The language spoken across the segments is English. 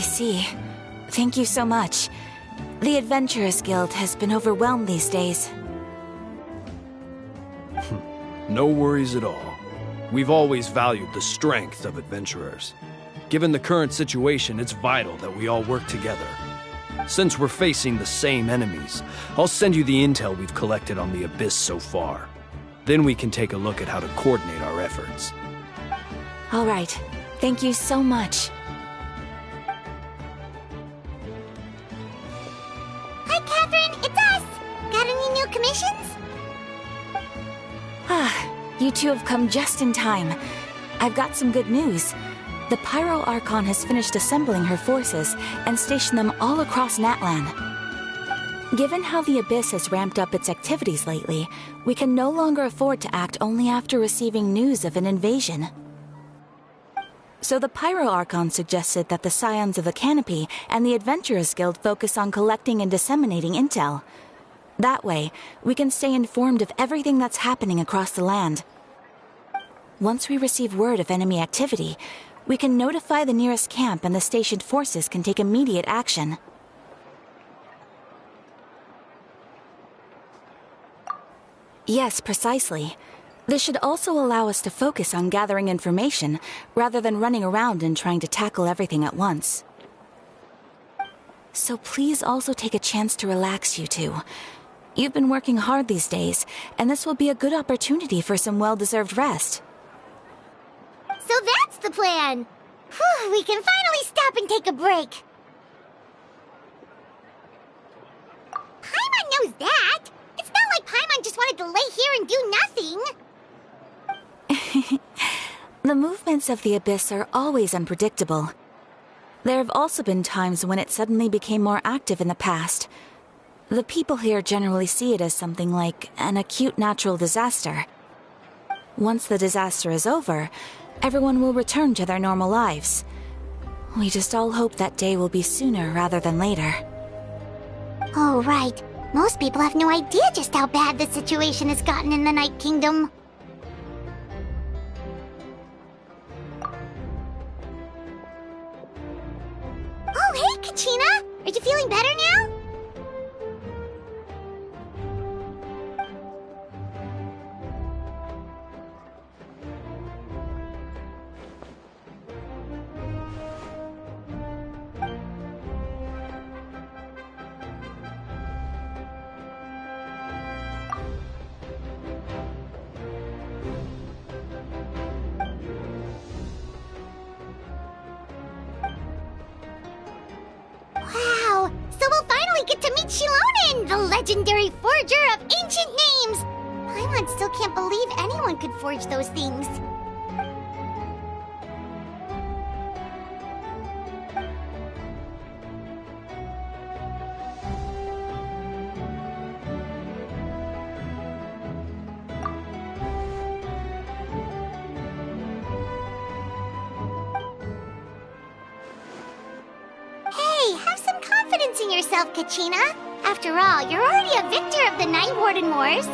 see. Thank you so much. The Adventurers Guild has been overwhelmed these days. No worries at all. We've always valued the strength of adventurers. Given the current situation, it's vital that we all work together. Since we're facing the same enemies, I'll send you the intel we've collected on the Abyss so far. Then we can take a look at how to coordinate our efforts. All right. Thank you so much. Hi, Catherine. It's us. Got any new commissions? You two have come just in time. I've got some good news. The Pyro Archon has finished assembling her forces and stationed them all across Natlan. Given how the Abyss has ramped up its activities lately, we can no longer afford to act only after receiving news of an invasion. So the Pyro Archon suggested that the Scions of the Canopy and the Adventurers Guild focus on collecting and disseminating intel. That way, we can stay informed of everything that's happening across the land. Once we receive word of enemy activity, we can notify the nearest camp and the stationed forces can take immediate action. Yes, precisely. This should also allow us to focus on gathering information, rather than running around and trying to tackle everything at once. So please also take a chance to relax, you two. You've been working hard these days, and this will be a good opportunity for some well-deserved rest. So that's the plan! Whew, we can finally stop and take a break! Paimon knows that! It's not like Paimon just wanted to lay here and do nothing! The movements of the Abyss are always unpredictable. There have also been times when it suddenly became more active in the past. The people here generally see it as something like an acute natural disaster. Once the disaster is over, everyone will return to their normal lives. We just all hope that day will be sooner rather than later. Oh, right. Most people have no idea just how bad the situation has gotten in the Night Kingdom. Oh, hey, Kachina! Are you feeling better now? Wow! So we'll finally get to meet Shilonen, the legendary forger of ancient names! Paimon still can't believe anyone could forge those things. Hey, have some confidence in yourself, Kachina. After all, you're already a victor of the Night Warden Wars.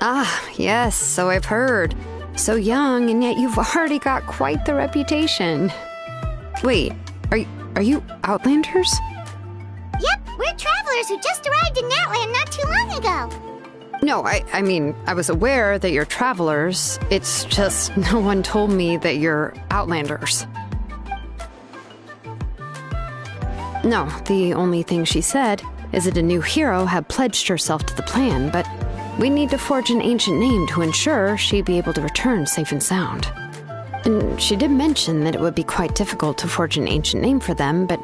Ah, yes, so I've heard. So young, and yet you've already got quite the reputation. Wait, are you Outlanders? Yep, we're travelers who just arrived in Natland not too long ago. No, I mean, I was aware that you're travelers. It's just no one told me that you're Outlanders. No, the only thing she said is that a new hero had pledged herself to the plan, but we need to forge an ancient name to ensure she'd be able to return safe and sound. And she did mention that it would be quite difficult to forge an ancient name for them, but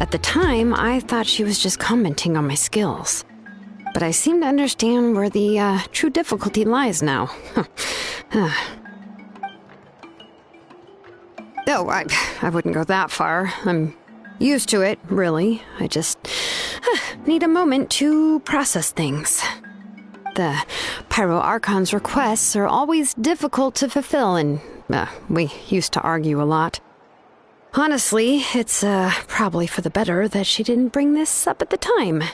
at the time, I thought she was just commenting on my skills. But I seem to understand where the true difficulty lies now. Oh, I wouldn't go that far. I'm used to it, really. I just need a moment to process things. The Pyro Archon's requests are always difficult to fulfill, and we used to argue a lot. Honestly, it's probably for the better that she didn't bring this up at the time.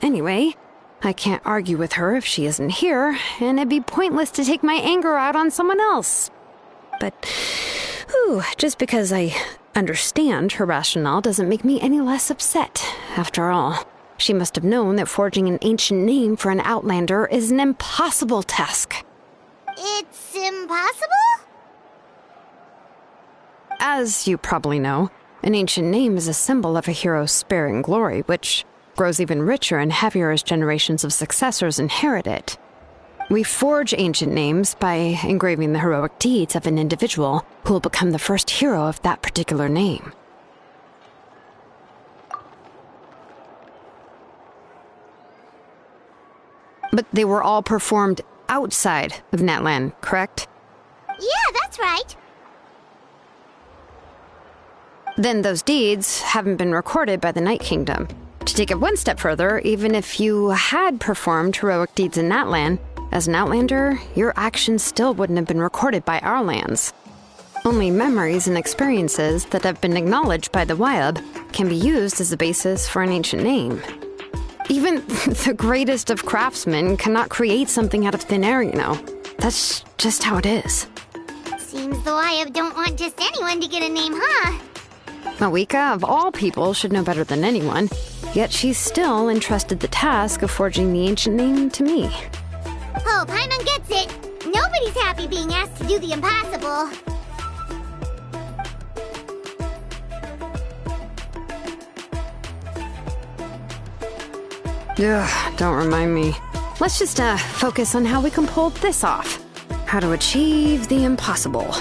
Anyway, I can't argue with her if she isn't here, and it'd be pointless to take my anger out on someone else. But, just because I understand her rationale doesn't make me any less upset. After all, she must have known that forging an ancient name for an Outlander is an impossible task. It's impossible? As you probably know, an ancient name is a symbol of a hero's spirit and glory, which grows even richer and heavier as generations of successors inherit it. We forge ancient names by engraving the heroic deeds of an individual who will become the first hero of that particular name. But they were all performed outside of Natland, correct? Yeah, that's right. Then those deeds haven't been recorded by the Night Kingdom. To take it one step further, even if you had performed heroic deeds in Natland, as an Outlander, your actions still wouldn't have been recorded by our lands. Only memories and experiences that have been acknowledged by the Wyab can be used as a basis for an ancient name. Even the greatest of craftsmen cannot create something out of thin air, you know. That's just how it is. Seems the Wyab don't want just anyone to get a name, huh? Mawika, of all people, should know better than anyone, yet she's still entrusted the task of forging the ancient name to me. Oh, Paimon gets it. Nobody's happy being asked to do the impossible. Ugh, don't remind me. Let's just focus on how we can pull this off. How to achieve the impossible.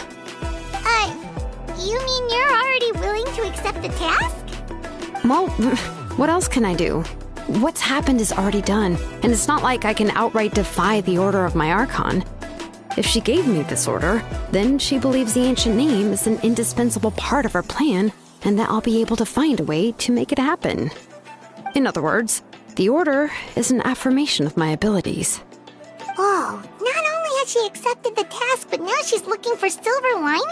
You mean you're already willing to accept the task? Well, what else can I do? What's happened is already done, and it's not like I can outright defy the order of my Archon. If she gave me this order, then she believes the ancient name is an indispensable part of her plan, and that I'll be able to find a way to make it happen. In other words, the order is an affirmation of my abilities. Oh, not only has she accepted the task, but now she's looking for silver linings?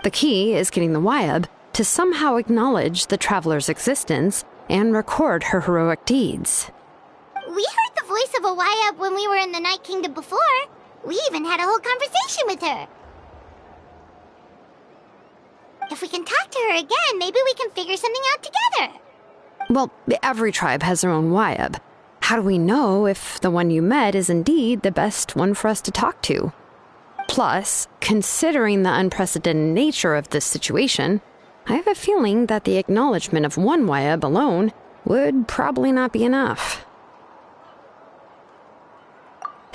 The key is getting the Wyab to somehow acknowledge the traveler's existence and record her heroic deeds. We heard the voice of a Wyab when we were in the Night Kingdom before. We even had a whole conversation with her. If we can talk to her again, maybe we can figure something out together. Well, every tribe has their own Wyab. How do we know if the one you met is indeed the best one for us to talk to? Plus, considering the unprecedented nature of this situation, I have a feeling that the acknowledgement of one Wyab alone would probably not be enough.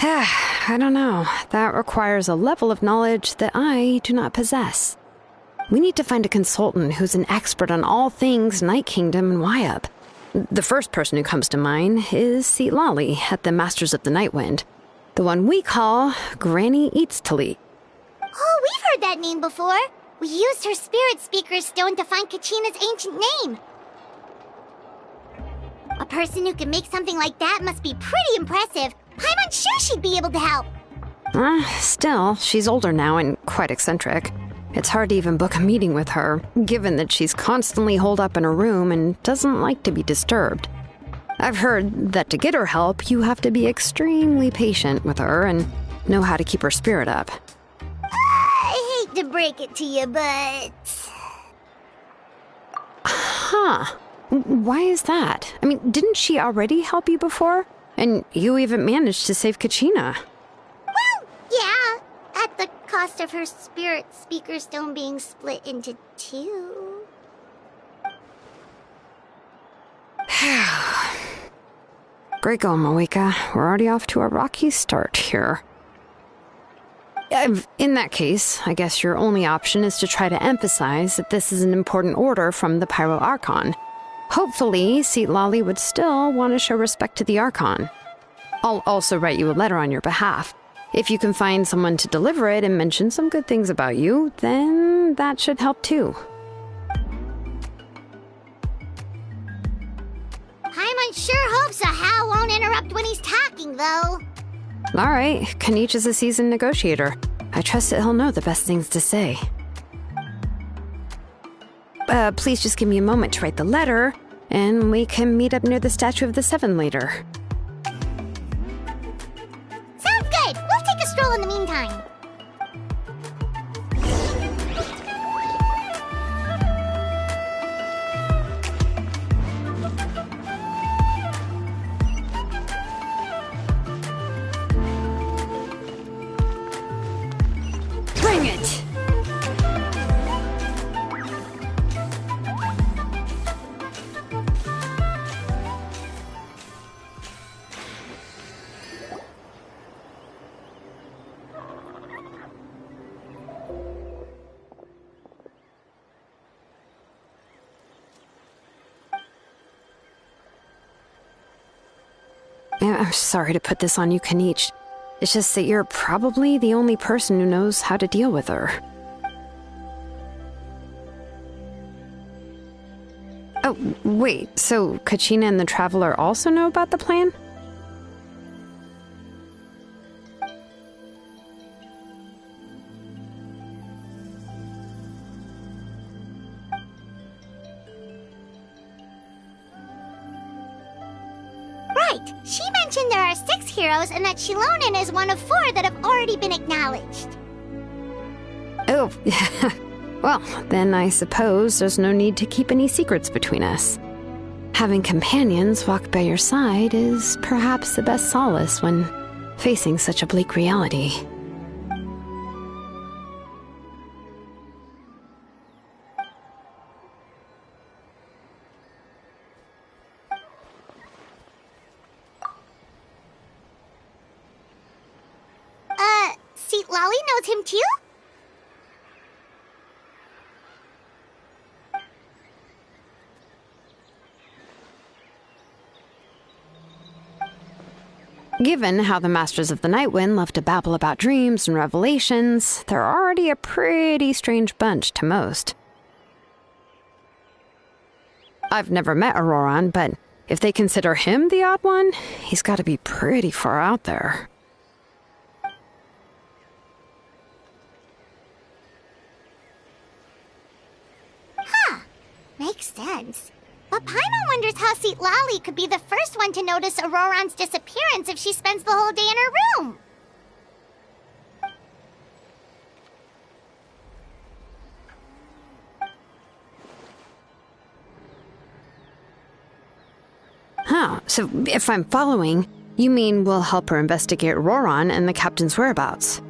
I don't know. That requires a level of knowledge that I do not possess. We need to find a consultant who's an expert on all things Night Kingdom and Wyab. The first person who comes to mind is Seatlali at the Masters of the Nightwind. The one we call Granny Eatstali. Oh, we've heard that name before. We used her spirit speaker stone to find Kachina's ancient name. A person who can make something like that must be pretty impressive. I'm unsure she'd be able to help. Still, she's older now and quite eccentric. It's hard to even book a meeting with her, given that she's constantly holed up in her room and doesn't like to be disturbed. I've heard that to get her help, you have to be extremely patient with her and know how to keep her spirit up. I hate to break it to you, but... Huh. Why is that? I mean, didn't she already help you before? And you even managed to save Kachina. Well, yeah. At the cost of her spirit speaker stone being split into two. Great going, Moeka. We're already off to a rocky start here. In that case, I guess your only option is to try to emphasize that this is an important order from the Pyro Archon. Hopefully, Seat Lolly would still want to show respect to the Archon. I'll also write you a letter on your behalf. If you can find someone to deliver it and mention some good things about you, then that should help too. Paimon sure hopes a Hal won't interrupt when he's talking, though. Alright, Kanich is a seasoned negotiator. I trust that he'll know the best things to say. Please just give me a moment to write the letter, and we can meet up near the Statue of the Seven later. Sounds good! We'll take a stroll in the meantime. Bring it! I'm sorry to put this on you, Kanich. It's just that you're probably the only person who knows how to deal with her. Oh, wait, so Kachina and the Traveler also know about the plan? Right. She mentioned there are 6 heroes and that Shilonen is one of 4 that have already been acknowledged. Oh, well, then I suppose there's no need to keep any secrets between us. Having companions walk by your side is perhaps the best solace when facing such a bleak reality. Seat Lolly knows him too? Given how the Masters of the Nightwind love to babble about dreams and revelations, they're already a pretty strange bunch to most. I've never met Auroran, but if they consider him the odd one, he's got to be pretty far out there. Makes sense. But Paimon wonders how Seat Lolly could be the first one to notice Auroran's disappearance if she spends the whole day in her room. Huh, so if I'm following, you mean we'll help her investigate Auroran and the captain's whereabouts?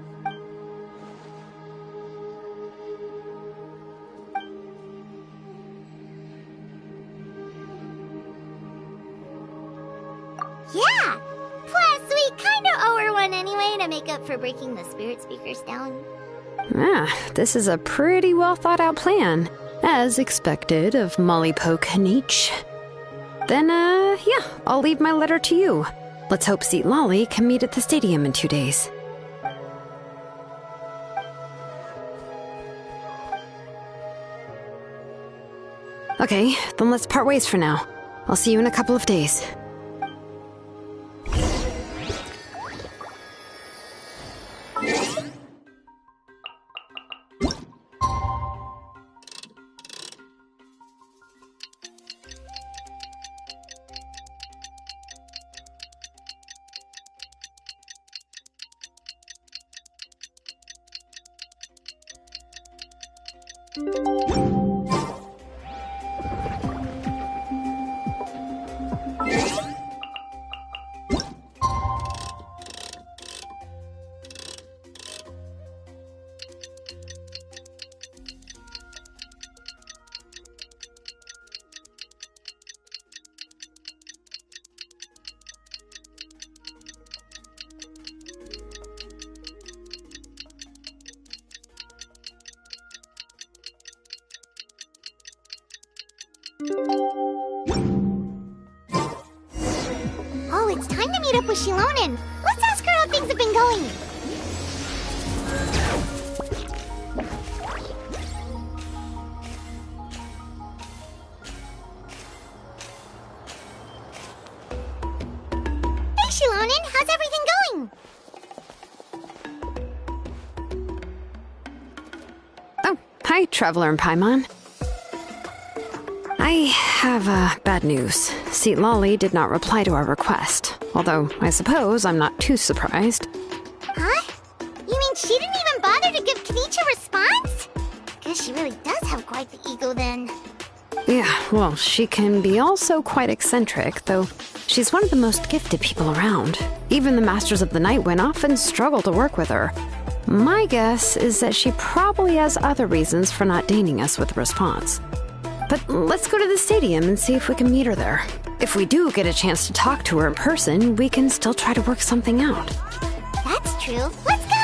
Yeah! Plus, we kinda owe her one anyway to make up for breaking the spirit speakers down. This is a pretty well thought out plan, as expected of Molly Poke Kanich. Then, yeah, I'll leave my letter to you. Let's hope Seat Lolly can meet at the stadium in 2 days. Okay, then let's part ways for now. I'll see you in a couple of days. Oh, it's time to meet up with Shilonen. Let's ask her how things have been going. Hey, Shilonen, how's everything going? Oh, hi, Traveler and Paimon. I have bad news. Seat Lolly did not reply to our request, although I suppose I'm not too surprised. Huh? You mean she didn't even bother to give Kenichi a response? Guess she really does have quite the ego then. Yeah, well, she can be also quite eccentric, though she's one of the most gifted people around. Even the Masters of the Night Wind often struggle to work with her. My guess is that she probably has other reasons for not deigning us with a response. But let's go to the stadium and see if we can meet her there. If we do get a chance to talk to her in person, we can still try to work something out. That's true. Let's go!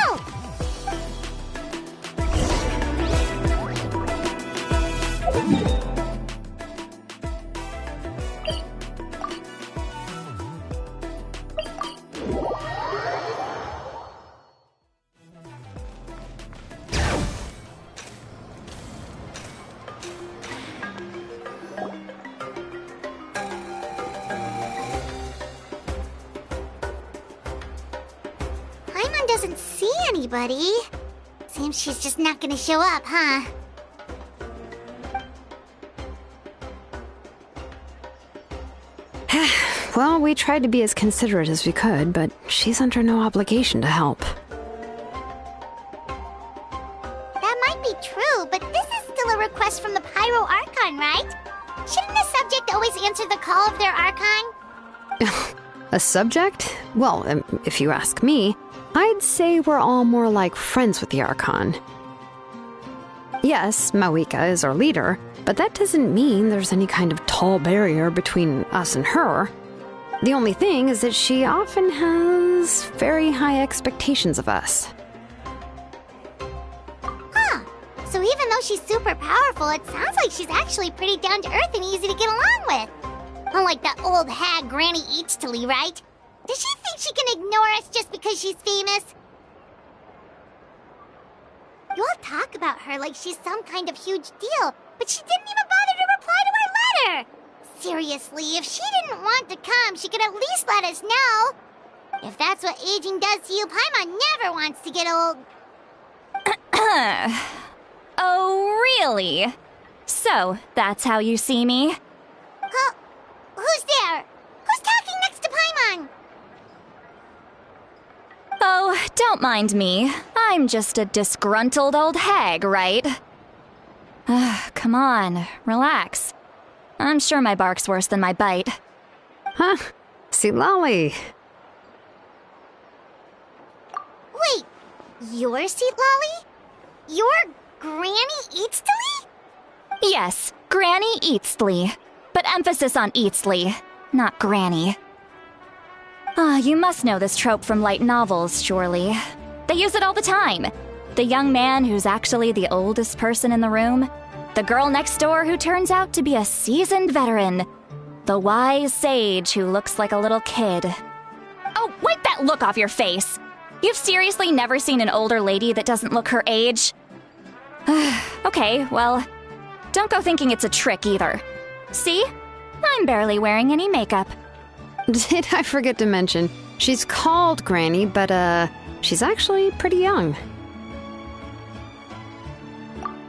Paimon doesn't see anybody. Seems she's just not gonna show up, huh? Well, we tried to be as considerate as we could, but she's under no obligation to help. That might be true, but this is still a request from the Pyro Archon, right? Shouldn't the subject always answer the call of their Archon? A subject? Well, if you ask me, I'd say we're all more like friends with the Archon. Yes, Mawika is our leader, but that doesn't mean there's any kind of tall barrier between us and her. The only thing is that she often has very high expectations of us. Huh. So even though she's super powerful, it sounds like she's actually pretty down to earth and easy to get along with. Unlike that old hag Granny Eachtley, right? Does she think she can ignore us just because she's famous? You all talk about her like she's some kind of huge deal, but she didn't even bother to reply to our letter! Seriously, if she didn't want to come, she could at least let us know. If that's what aging does to you, Paimon never wants to get old. Oh, really? So, that's how you see me? Huh? Who's there? Who's talking next to Paimon? Oh, don't mind me. I'm just a disgruntled old hag, right? Come on, relax. I'm sure my bark's worse than my bite. Huh? See, Lolly. Wait, you're Seat Lolly? You're Granny Eastly? Yes, Granny Eastly. But emphasis on Eastly, not Granny. You must know this trope from light novels, surely. They use it all the time. The young man who's actually the oldest person in the room. The girl next door who turns out to be a seasoned veteran. The wise sage who looks like a little kid. Oh, wipe that look off your face! You've seriously never seen an older lady that doesn't look her age? Okay, well, don't go thinking it's a trick either. See? I'm barely wearing any makeup. Did I forget to mention, she's called Granny, but she's actually pretty young.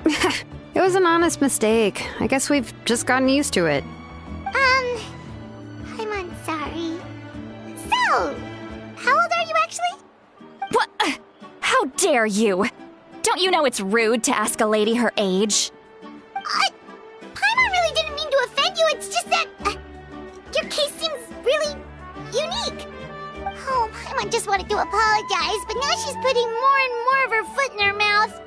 It was an honest mistake. I guess we've just gotten used to it. I'm sorry. So, how old are you actually? What? How dare you? Don't you know it's rude to ask a lady her age? Paimon really didn't mean to offend you, it's just that... your case seems really unique. Oh, Paimon just wanted to apologize, but now she's putting more and more of her foot in her mouth.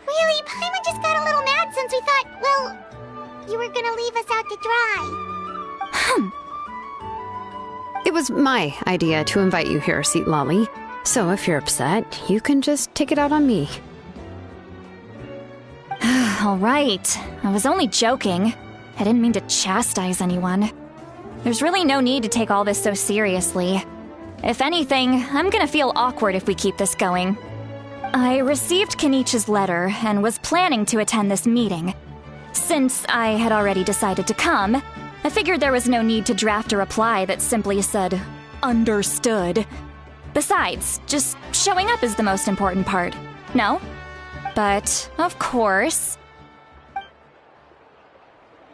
Really, Paimon just got a little mad since we thought, well, you were gonna leave us out to dry. It was my idea to invite you here, Seat Lolly. So if you're upset, you can just take it out on me. All right. I was only joking. I didn't mean to chastise anyone. There's really no need to take all this so seriously. If anything, I'm gonna feel awkward if we keep this going. I received Kenichi's letter and was planning to attend this meeting. Since I had already decided to come, I figured there was no need to draft a reply that simply said, "Understood." Besides, just showing up is the most important part. No? But, of course...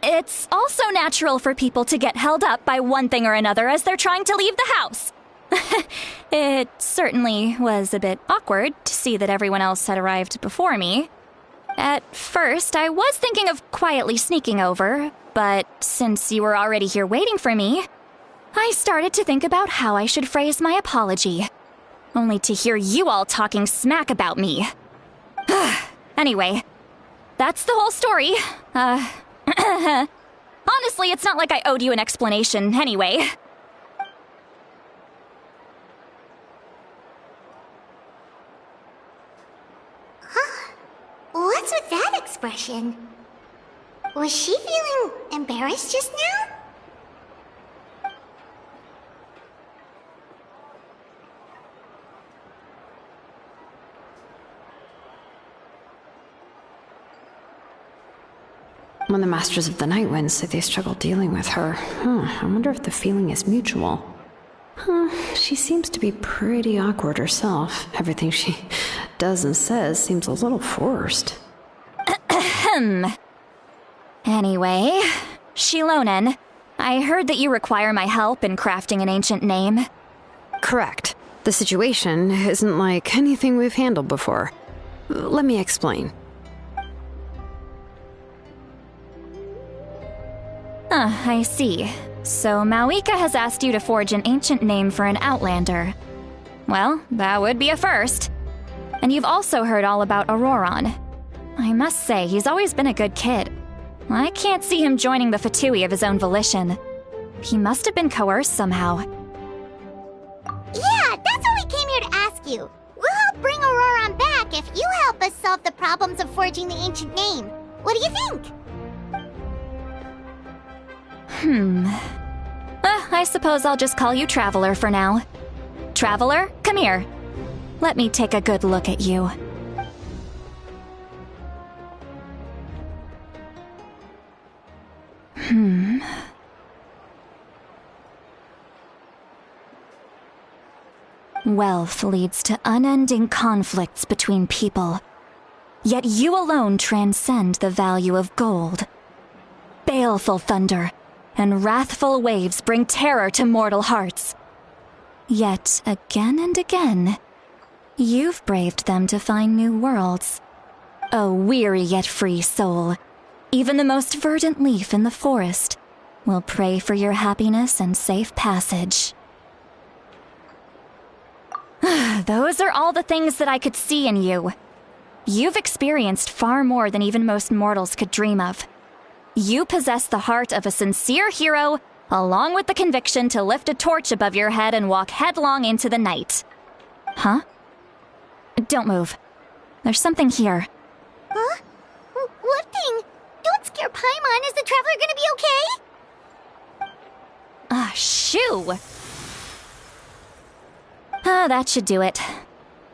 It's also natural for people to get held up by one thing or another as they're trying to leave the house. It certainly was a bit awkward to see that everyone else had arrived before me. At first, I was thinking of quietly sneaking over, but since you were already here waiting for me, I started to think about how I should phrase my apology. Only to hear you all talking smack about me. Anyway, that's the whole story. Honestly, it's not like I owed you an explanation anyway. What's with that expression? Was she feeling embarrassed just now? When the Masters of the Night Wind say they struggle dealing with her, I wonder if the feeling is mutual. She seems to be pretty awkward herself. Everything she does and says seems a little forced. Anyway, Shilonen, I heard that you require my help in crafting an ancient name. Correct. The situation isn't like anything we've handled before. Let me explain. I see. So Mauika has asked you to forge an ancient name for an Outlander. Well, that would be a first. And you've also heard all about Auroron. I must say, he's always been a good kid. I can't see him joining the Fatui of his own volition. He must have been coerced somehow. Yeah, that's what we came here to ask you. We'll help bring Auroron back if you help us solve the problems of forging the ancient name. What do you think? I suppose I'll just call you Traveler for now. Traveler, come here. Let me take a good look at you. Wealth leads to unending conflicts between people. Yet you alone transcend the value of gold. Baleful thunder and wrathful waves bring terror to mortal hearts. Yet again and again, you've braved them to find new worlds. O weary yet free soul, even the most verdant leaf in the forest will pray for your happiness and safe passage. Those are all the things that I could see in you. You've experienced far more than even most mortals could dream of. You possess the heart of a sincere hero, along with the conviction to lift a torch above your head and walk headlong into the night. Huh? Don't move. There's something here. Huh? What thing? Don't scare Paimon. Is the Traveler gonna be okay? Shoo! That should do it.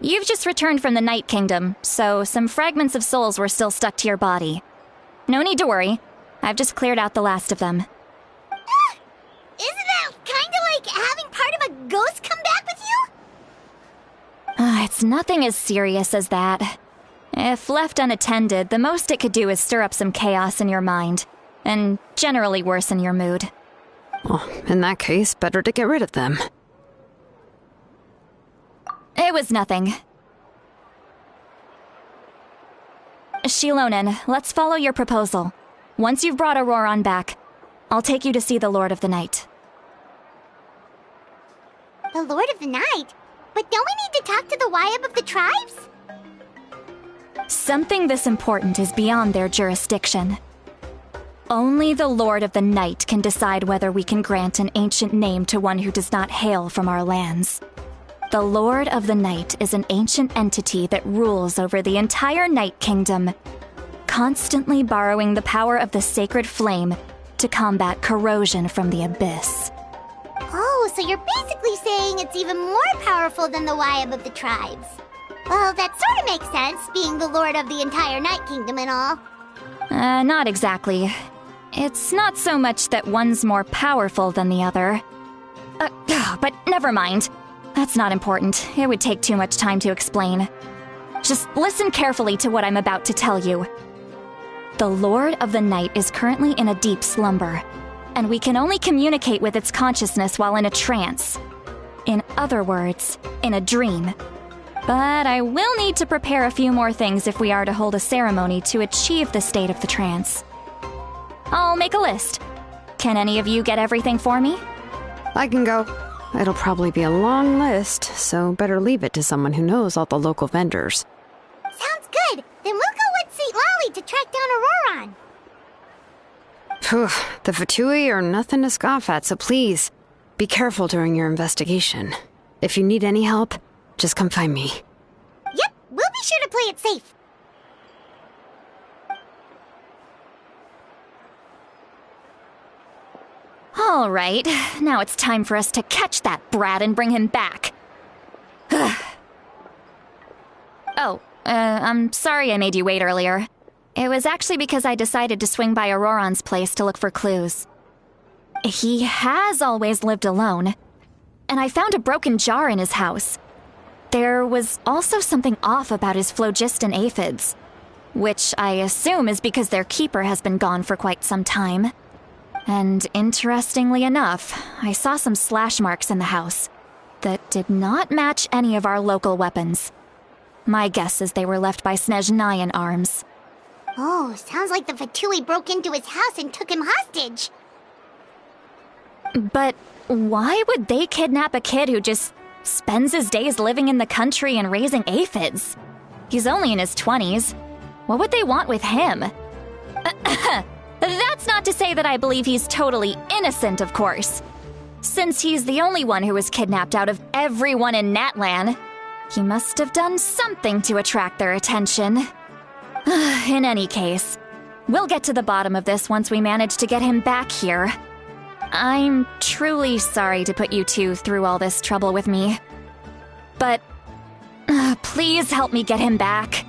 You've just returned from the Night Kingdom, so some fragments of souls were still stuck to your body. No need to worry. I've just cleared out the last of them. Isn't that kinda like having part of a ghost come back with you? It's nothing as serious as that. If left unattended, the most it could do is stir up some chaos in your mind, and generally worsen your mood. Well, in that case, better to get rid of them. It was nothing. Shilonen, let's follow your proposal. Once you've brought Auroron back, I'll take you to see the Lord of the Night. The Lord of the Night? But don't we need to talk to the Wyab of the tribes? Something this important is beyond their jurisdiction. Only the Lord of the Night can decide whether we can grant an ancient name to one who does not hail from our lands. The Lord of the Night is an ancient entity that rules over the entire Night Kingdom, constantly borrowing the power of the sacred flame to combat corrosion from the abyss. Oh, so you're basically saying it's even more powerful than the Wyab of the tribes. Well, that sort of makes sense, being the lord of the entire Night Kingdom and all. Not exactly. It's not so much that one's more powerful than the other. But never mind. That's not important. It would take too much time to explain. Just listen carefully to what I'm about to tell you. The Lord of the Night is currently in a deep slumber, and we can only communicate with its consciousness while in a trance. In other words, in a dream. But I will need to prepare a few more things if we are to hold a ceremony to achieve the state of the trance. I'll make a list. Can any of you get everything for me? I can go. It'll probably be a long list, so better leave it to someone who knows all the local vendors. Sounds good. Then we'll go with St. Lolly to track down Auroron. Phew, the Fatui are nothing to scoff at, so please, be careful during your investigation. If you need any help, just come find me. Yep, we'll be sure to play it safe. All right, now it's time for us to catch that brat and bring him back. I'm sorry I made you wait earlier. It was actually because I decided to swing by Auroron's place to look for clues. He has always lived alone, and I found a broken jar in his house. There was also something off about his phlogiston aphids, which I assume is because their keeper has been gone for quite some time. And interestingly enough, I saw some slash marks in the house that did not match any of our local weapons. My guess is they were left by Snezhnayan arms. Oh, sounds like the Fatui broke into his house and took him hostage. But why would they kidnap a kid who just spends his days living in the country and raising aphids? He's only in his 20s. What would they want with him? That's not to say that I believe he's totally innocent, of course. Since he's the only one who was kidnapped out of everyone in Natlan, he must have done something to attract their attention. In any case, we'll get to the bottom of this once we manage to get him back here. I'm truly sorry to put you two through all this trouble with me. But please help me get him back.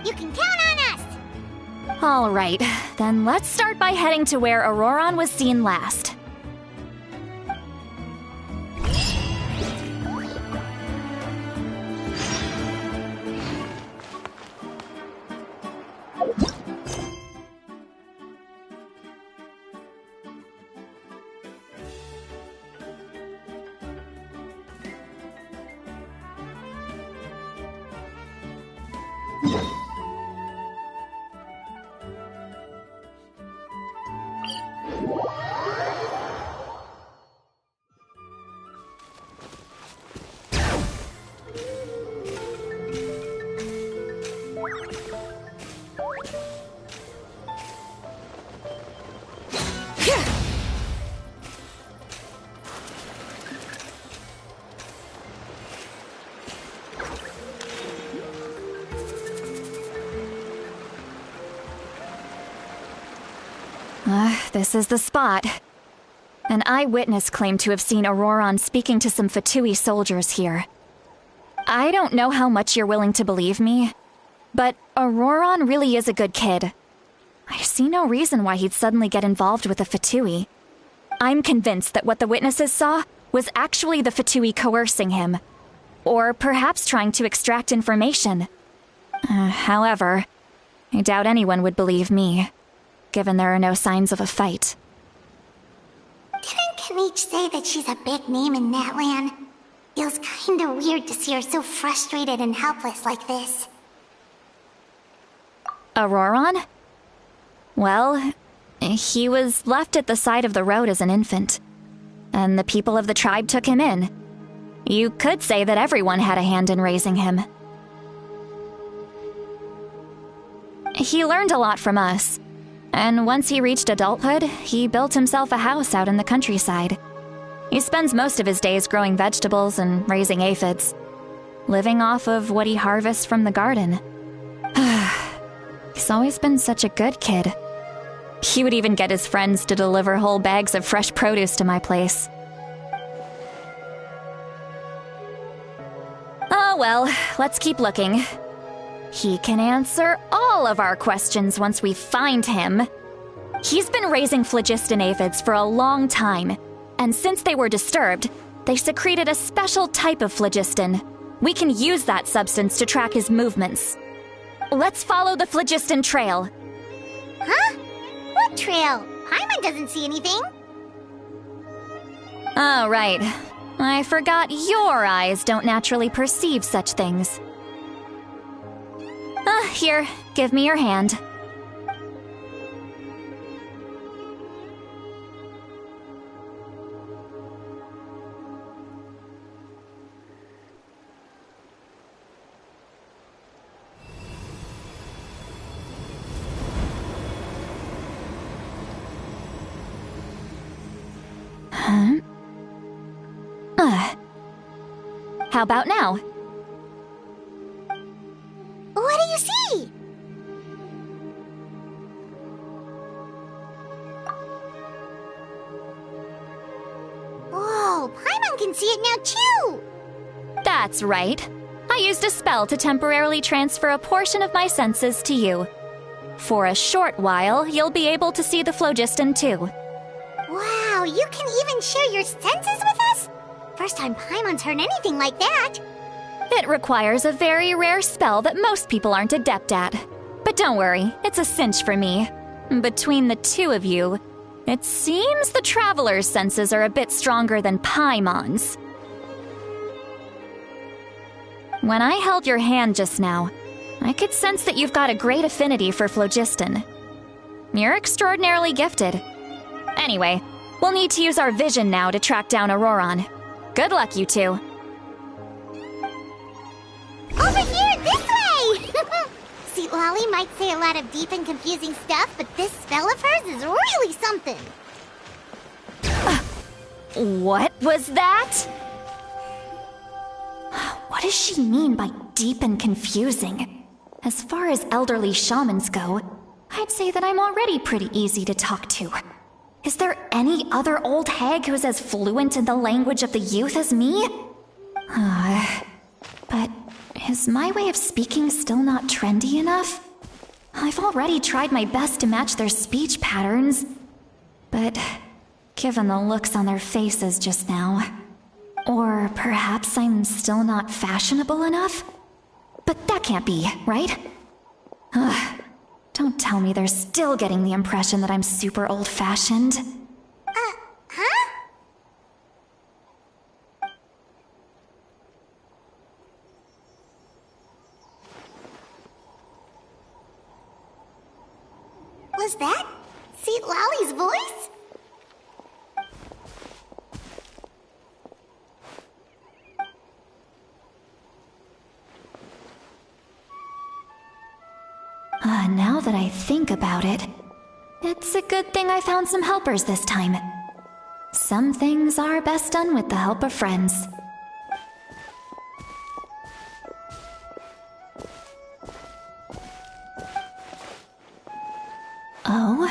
You can count on us! All right, then let's start by heading to where Auroron was seen last. This is the spot. An eyewitness claimed to have seen Auroron speaking to some Fatui soldiers here. I don't know how much you're willing to believe me, but Auroron really is a good kid. I see no reason why he'd suddenly get involved with a Fatui. I'm convinced that what the witnesses saw was actually the Fatui coercing him, or perhaps trying to extract information. However, I doubt anyone would believe me, given there are no signs of a fight. Didn't Kanich say that she's a big name in Natlan? Feels kinda weird to see her so frustrated and helpless like this. Auroron? Well, he was left at the side of the road as an infant, and the people of the tribe took him in. You could say that everyone had a hand in raising him. He learned a lot from us, and once he reached adulthood, he built himself a house out in the countryside. He spends most of his days growing vegetables and raising aphids, living off of what he harvests from the garden. He's always been such a good kid. He would even get his friends to deliver whole bags of fresh produce to my place. Oh well, let's keep looking. He can answer all of our questions once we find him. He's been raising phlogiston aphids for a long time, and since they were disturbed, they secreted a special type of phlogiston. We can use that substance to track his movements. Let's follow the phlogiston trail. Huh? What trail? Paimon doesn't see anything. Oh, right. I forgot your eyes don't naturally perceive such things. Here, give me your hand. How about now? What do you see? Whoa, Paimon can see it now too! That's right. I used a spell to temporarily transfer a portion of my senses to you. For a short while, you'll be able to see the phlogiston too. Wow, you can even share your senses with us? First time Paimon's heard anything like that. It requires a very rare spell that most people aren't adept at. But don't worry, it's a cinch for me. Between the two of you, it seems the Traveler's senses are a bit stronger than Paimon's. When I held your hand just now, I could sense that you've got a great affinity for phlogiston. You're extraordinarily gifted. Anyway, we'll need to use our vision now to track down Auroron. Good luck, you two. Over here, this way! See, Lolly might say a lot of deep and confusing stuff, but this spell of hers is really something. What was that? What does she mean by deep and confusing? As far as elderly shamans go, I'd say that I'm already pretty easy to talk to. Is there any other old hag who's as fluent in the language of the youth as me? But is my way of speaking still not trendy enough? I've already tried my best to match their speech patterns. But given the looks on their faces just now, or perhaps I'm still not fashionable enough? But that can't be, right? Don't tell me they're still getting the impression that I'm super old-fashioned. Huh? Was that Seat Lolly's voice? Now that I think about it, it's a good thing I found some helpers this time. Some things are best done with the help of friends. Oh?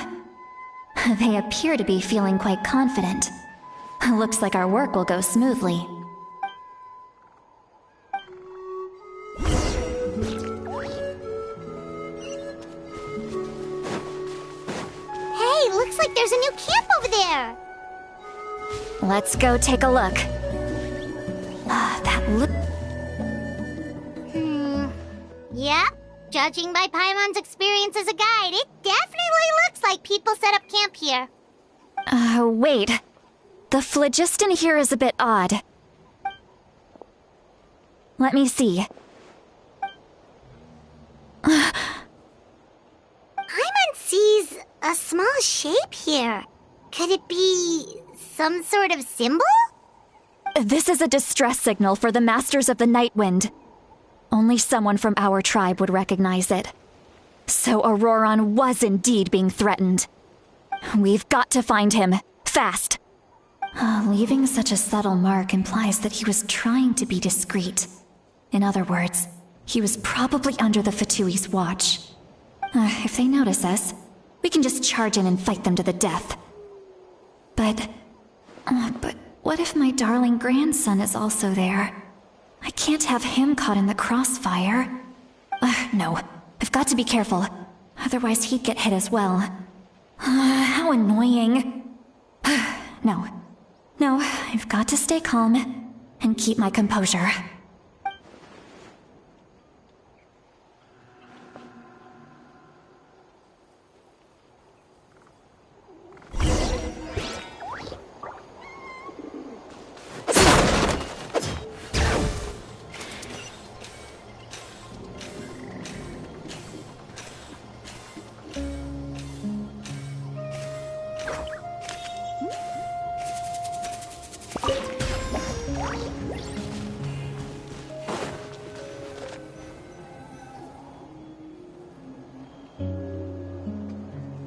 They appear to be feeling quite confident. Looks like our work will go smoothly. Looks like there's a new camp over there. Let's go take a look. Yep. Judging by Paimon's experience as a guide, it definitely looks like people set up camp here. Wait. The phlogiston here is a bit odd. Let me see. Paimon's sees a small shape here. Could it be some sort of symbol? This is a distress signal for the Masters of the Night Wind. Only someone from our tribe would recognize it. So Auroron was indeed being threatened. We've got to find him, fast. Leaving such a subtle mark implies that he was trying to be discreet. In other words, he was probably under the Fatui's watch. If they notice us, we can just charge in and fight them to the death. But what if my darling grandson is also there? I can't have him caught in the crossfire. No, I've got to be careful. Otherwise he'd get hit as well. How annoying. No, I've got to stay calm and keep my composure.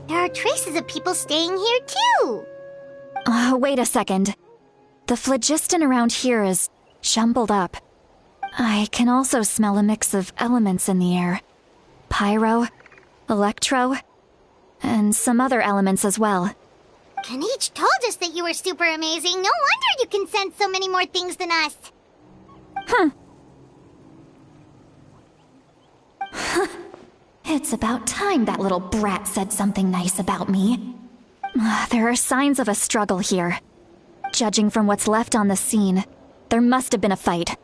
There are traces of people staying here too. Wait a second. The phlogiston around here is jumbled up. I can also smell a mix of elements in the air. Pyro, electro, and some other elements as well. Kanich told us that you were super amazing. No wonder you can sense so many more things than us. It's about time that little brat said something nice about me. There are signs of a struggle here. Judging from what's left on the scene, there must have been a fight.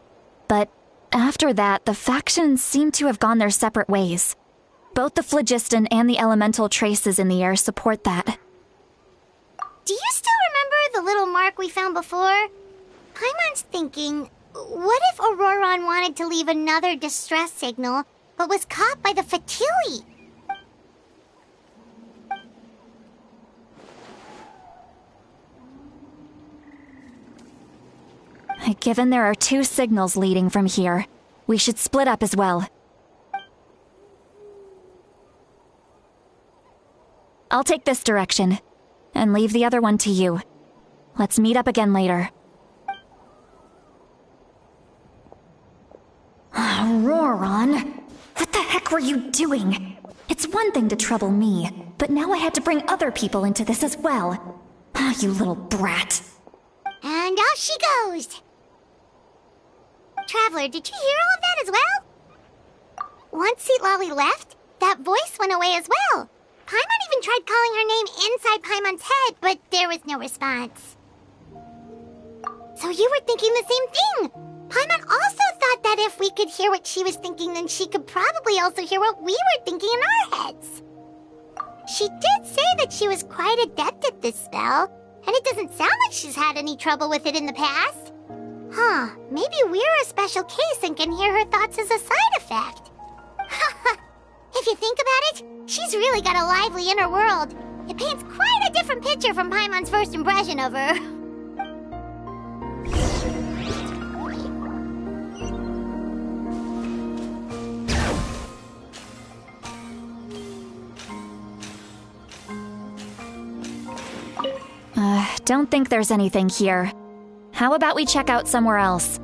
But after that, the factions seem to have gone their separate ways. Both the phlogiston and the elemental traces in the air support that. Do you still remember the little mark we found before? Paimon's thinking, what if Auroron wanted to leave another distress signal, but was caught by the Fatui? Given there are 2 signals leading from here, we should split up as well. I'll take this direction, and leave the other one to you. Let's meet up again later. Auroron! What the heck were you doing? It's one thing to trouble me, but now I had to bring other people into this as well. You little brat. And off she goes. Traveler, did you hear all of that as well? Once Lolly left, that voice went away as well. Paimon even tried calling her name inside Paimon's head, but there was no response. So you were thinking the same thing. Paimon also thought that if we could hear what she was thinking, then she could probably also hear what we were thinking in our heads. She did say that she was quite adept at this spell, and it doesn't sound like she's had any trouble with it in the past. Maybe we're a special case and can hear her thoughts as a side effect. If you think about it, she's really got a lively inner world. It paints quite a different picture from Paimon's first impression of her. Don't think there's anything here. How about we check out somewhere else?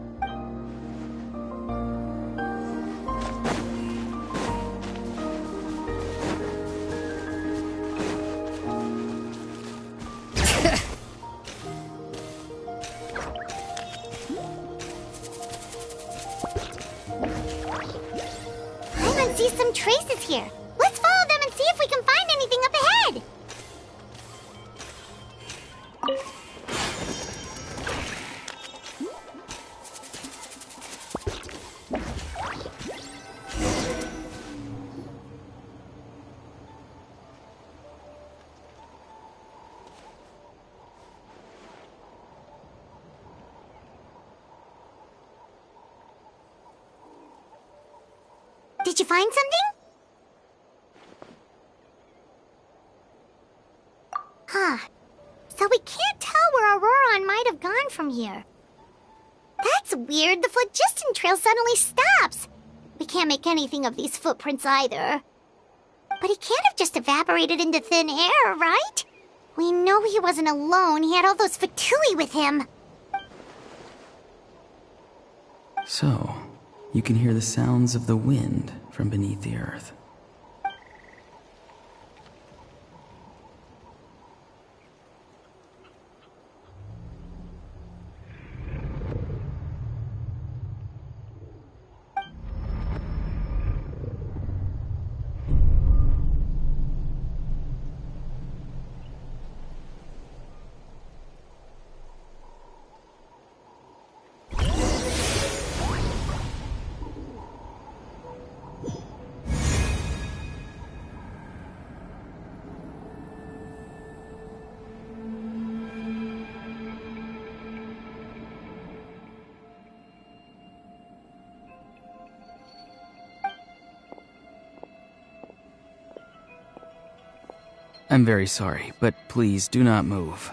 Paimon sees some traces here. Let's follow them and see if we can find anything up ahead. Did you find something? So we can't tell where Auroron might have gone from here. That's weird. The phlogiston trail suddenly stops. We can't make anything of these footprints either. But he can't have just evaporated into thin air, right? We know he wasn't alone. He had all those Fatui with him. So, you can hear the sounds of the wind from beneath the earth. I'm very sorry, but please do not move.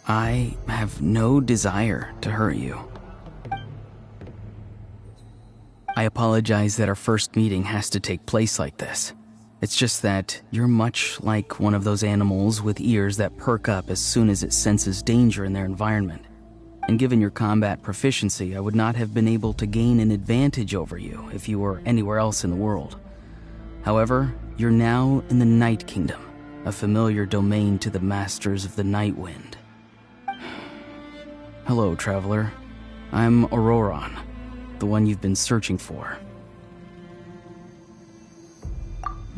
I have no desire to hurt you. I apologize that our first meeting has to take place like this. It's just that you're much like one of those animals with ears that perk up as soon as it senses danger in their environment. And given your combat proficiency, I would not have been able to gain an advantage over you if you were anywhere else in the world. However, you're now in the Night Kingdom, a familiar domain to the Masters of the Night Wind. Hello, traveler. I'm Auroron, the one you've been searching for.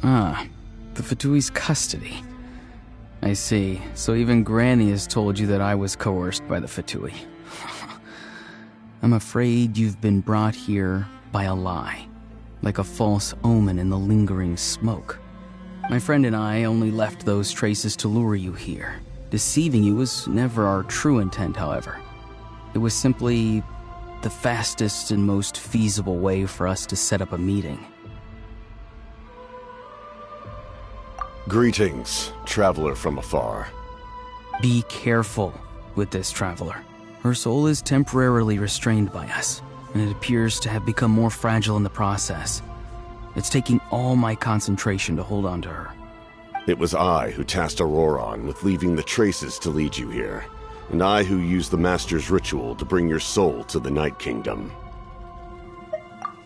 Ah, the Fatui's custody. I see. So even Granny has told you that I was coerced by the Fatui. I'm afraid you've been brought here by a lie, like a false omen in the lingering smoke. My friend and I only left those traces to lure you here. Deceiving you was never our true intent, however. It was simply the fastest and most feasible way for us to set up a meeting. Greetings, traveler from afar. Be careful with this traveler. Her soul is temporarily restrained by us, and it appears to have become more fragile in the process. It's taking all my concentration to hold on to her. It was I who tasked Auroron with leaving the traces to lead you here, and I who used the Master's ritual to bring your soul to the Night Kingdom.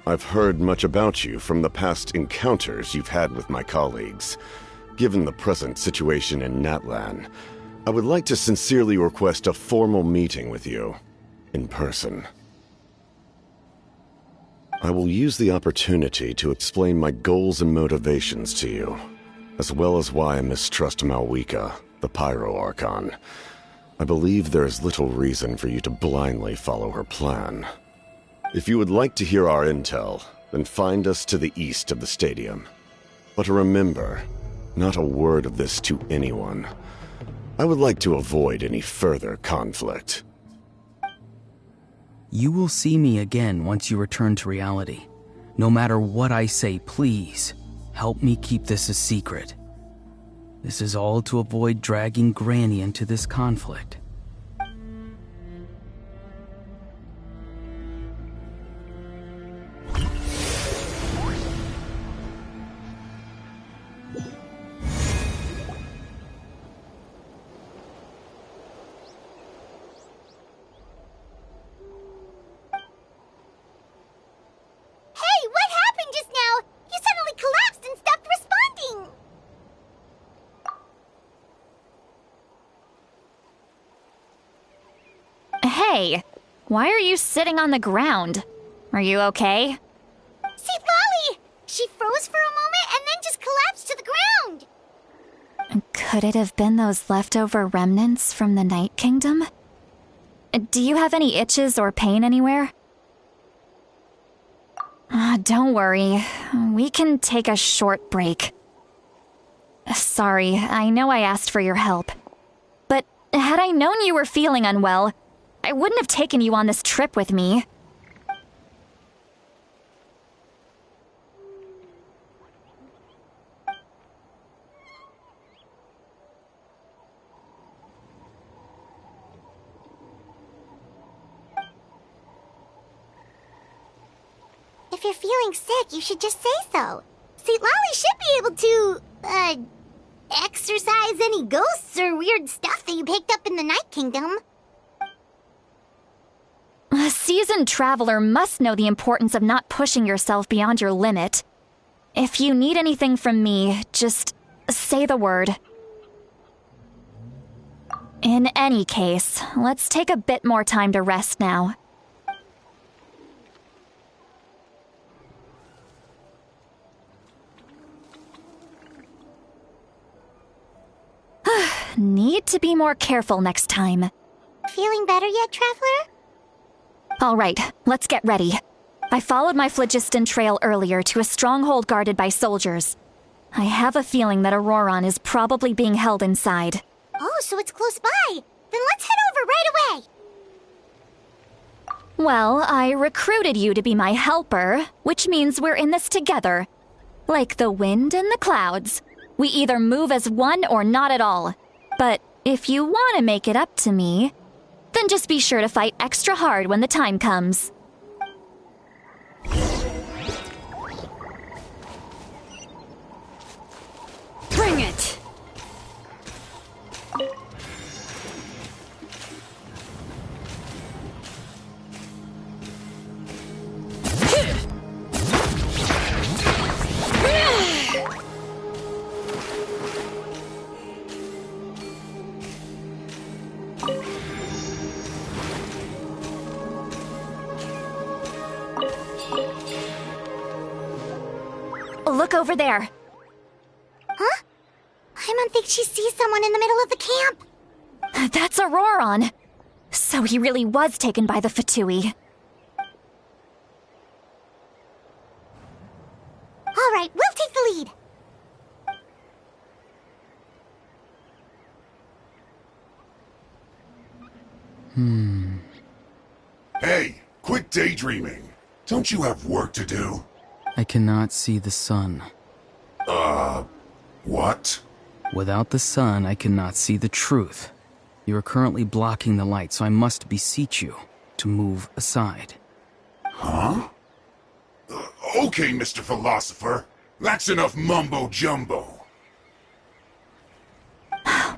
I've heard much about you from the past encounters you've had with my colleagues. Given the present situation in Natlan, I would like to sincerely request a formal meeting with you, in person. I will use the opportunity to explain my goals and motivations to you, as well as why I mistrust Malwika, the Pyro Archon. I believe there is little reason for you to blindly follow her plan. If you would like to hear our intel, then find us to the east of the stadium. But remember, not a word of this to anyone. I would like to avoid any further conflict. You will see me again once you return to reality. No matter what I say, please, help me keep this a secret. This is all to avoid dragging Granny into this conflict. Hey, why are you sitting on the ground? Are you okay? See, Lolly! She froze for a moment and then just collapsed to the ground! Could it have been those leftover remnants from the Night Kingdom? Do you have any itches or pain anywhere? Don't worry. We can take a short break. Sorry, I know I asked for your help. But had I known you were feeling unwell, I wouldn't have taken you on this trip with me. if you're feeling sick, you should just say so. St. Lolly should be able to, exorcise any ghosts or weird stuff that you picked up in the Night Kingdom. A seasoned traveler must know the importance of not pushing yourself beyond your limit. If you need anything from me, just say the word. In any case, let's take a bit more time to rest now. Need to be more careful next time. Feeling better yet, Traveler? All right, let's get ready. I followed my phlogiston trail earlier to a stronghold guarded by soldiers. I have a feeling that Auroron is probably being held inside. Oh, so it's close by. Then let's head over right away. Well, I recruited you to be my helper, which means we're in this together. Like the wind and the clouds. We either move as one or not at all. But if you want to make it up to me, then just be sure to fight extra hard when the time comes. Bring it! Look over there. Huh? Paimon thinks she sees someone in the middle of the camp. That's Auroron. So he really was taken by the Fatui. All right, we'll take the lead. Hey, quit daydreaming. Don't you have work to do? I cannot see the sun. What? Without the sun, I cannot see the truth. You are currently blocking the light, so I must beseech you to move aside. Huh? Okay, Mr. Philosopher. That's enough mumbo-jumbo.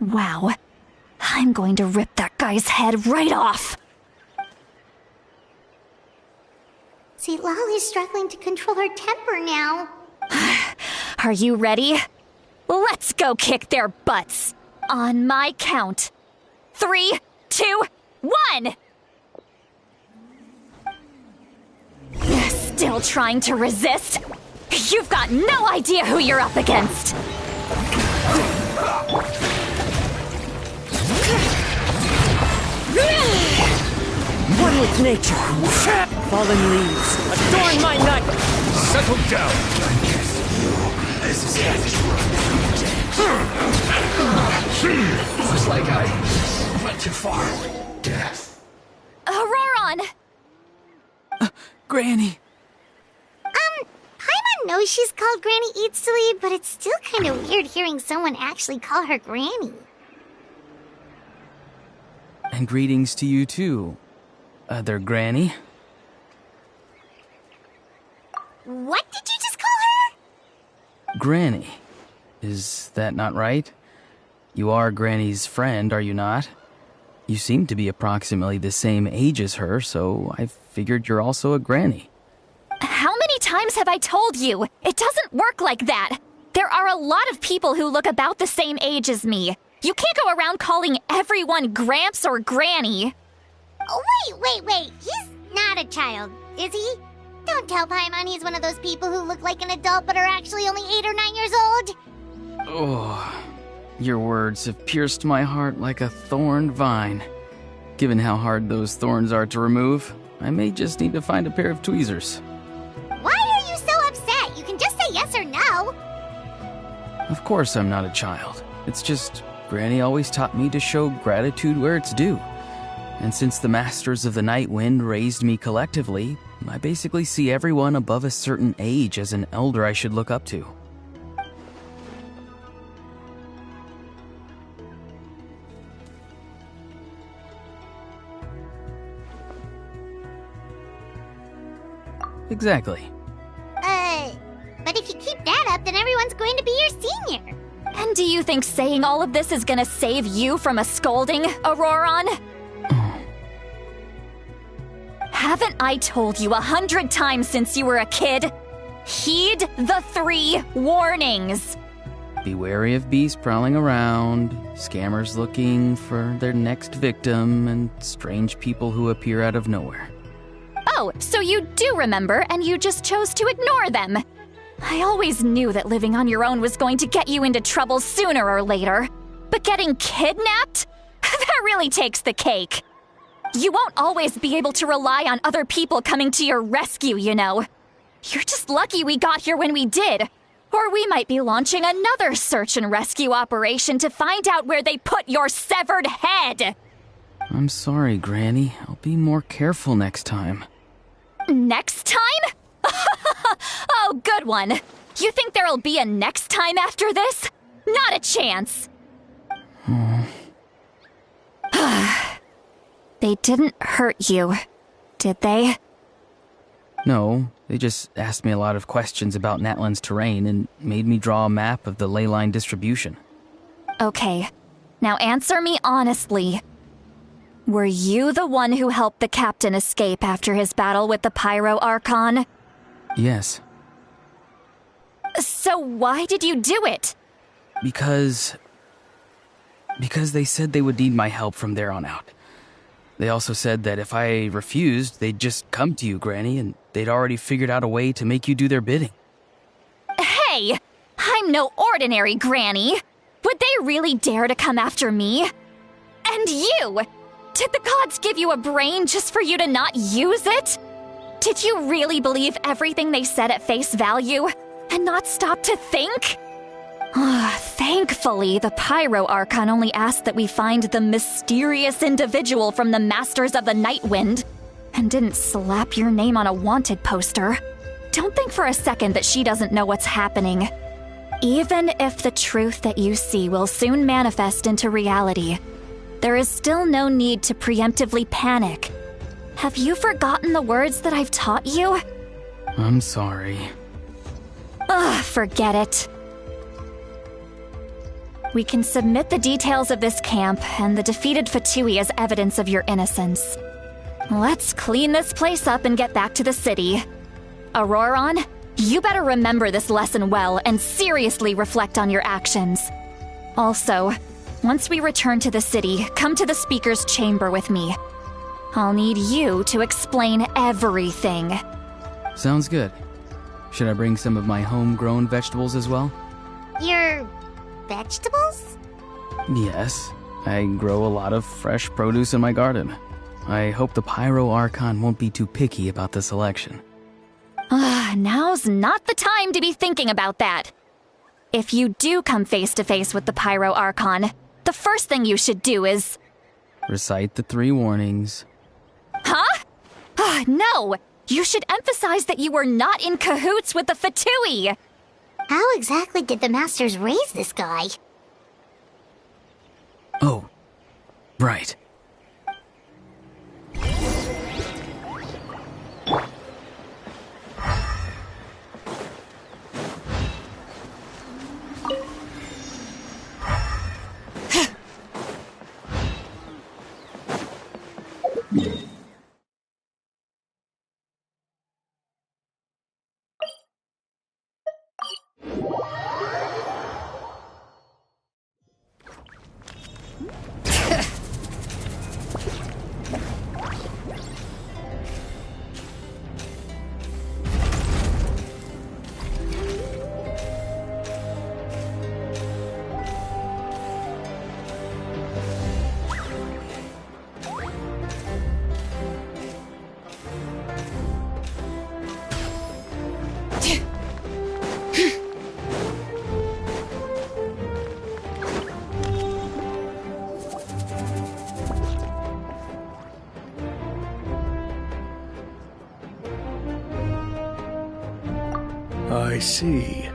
Wow. I'm going to rip that guy's head right off. See, Lolly's struggling to control her temper now. Are you ready? Let's go kick their butts. On my count. 3, 2, 1! Still trying to resist? You've got no idea who you're up against. One with nature. Fallen leaves. Adorn my night. Settle down. This is it. Looks like I went too far. Death. Auroron! Granny! Paimon knows she's called Granny Eats to Lead, but it's still kind of weird hearing someone actually call her Granny. And greetings to you too, other Granny. What did you just call her? Granny. Is that not right? You are Granny's friend, are you not? You seem to be approximately the same age as her, so I figured you're also a Granny. How many times have I told you? It doesn't work like that. There are a lot of people who look about the same age as me. You can't go around calling everyone Gramps or Granny. Oh, wait. He's not a child, is he? Don't tell Paimon he's one of those people who look like an adult but are actually only 8 or 9 years old. Oh, your words have pierced my heart like a thorned vine. Given how hard those thorns are to remove, I may just need to find a pair of tweezers. Why are you so upset? You can just say yes or no. Of course I'm not a child. It's just Granny always taught me to show gratitude where it's due. And since the Masters of the Night Wind raised me collectively, I basically see everyone above a certain age as an elder I should look up to. Exactly. Auron's going to be your senior. And do you think saying all of this is gonna save you from a scolding, Auroron? Haven't I told you 100 times since you were a kid? Heed the 3 warnings! Be wary of beasts prowling around, scammers looking for their next victim, and strange people who appear out of nowhere. Oh, so you do remember, and you just chose to ignore them. I always knew that living on your own was going to get you into trouble sooner or later. But getting kidnapped? That really takes the cake. You won't always be able to rely on other people coming to your rescue, you know. You're just lucky we got here when we did. Or we might be launching another search and rescue operation to find out where they put your severed head. I'm sorry, Granny. I'll be more careful next time. Next time? Oh, good one. You think there'll be a next time after this? Not a chance. They didn't hurt you, did they? No, they just asked me a lot of questions about Natlan's terrain and made me draw a map of the ley line distribution. Okay, now answer me honestly. Were you the one who helped the captain escape after his battle with the Pyro Archon? Yes. So why did you do it? Because they said they would need my help from there on out. They also said that if I refused, they'd just come to you, Granny, and they'd already figured out a way to make you do their bidding. Hey! I'm no ordinary Granny! Would they really dare to come after me? And you! Did the gods give you a brain just for you to not use it? Did you really believe everything they said at face value and not stop to think? Thankfully, the Pyro Archon only asked that we find the mysterious individual from the Masters of the Night Wind and didn't slap your name on a wanted poster. Don't think for a second that she doesn't know what's happening. Even if the truth that you see will soon manifest into reality, there is still no need to preemptively panic. Have you forgotten the words that I've taught you? I'm sorry. Forget it. We can submit the details of this camp and the defeated Fatui as evidence of your innocence. Let's clean this place up and get back to the city. Auroron, you better remember this lesson well and seriously reflect on your actions. Also, once we return to the city, come to the speaker's chamber with me. I'll need you to explain everything. Sounds good. Should I bring some of my homegrown vegetables as well? Your vegetables? Yes. I grow a lot of fresh produce in my garden. I hope the Pyro Archon won't be too picky about the selection. Now's not the time to be thinking about that. If you do come face to face with the Pyro Archon, the first thing you should do is... recite the 3 warnings. Huh? No! You should emphasize that you were not in cahoots with the Fatui! How exactly did the Masters raise this guy? Oh, right. I see.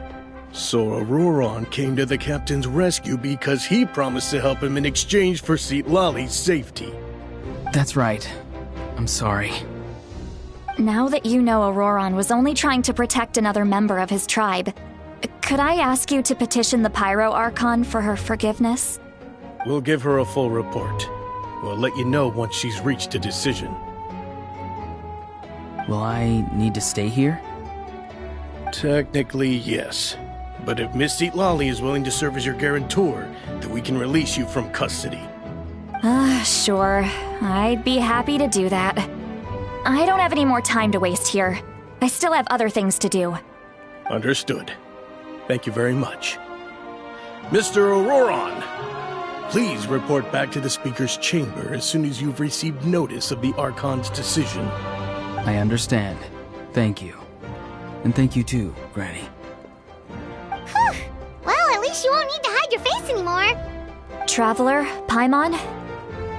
So Auroron came to the captain's rescue because he promised to help him in exchange for Citlali's safety. That's right. I'm sorry. Now that you know Auroron was only trying to protect another member of his tribe, Could I ask you to petition the Pyro Archon for her forgiveness? We'll give her a full report. We'll let you know once she's reached a decision. Will I need to stay here? Technically, yes. But if Miss Lali is willing to serve as your guarantor, then we can release you from custody. Sure. I'd be happy to do that. I don't have any more time to waste here. I still have other things to do. Understood. Thank you very much. Mr. Auroron, please report back to the Speaker's chamber as soon as you've received notice of the Archon's decision. I understand. Thank you. And thank you too, Granny. Well, at least you won't need to hide your face anymore. Traveler, Paimon,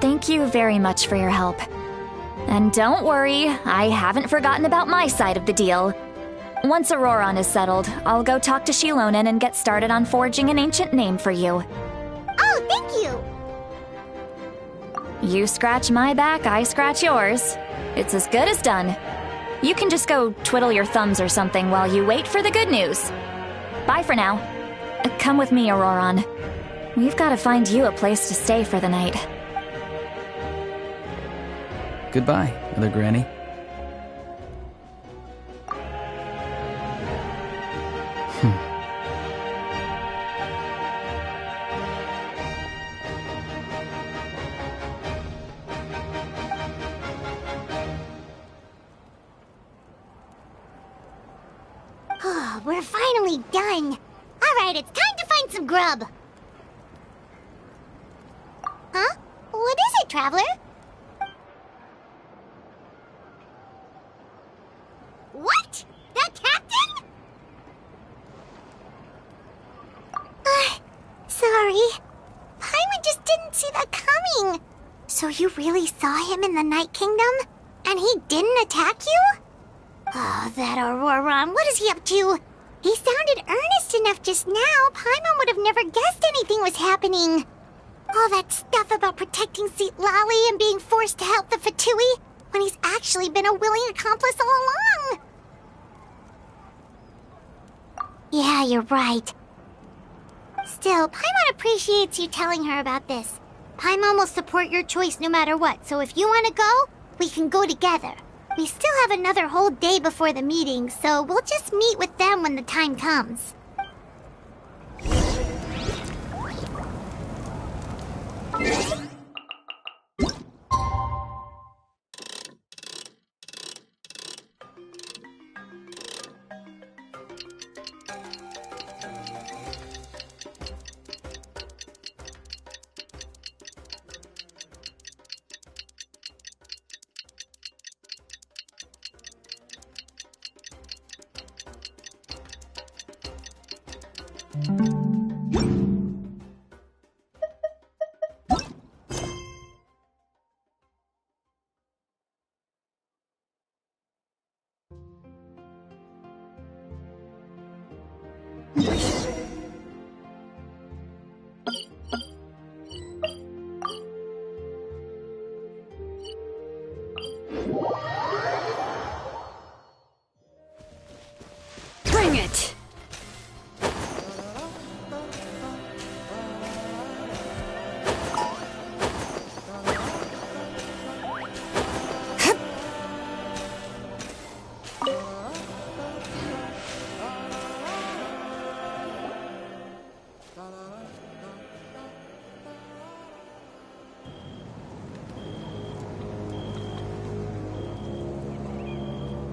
thank you very much for your help. And don't worry, I haven't forgotten about my side of the deal. Once Auroron is settled, I'll go talk to Shilonen and get started on forging an ancient name for you. Oh, thank you! You scratch my back, I scratch yours. It's as good as done. You can just go twiddle your thumbs or something while you wait for the good news. Bye for now. Come with me, Auroron. We've got to find you a place to stay for the night. Goodbye, Mother Granny. Oh, we're finally done. Alright, it's time to find some grub. Huh? What is it, Traveler? What? That captain? Sorry. Paimon just didn't see that coming. So you really saw him in the Night Kingdom? And he didn't attack you? Oh, that Auroron, what is he up to? He sounded earnest enough just now. Paimon would have never guessed anything was happening. All that stuff about protecting Seat Lali and being forced to help the Fatui, when he's actually been a willing accomplice all along. Yeah, you're right. Still, Paimon appreciates you telling her about this. Paimon will support your choice no matter what, so if you want to go, we can go together. We still have another whole day before the meeting, so we'll just meet with them when the time comes. Bring it!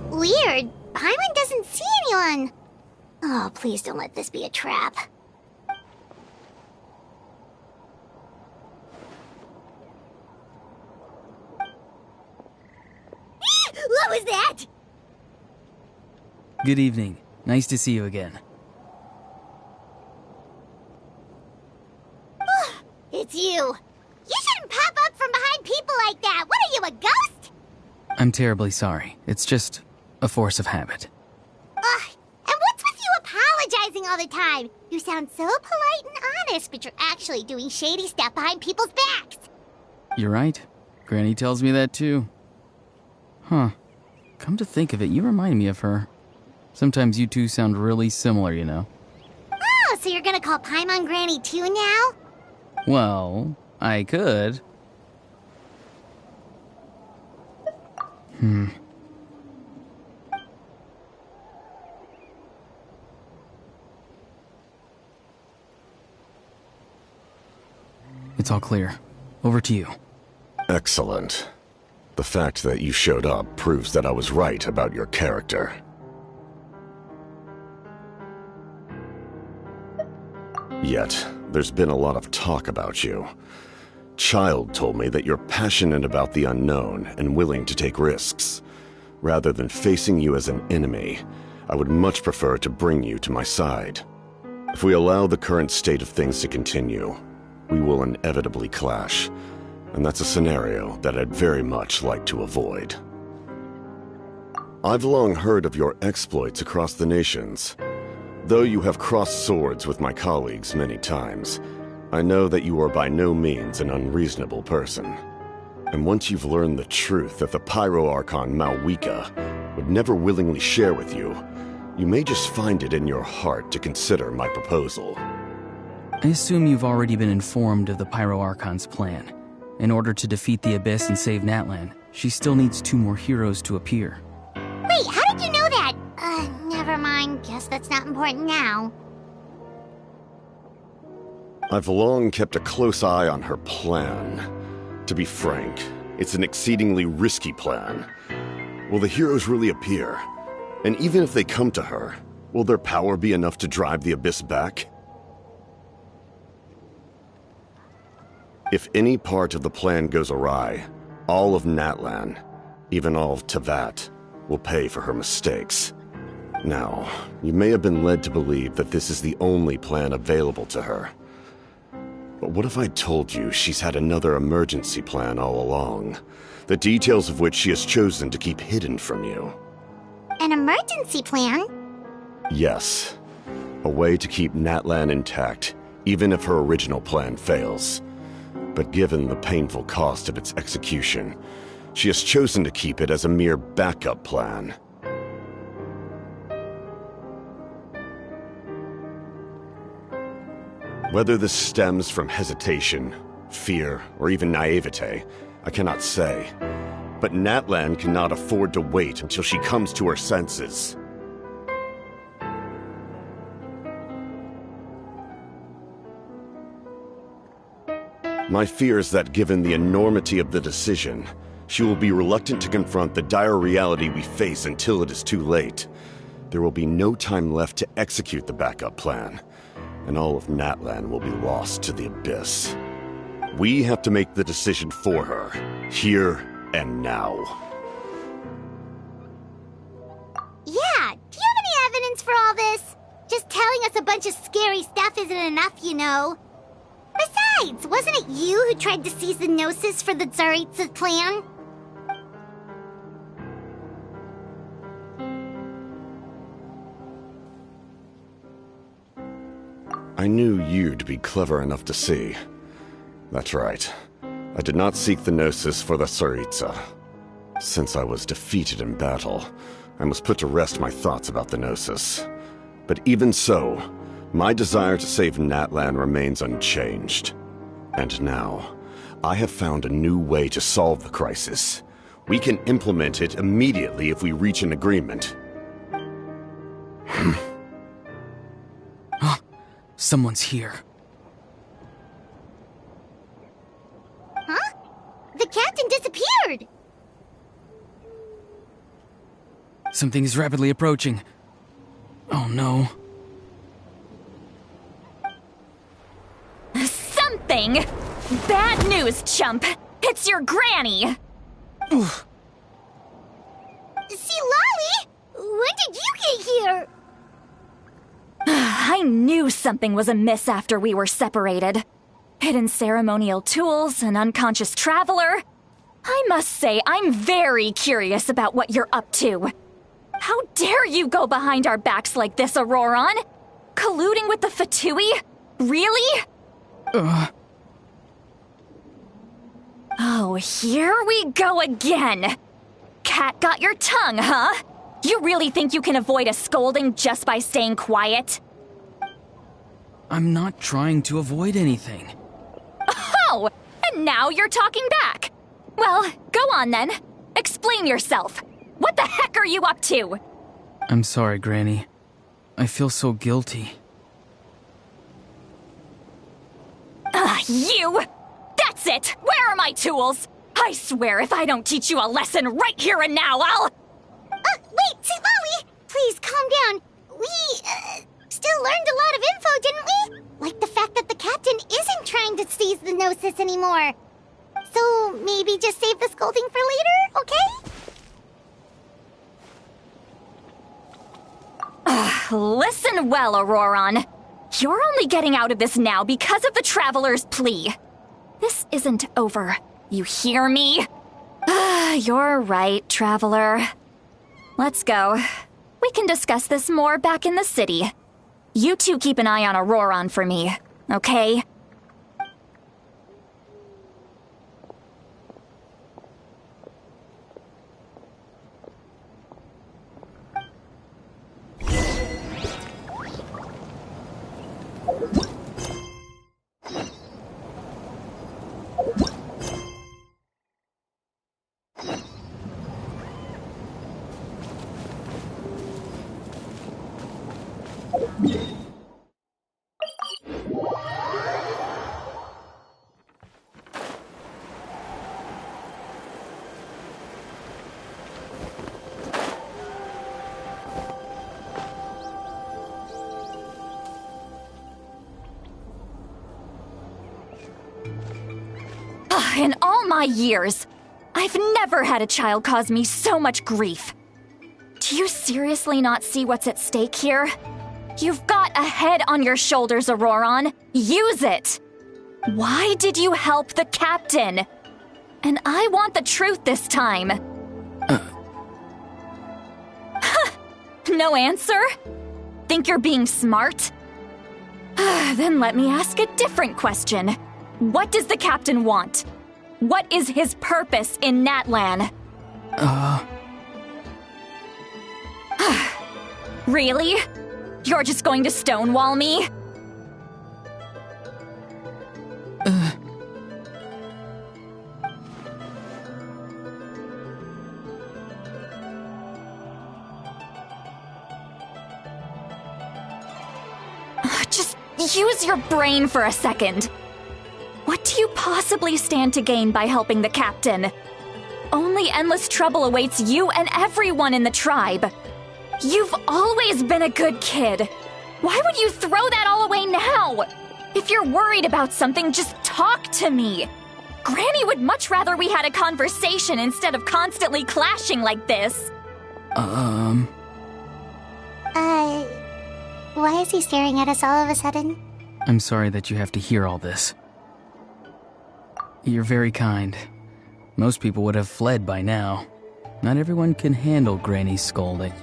Weird. Paimon doesn't see anyone. Oh, please don't let this be a trap. What was that? Good evening. Nice to see you again. It's you. You shouldn't pop up from behind people like that. What are you, a ghost? I'm terribly sorry. It's just a force of habit. Ugh, and what's with you apologizing all the time? You sound so polite and honest, but you're actually doing shady stuff behind people's backs. You're right. Granny tells me that too. Huh. Come to think of it, you remind me of her. Sometimes you two sound really similar, you know. so you're gonna call Paimon Granny too now? Well, I could. It's all clear. Over to you. Excellent. The fact that you showed up proves that I was right about your character. Yet, there's been a lot of talk about you. Child told me that you're passionate about the unknown and willing to take risks. Rather than facing you as an enemy, I would much prefer to bring you to my side. If we allow the current state of things to continue, we will inevitably clash, and that's a scenario that I'd very much like to avoid. I've long heard of your exploits across the nations. Though you have crossed swords with my colleagues many times, I know that you are by no means an unreasonable person. And once you've learned the truth that the Pyro Archon Malwika would never willingly share with you, you may just find it in your heart to consider my proposal. I assume you've already been informed of the Pyro Archon's plan. In order to defeat the Abyss and save Natlan, she still needs 2 more heroes to appear. Wait, how did you know that? Never mind. Guess that's not important now. I've long kept a close eye on her plan. To be frank, it's an exceedingly risky plan. Will the heroes really appear? And even if they come to her, will their power be enough to drive the Abyss back? If any part of the plan goes awry, all of Natlan, even all of Teyvat, will pay for her mistakes. Now, you may have been led to believe that this is the only plan available to her. But what if I told you she's had another emergency plan all along, the details of which she has chosen to keep hidden from you? An emergency plan? Yes. A way to keep Natlan intact, even if her original plan fails. But given the painful cost of its execution, she has chosen to keep it as a mere backup plan. Whether this stems from hesitation, fear, or even naivete, I cannot say. But Natlan cannot afford to wait until she comes to her senses. My fear is that given the enormity of the decision, she will be reluctant to confront the dire reality we face until it is too late. There will be no time left to execute the backup plan, and all of Natlan will be lost to the Abyss. We have to make the decision for her, here and now. Yeah, do you have any evidence for all this? Just telling us a bunch of scary stuff isn't enough, you know. Besides, wasn't it you who tried to seize the Gnosis for the Tsaritsa's plan? I knew you'd be clever enough to see. That's right. I did not seek the Gnosis for the Tsaritsa. Since I was defeated in battle, I must put to rest my thoughts about the Gnosis. But even so, my desire to save Natlan remains unchanged. And now, I have found a new way to solve the crisis. We can implement it immediately if we reach an agreement. Someone's here. Huh? The captain disappeared! Something is rapidly approaching. Oh no. Something? Bad news, chump! It's your granny! See, Lolly? When did you get here? I knew something was amiss after we were separated. Hidden ceremonial tools, an unconscious traveler. I must say, I'm very curious about what you're up to. How dare you go behind our backs like this, Auroron? Colluding with the Fatui? Really? Oh, here we go again. Cat got your tongue, huh? You really think you can avoid a scolding just by staying quiet? I'm not trying to avoid anything. Oh, and now you're talking back. Well, go on then. Explain yourself. What the heck are you up to? I'm sorry, Granny. I feel so guilty. You! That's it! Where are my tools? I swear if I don't teach you a lesson right here and now, I'll... Wait, Molly! Please, calm down. We, still learned a lot of info, didn't we? Like the fact that the captain isn't trying to seize the Gnosis anymore. So, maybe just save the scolding for later, okay? Listen well, Auroron. You're only getting out of this now because of the Traveler's plea. This isn't over. You hear me? You're right, Traveler. Let's go. We can discuss this more back in the city. You two keep an eye on Auroron for me, okay? In all my years, I've never had a child cause me so much grief. Do you seriously not see what's at stake here? You've got a head on your shoulders, Auroron. Use it! Why did you help the captain? And I want the truth this time. No answer? Think you're being smart? Then let me ask a different question. What does the captain want? What is his purpose in Natlan? Really? You're just going to stonewall me? Just use your brain for a second. What do you possibly stand to gain by helping the captain? Only endless trouble awaits you and everyone in the tribe. You've always been a good kid. Why would you throw that all away now? If you're worried about something, just talk to me. Granny would much rather we had a conversation instead of constantly clashing like this. Why is he staring at us all of a sudden? I'm sorry that you have to hear all this. You're very kind. Most people would have fled by now. Not everyone can handle Granny's scolding.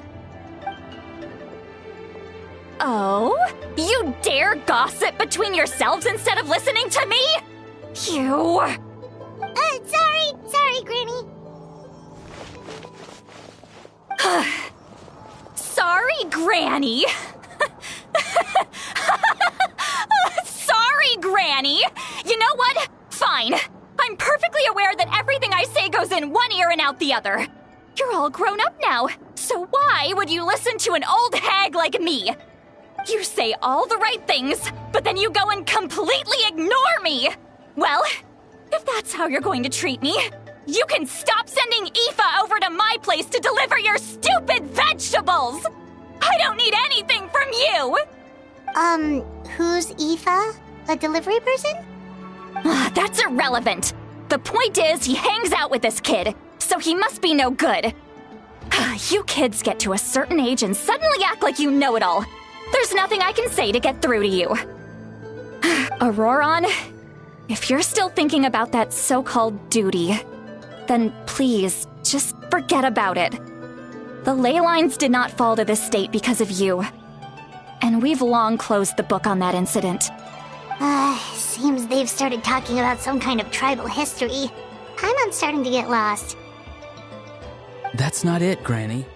Oh? You dare gossip between yourselves instead of listening to me? You... Sorry, Granny. Sorry, Granny. Sorry, Granny. You know what? Fine. I'm perfectly aware that everything I say goes in one ear and out the other. You're all grown up now, so why would you listen to an old hag like me? You say all the right things, but then you go and completely ignore me! Well, if that's how you're going to treat me, you can stop sending Aoife over to my place to deliver your stupid vegetables! I don't need anything from you! Who's Aoife? A delivery person? That's irrelevant. The point is, he hangs out with this kid, so he must be no good. You kids get to a certain age and suddenly act like you know it all. There's nothing I can say to get through to you. Auroron, if you're still thinking about that so-called duty, then please, just forget about it. The ley lines did not fall to this state because of you. And we've long closed the book on that incident. Seems they've started talking about some kind of tribal history. I'm starting to get lost. That's not it, Granny.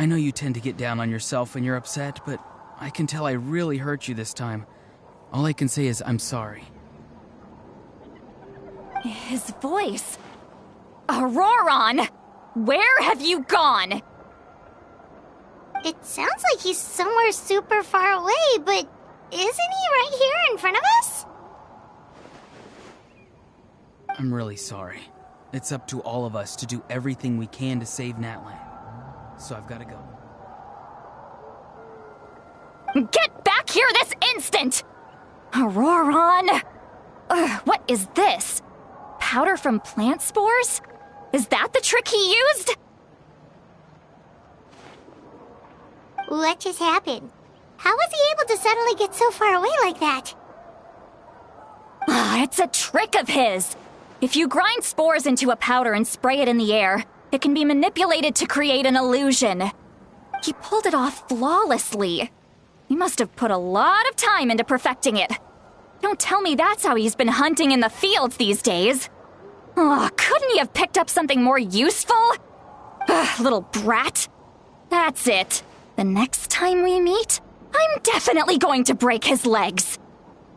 I know you tend to get down on yourself when you're upset, but I can tell I really hurt you this time. All I can say is I'm sorry. His voice. Auroron! Where have you gone? It sounds like he's somewhere super far away, but isn't he right here in front of us? I'm really sorry. It's up to all of us to do everything we can to save Natlan. So I've got to go. Get back here this instant! Auroron! What is this? Powder from plant spores? Is that the trick he used? What just happened? How was he able to suddenly get so far away like that? It's a trick of his. If you grind spores into a powder and spray it in the air, it can be manipulated to create an illusion. He pulled it off flawlessly. He must have put a lot of time into perfecting it. Don't tell me that's how he's been hunting in the fields these days. Oh, couldn't he have picked up something more useful? Little brat. That's it. The next time we meet, I'm definitely going to break his legs.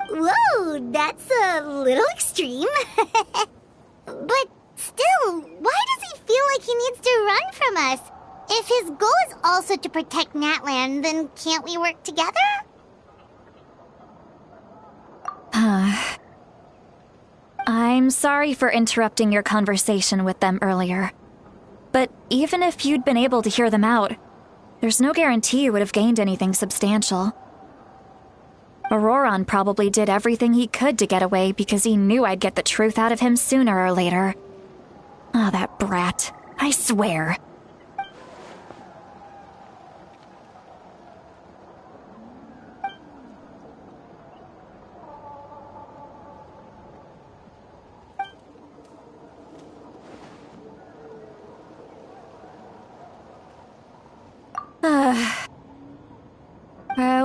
Whoa, that's a little extreme. But still, why does he feel like he needs to run from us? If his goal is also to protect Natlan, then can't we work together? I'm sorry for interrupting your conversation with them earlier. But even if you'd been able to hear them out, there's no guarantee you would have gained anything substantial. Auroron probably did everything he could to get away because he knew I'd get the truth out of him sooner or later. Oh, that brat. I swear.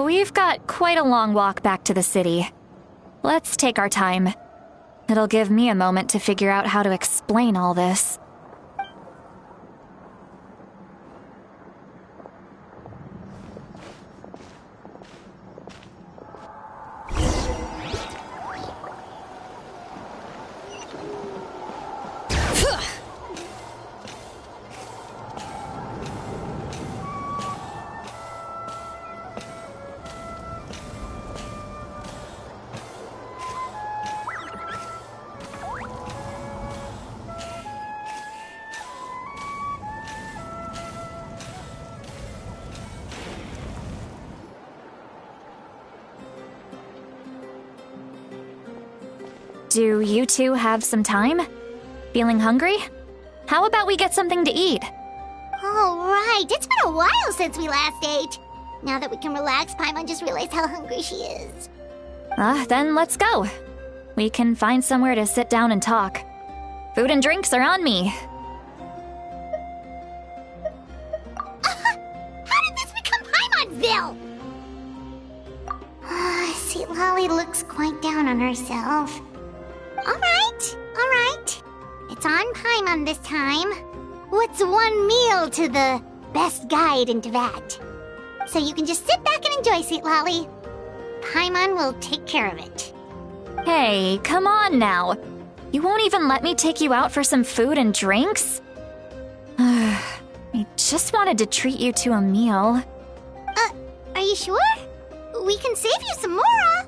We've got quite a long walk back to the city. Let's take our time. It'll give me a moment to figure out how to explain all this. Do you two have some time? Feeling hungry? How about we get something to eat? Oh, right. It's been a while since we last ate. Now that we can relax, Paimon just realized how hungry she is. Then let's go. We can find somewhere to sit down and talk. Food and drinks are on me. How did this become Paimonville? Sweet Lolly looks quite down on herself. Alright. It's on Paimon this time. What's one meal to the best guide into that? So you can just sit back and enjoy, Sweet Lolly. Paimon will take care of it. Hey, come on now. You won't even let me take you out for some food and drinks? I just wanted to treat you to a meal. Are you sure? We can save you some Mora.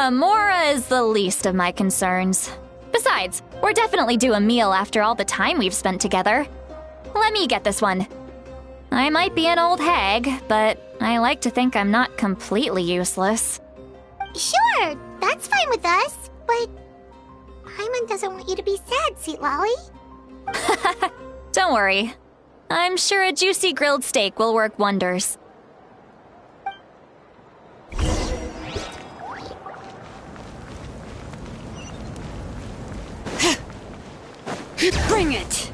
Mora is the least of my concerns. Besides, we're definitely due a meal after all the time we've spent together. Let me get this one. I might be an old hag, but I like to think I'm not completely useless. Sure, that's fine with us, but Paimon doesn't want you to be sad, Sweet Lolly. Don't worry. I'm sure a juicy grilled steak will work wonders. Bring it!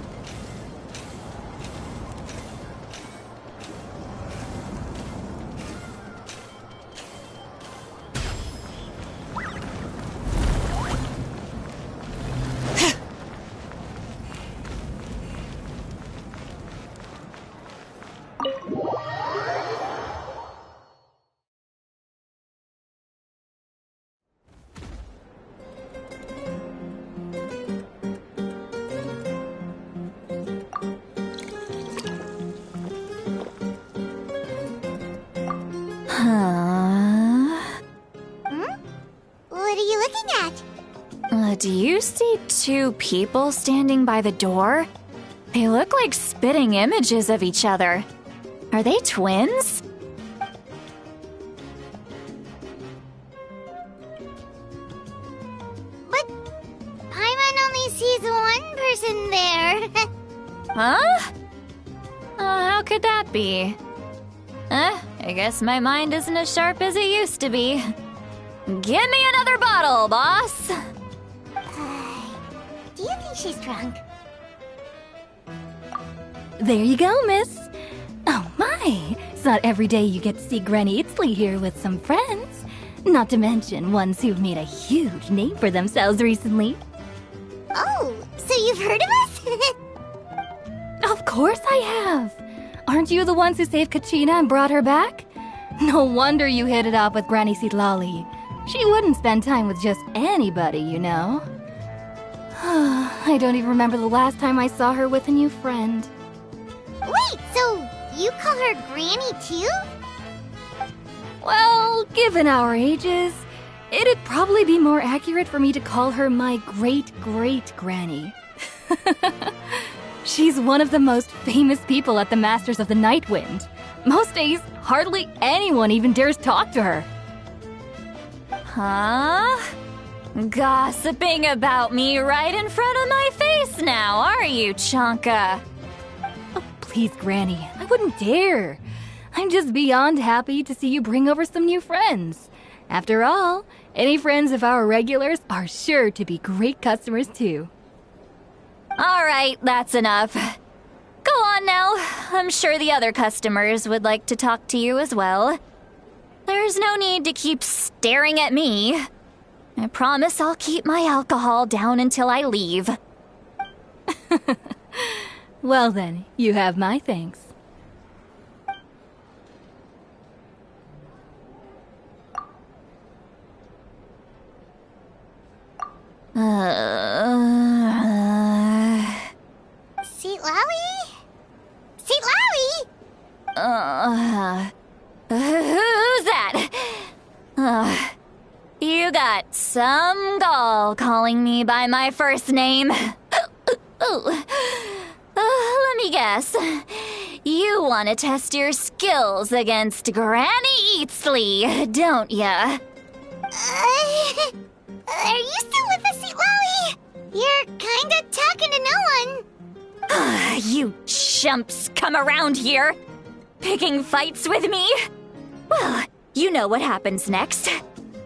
Huh? What are you looking at? Do you see two people standing by the door? They look like spitting images of each other. Are they twins? But Paimon only sees one person there. Huh? How could that be? I guess my mind isn't as sharp as it used to be. Give me another bottle, boss! Do you think she's drunk? There you go, miss. Oh my! It's not every day you get to see Granny Itzley here with some friends. Not to mention ones who've made a huge name for themselves recently. Oh, so you've heard of us? Of course I have! Aren't you the ones who saved Kachina and brought her back? No wonder you hit it off with Granny Sitlali. She wouldn't spend time with just anybody, you know. I don't even remember the last time I saw her with a new friend. Wait, so you call her Granny too? Well, given our ages, it'd probably be more accurate for me to call her my great-great-granny. She's one of the most famous people at the Masters of the Night Wind. Most days, hardly anyone even dares talk to her. Huh? Gossiping about me right in front of my face now, are you, Chonka? Oh, please, Granny, I wouldn't dare. I'm just beyond happy to see you bring over some new friends. After all, any friends of our regulars are sure to be great customers too. All right, that's enough. Go on now. I'm sure the other customers would like to talk to you as well. There's no need to keep staring at me. I promise I'll keep my alcohol down until I leave. Well then, you have my thanks. Sitlali? Sitlali? Who's that? You got some gall calling me by my first name. Let me guess. You want to test your skills against Granny Eatsley, don't ya? Are you still with us, Sitlali? You're kinda talking to no one. You chumps come around here, picking fights with me? Well, you know what happens next.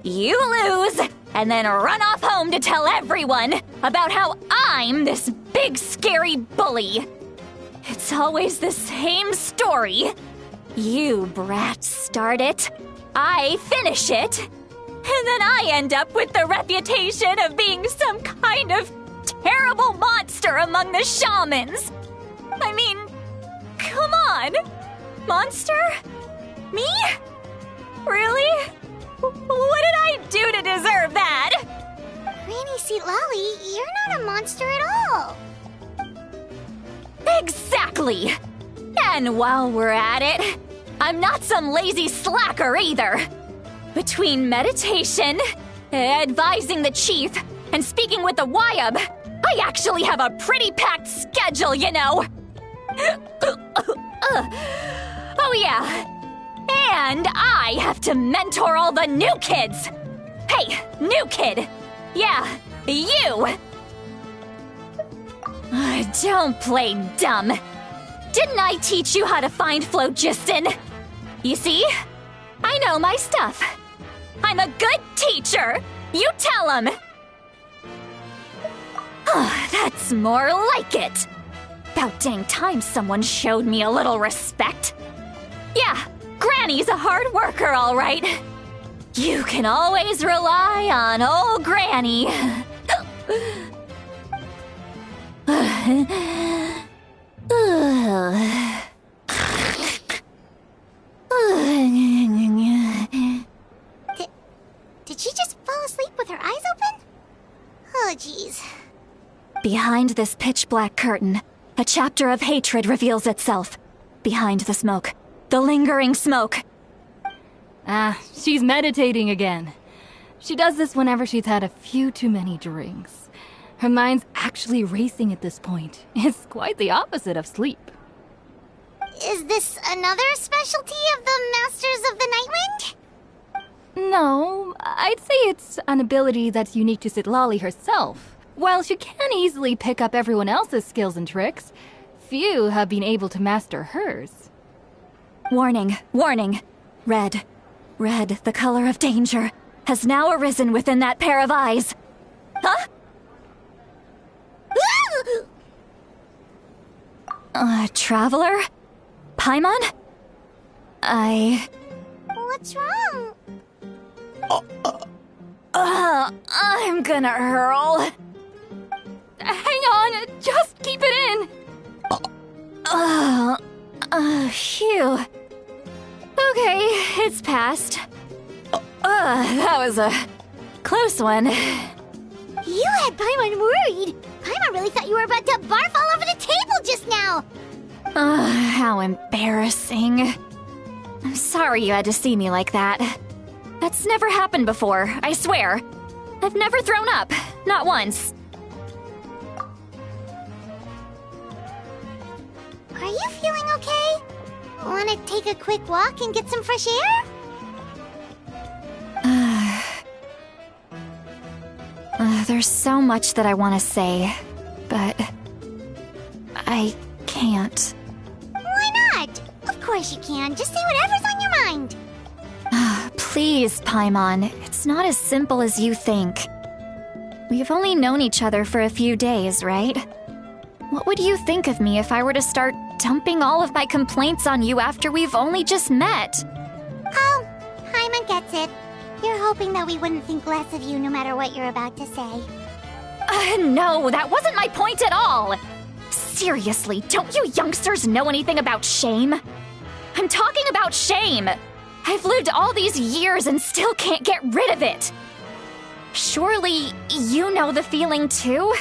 You lose, and then run off home to tell everyone about how I'm this big scary bully. It's always the same story. You brats start it, I finish it, and then I end up with the reputation of being some kind of terrible monster among the shamans. I mean, come on. Monster? Me? Really? What did I do to deserve that? Granny Sitlali, you're not a monster at all. Exactly! And while we're at it, I'm not some lazy slacker either. Between meditation, advising the chief, and speaking with the Wyab, I actually have a pretty packed schedule, you know. Oh yeah. And I have to mentor all the new kids. Hey, new kid. Yeah, you. Don't play dumb. Didn't I teach you how to find phlogiston? You see? I know my stuff. I'm a good teacher. You tell him. That's more like it. About dang time someone showed me a little respect. Yeah, Granny's a hard worker, all right. You can always rely on old Granny. Did she just fall asleep with her eyes open? Oh, jeez. Behind this pitch-black curtain, a chapter of hatred reveals itself. Behind the smoke, the lingering smoke. She's meditating again. She does this whenever she's had a few too many drinks. Her mind's actually racing at this point. It's quite the opposite of sleep. Is this another specialty of the Masters of the Nightwind? No, I'd say it's an ability that's unique to Citlali herself. While she can easily pick up everyone else's skills and tricks, few have been able to master hers. Warning, warning. Red, the color of danger, has now arisen within that pair of eyes. Huh? Traveler? Paimon? What's wrong? I'm gonna hurl. Hang on, just keep it in. Phew. Okay, it's passed. That was a close one. You had Paimon worried. Paimon really thought you were about to barf all over the table just now. How embarrassing. I'm sorry you had to see me like that. That's never happened before, I swear. I've never thrown up, not once. Are you feeling okay? Want to take a quick walk and get some fresh air? There's so much that I want to say, but I can't. Why not? Of course you can. Just say whatever's on your mind. Please, Paimon. It's not as simple as you think. We've only known each other for a few days, right? What would you think of me if I were to start dumping all of my complaints on you after we've only just met? Oh, Paimon gets it. You're hoping that we wouldn't think less of you no matter what you're about to say. No, that wasn't my point at all! Seriously, don't you youngsters know anything about shame? I'm talking about shame! I've lived all these years and still can't get rid of it! Surely, you know the feeling too?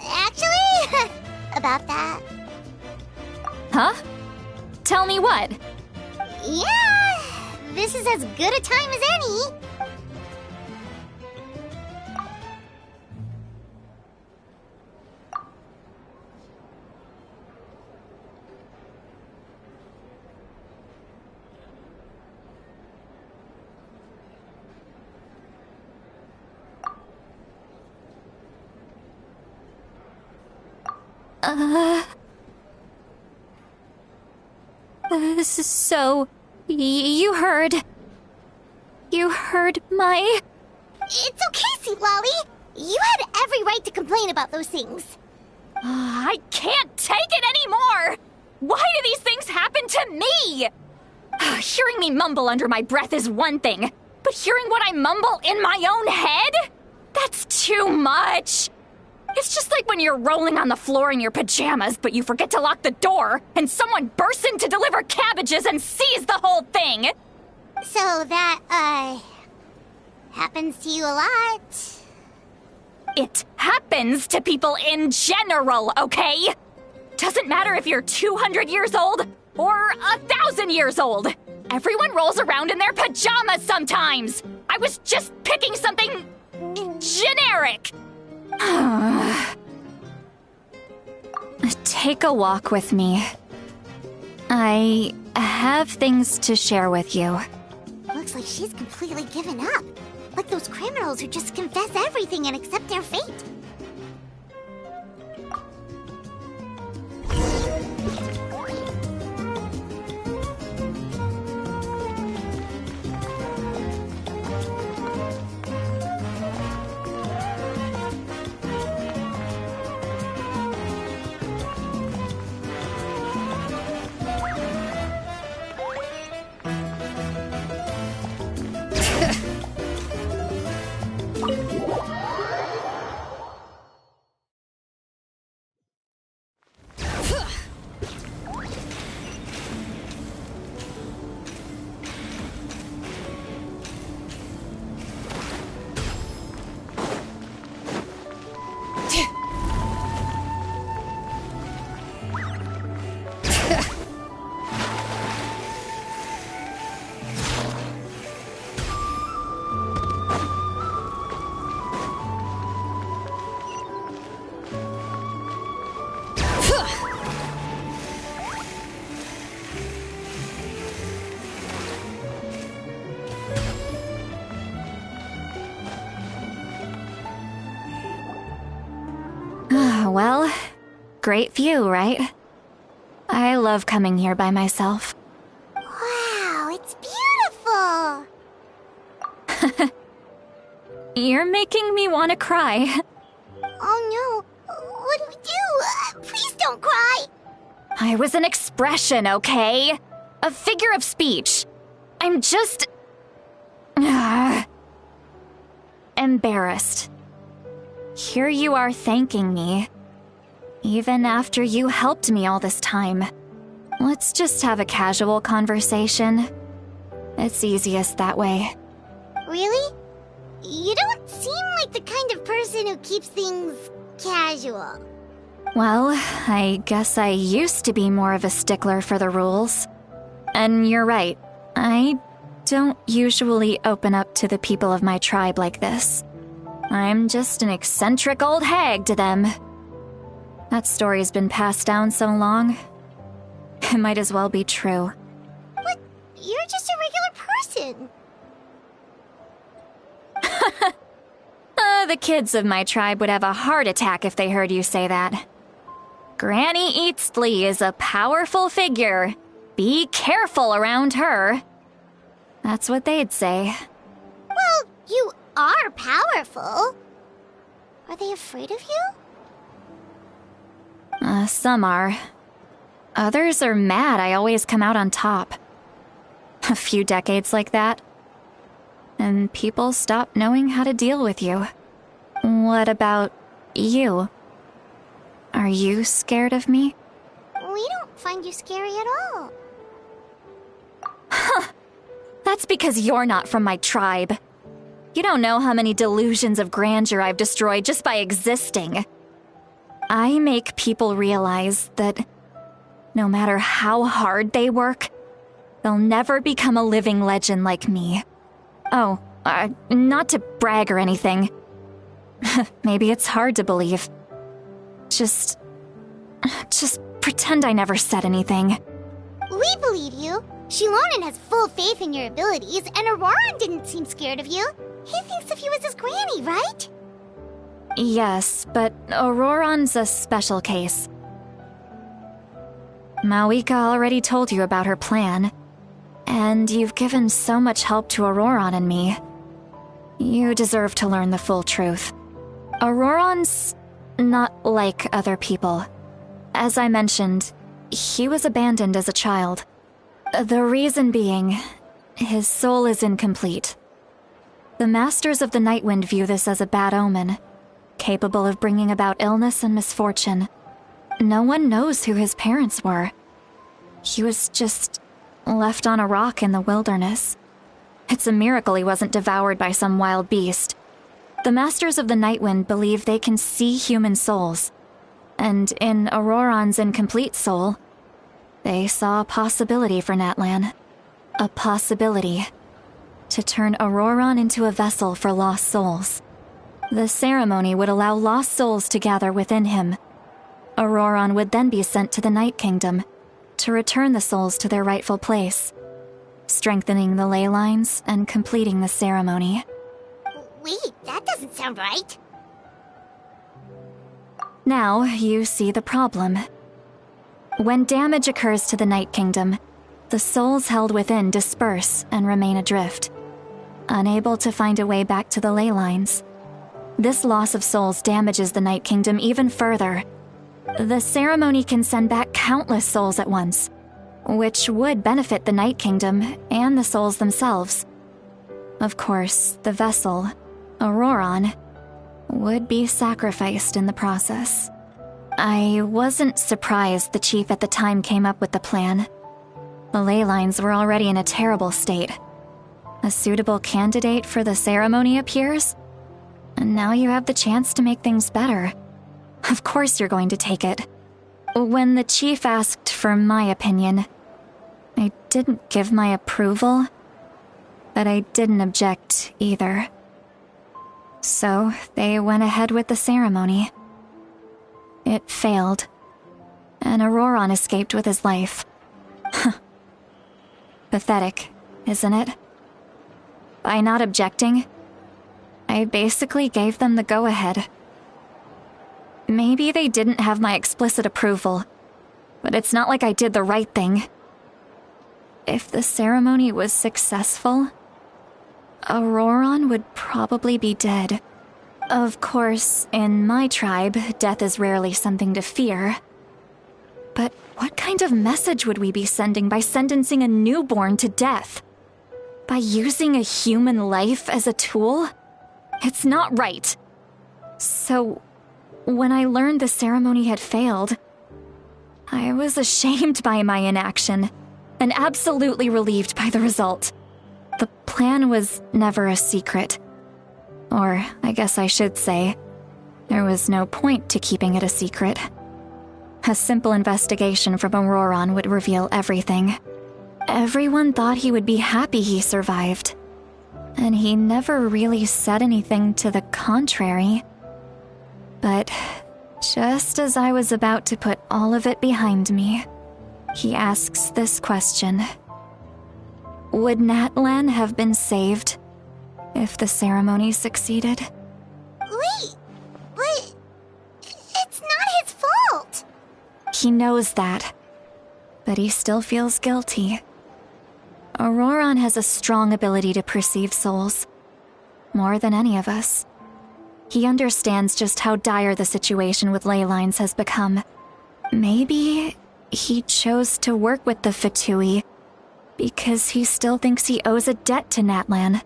Actually, about that. Huh? Tell me what? Yeah, this is as good a time as any. So, you heard my... It's okay, Citlali. You had every right to complain about those things. I can't take it anymore! Why do these things happen to me? Hearing me mumble under my breath is one thing, but hearing what I mumble in my own head? That's too much! It's just like when you're rolling on the floor in your pajamas, but you forget to lock the door, and someone bursts in to deliver cabbages and sees the whole thing! So that, happens to you a lot. It happens to people in general, okay? Doesn't matter if you're 200 years old or 1,000 years old. Everyone rolls around in their pajamas sometimes. I was just picking something generic. Take a walk with me. I have things to share with you. Looks like she's completely given up. Like those criminals who just confess everything and accept their fate. Well, great view, right? I love coming here by myself. Wow, it's beautiful! You're making me want to cry. Oh no, what do we do? Please don't cry! I was an expression, okay? A figure of speech. I'm just... embarrassed. Here you are thanking me. Even after you helped me all this time. Let's just have a casual conversation. It's easiest that way. Really? You don't seem like the kind of person who keeps things casual. Well, I guess I used to be more of a stickler for the rules. And you're right, I don't usually open up to the people of my tribe like this. I'm just an eccentric old hag to them. That story's been passed down so long, it might as well be true. But you're just a regular person. The kids of my tribe would have a heart attack if they heard you say that. Granny Eastly is a powerful figure. Be careful around her. That's what they'd say. Well, you are powerful. Are they afraid of you? Some are. Others are mad I always come out on top. A few decades like that, and people stop knowing how to deal with you. What about you? Are you scared of me? We don't find you scary at all. Huh. That's because you're not from my tribe. You don't know how many delusions of grandeur I've destroyed just by existing. I make people realize that no matter how hard they work, they'll never become a living legend like me. Oh, not to brag or anything. Maybe it's hard to believe. Just pretend I never said anything. We believe you. Shilonen has full faith in your abilities, and Auroran didn't seem scared of you. He thinks of you as his granny, right? Yes, but Auroran's a special case. Mawika already told you about her plan, and you've given so much help to Auroran and me. You deserve to learn the full truth. Auroran's not like other people. As I mentioned, he was abandoned as a child. The reason being, his soul is incomplete. The Masters of the Nightwind view this as a bad omen, capable of bringing about illness and misfortune. No one knows who his parents were. He was just left on a rock in the wilderness. It's a miracle he wasn't devoured by some wild beast. The Masters of the Nightwind believe they can see human souls, and in Auroran's incomplete soul, they saw a possibility for Natlan. A possibility to turn Auroran into a vessel for lost souls. The ceremony would allow lost souls to gather within him. Auroran would then be sent to the Night Kingdom to return the souls to their rightful place, strengthening the ley lines and completing the ceremony. Wait, that doesn't sound right. Now you see the problem. When damage occurs to the Night Kingdom, the souls held within disperse and remain adrift, unable to find a way back to the ley lines. This loss of souls damages the Night Kingdom even further. The ceremony can send back countless souls at once, which would benefit the Night Kingdom and the souls themselves. Of course, the vessel, Auroran, would be sacrificed in the process. I wasn't surprised the chief at the time came up with the plan. The ley lines were already in a terrible state. A suitable candidate for the ceremony appears, and now you have the chance to make things better. Of course you're going to take it. When the chief asked for my opinion, I didn't give my approval, but I didn't object either. So they went ahead with the ceremony. It failed, and Auroran escaped with his life. Pathetic, isn't it? By not objecting, I basically gave them the go-ahead. maybe they didn't have my explicit approval, but it's not like I did the right thing. If the ceremony was successful, Auroron would probably be dead. Of course, in my tribe, death is rarely something to fear. But what kind of message would we be sending by sentencing a newborn to death? By using a human life as a tool? It's not right. So, when I learned the ceremony had failed, I was ashamed by my inaction, and absolutely relieved by the result. The plan was never a secret. Or, I guess I should say, there was no point to keeping it a secret. A simple investigation from Auroron would reveal everything. Everyone thought he would be happy he survived. And he never really said anything to the contrary. But just as I was about to put all of it behind me, he asks this question. Would Natlan have been saved if the ceremony succeeded? Wait, but it's not his fault. He knows that, but he still feels guilty. Auroron has a strong ability to perceive souls, more than any of us. He understands just how dire the situation with ley lines has become. Maybe he chose to work with the Fatui because he still thinks he owes a debt to Natlan.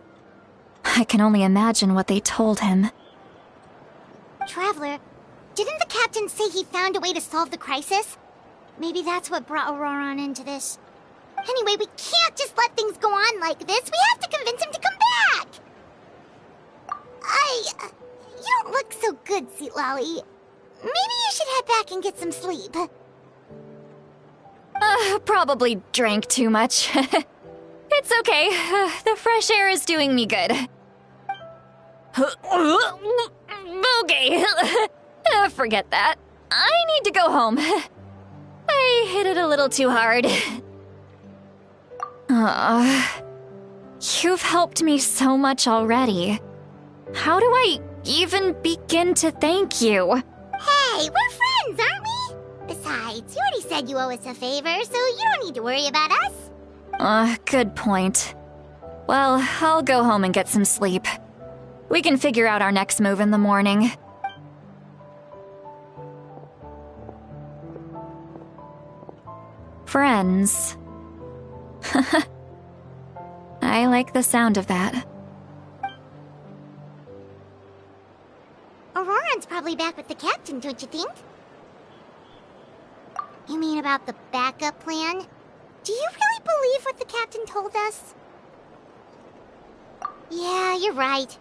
I can only imagine what they told him. Traveler, didn't the captain say he found a way to solve the crisis? Maybe that's what brought Auroron into this. Anyway, we can't just let things go on like this. We have to convince him to come back! You don't look so good, Sweet Lolly. Maybe you should head back and get some sleep. Probably drank too much. It's okay. The fresh air is doing me good. Okay. Forget that. I need to go home. I hit it a little too hard. You've helped me so much already. How do I even begin to thank you? Hey, we're friends, aren't we? Besides, you already said you owe us a favor, so you don't need to worry about us. Good point. Well, I'll go home and get some sleep. We can figure out our next move in the morning. Friends. I like the sound of that. Auroron's probably back with the captain, don't you think? You mean about the backup plan? Do you really believe what the captain told us? Yeah, you're right.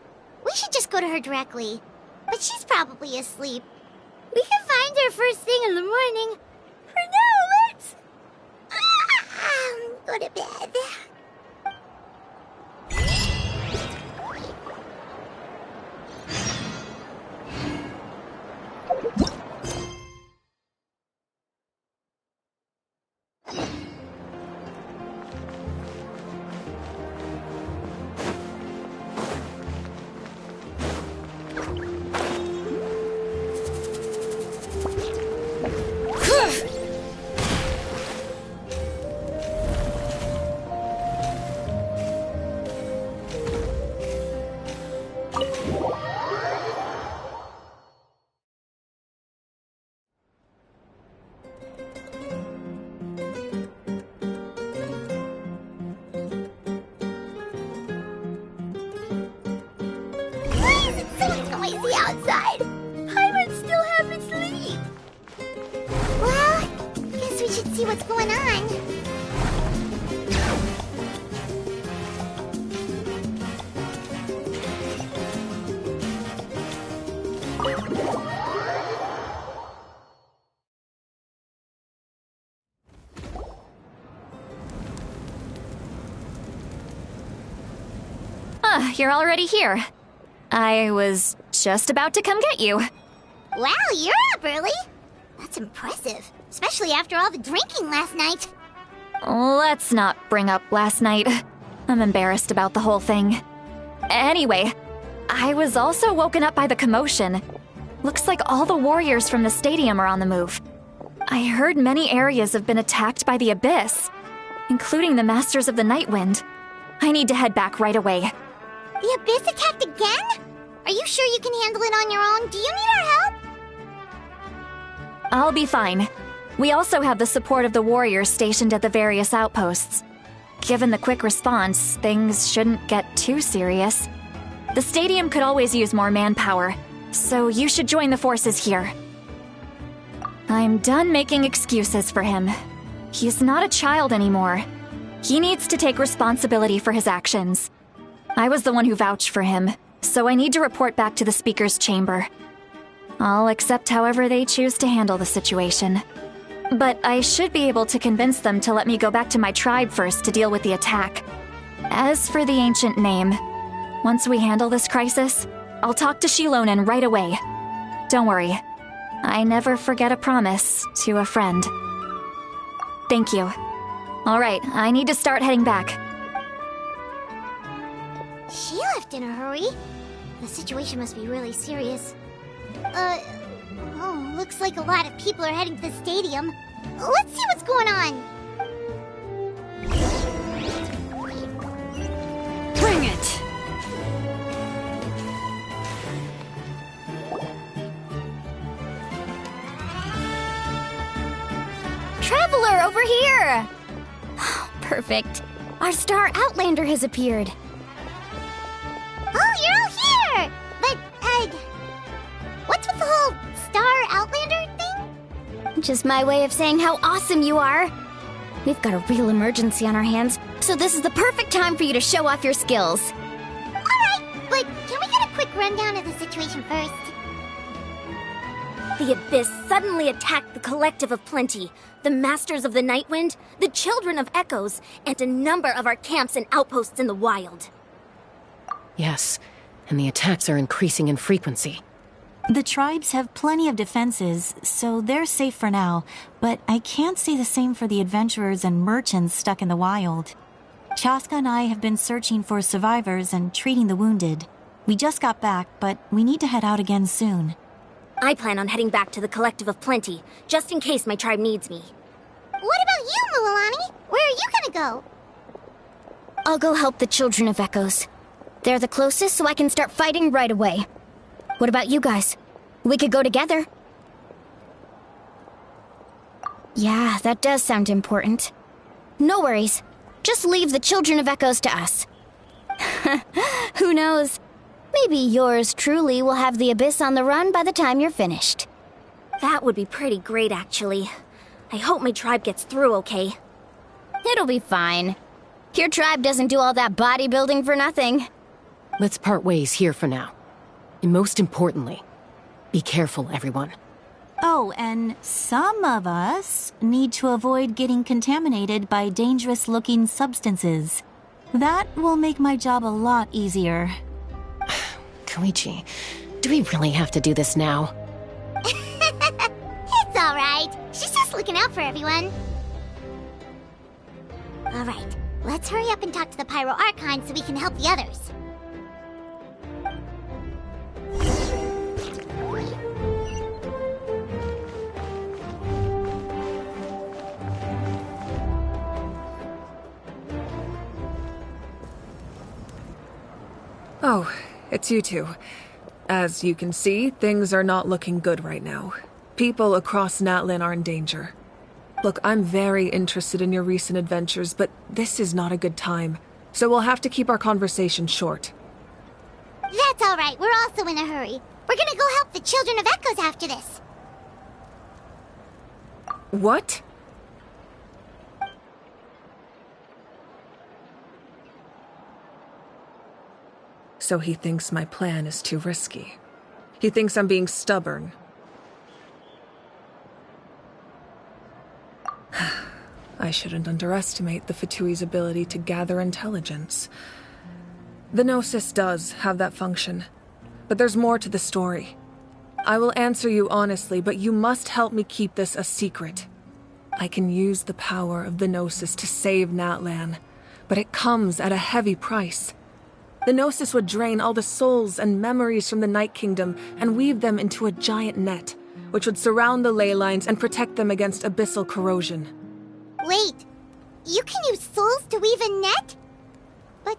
We should just go to her directly. But she's probably asleep. We can find her first thing in the morning. For now, let's... go to bed. Outside. Paimon still haven't sleep. Well, guess we should see what's going on. You're already here. I was just about to come get you. Wow, you're up early. That's impressive, especially after all the drinking last night. Let's not bring up last night. I'm embarrassed about the whole thing. Anyway, I was also woken up by the commotion. Looks like all the warriors from the stadium are on the move. I heard many areas have been attacked by the Abyss, including the Masters of the Nightwind. I need to head back right away. The Abyss attacked again? Are you sure you can handle it on your own? Do you need our help? I'll be fine. We also have the support of the warriors stationed at the various outposts. Given the quick response, things shouldn't get too serious. The stadium could always use more manpower, so you should join the forces here. I'm done making excuses for him. He's not a child anymore. He needs to take responsibility for his actions. I was the one who vouched for him, so I need to report back to the Speaker's chamber. I'll accept however they choose to handle the situation. But I should be able to convince them to let me go back to my tribe first to deal with the attack. As for the ancient name, once we handle this crisis, I'll talk to Shilonen right away. Don't worry, I never forget a promise to a friend. Thank you. All right, I need to start heading back. She left in a hurry. The situation must be really serious. Oh, looks like a lot of people are heading to the stadium. Let's see what's going on. Bring it! Traveler, over here! Perfect. Our star Outlander has appeared. Oh, you're all here! But, what's with the whole Star Outlander thing? Just my way of saying how awesome you are. We've got a real emergency on our hands, so this is the perfect time for you to show off your skills. Alright, but can we get a quick rundown of the situation first? The Abyss suddenly attacked the Collective of Plenty, the Masters of the Nightwind, the Children of Echoes, and a number of our camps and outposts in the wild. Yes, and the attacks are increasing in frequency. The tribes have plenty of defenses, so they're safe for now, but I can't say the same for the adventurers and merchants stuck in the wild. Chaska and I have been searching for survivors and treating the wounded. We just got back, but we need to head out again soon. I plan on heading back to the Collective of Plenty, just in case my tribe needs me. What about you, Mualani? Where are you gonna go? I'll go help the Children of Echoes. They're the closest, so I can start fighting right away. What about you guys? We could go together. Yeah, that does sound important. No worries. Just leave the Children of Echoes to us. Who knows? Maybe yours truly will have the Abyss on the run by the time you're finished. That would be pretty great, actually. I hope my tribe gets through okay. It'll be fine. Your tribe doesn't do all that bodybuilding for nothing. Let's part ways here for now. And most importantly, be careful, everyone. Oh, and some of us need to avoid getting contaminated by dangerous-looking substances. That will make my job a lot easier. Koichi, do we really have to do this now? It's alright. She's just looking out for everyone. Alright, let's hurry up and talk to the Pyro Archon so we can help the others. Oh, it's you two. As you can see, things are not looking good right now. People across Natlan are in danger. Look, I'm very interested in your recent adventures, but this is not a good time. So we'll have to keep our conversation short. That's alright, we're also in a hurry. We're gonna go help the Children of Echoes after this. What? So he thinks my plan is too risky. He thinks I'm being stubborn. I shouldn't underestimate the Fatui's ability to gather intelligence. The Gnosis does have that function, but there's more to the story. I will answer you honestly, but you must help me keep this a secret. I can use the power of the Gnosis to save Natlan, but it comes at a heavy price. The Gnosis would drain all the souls and memories from the Night Kingdom and weave them into a giant net, which would surround the ley lines and protect them against abyssal corrosion. Wait, you can use souls to weave a net? But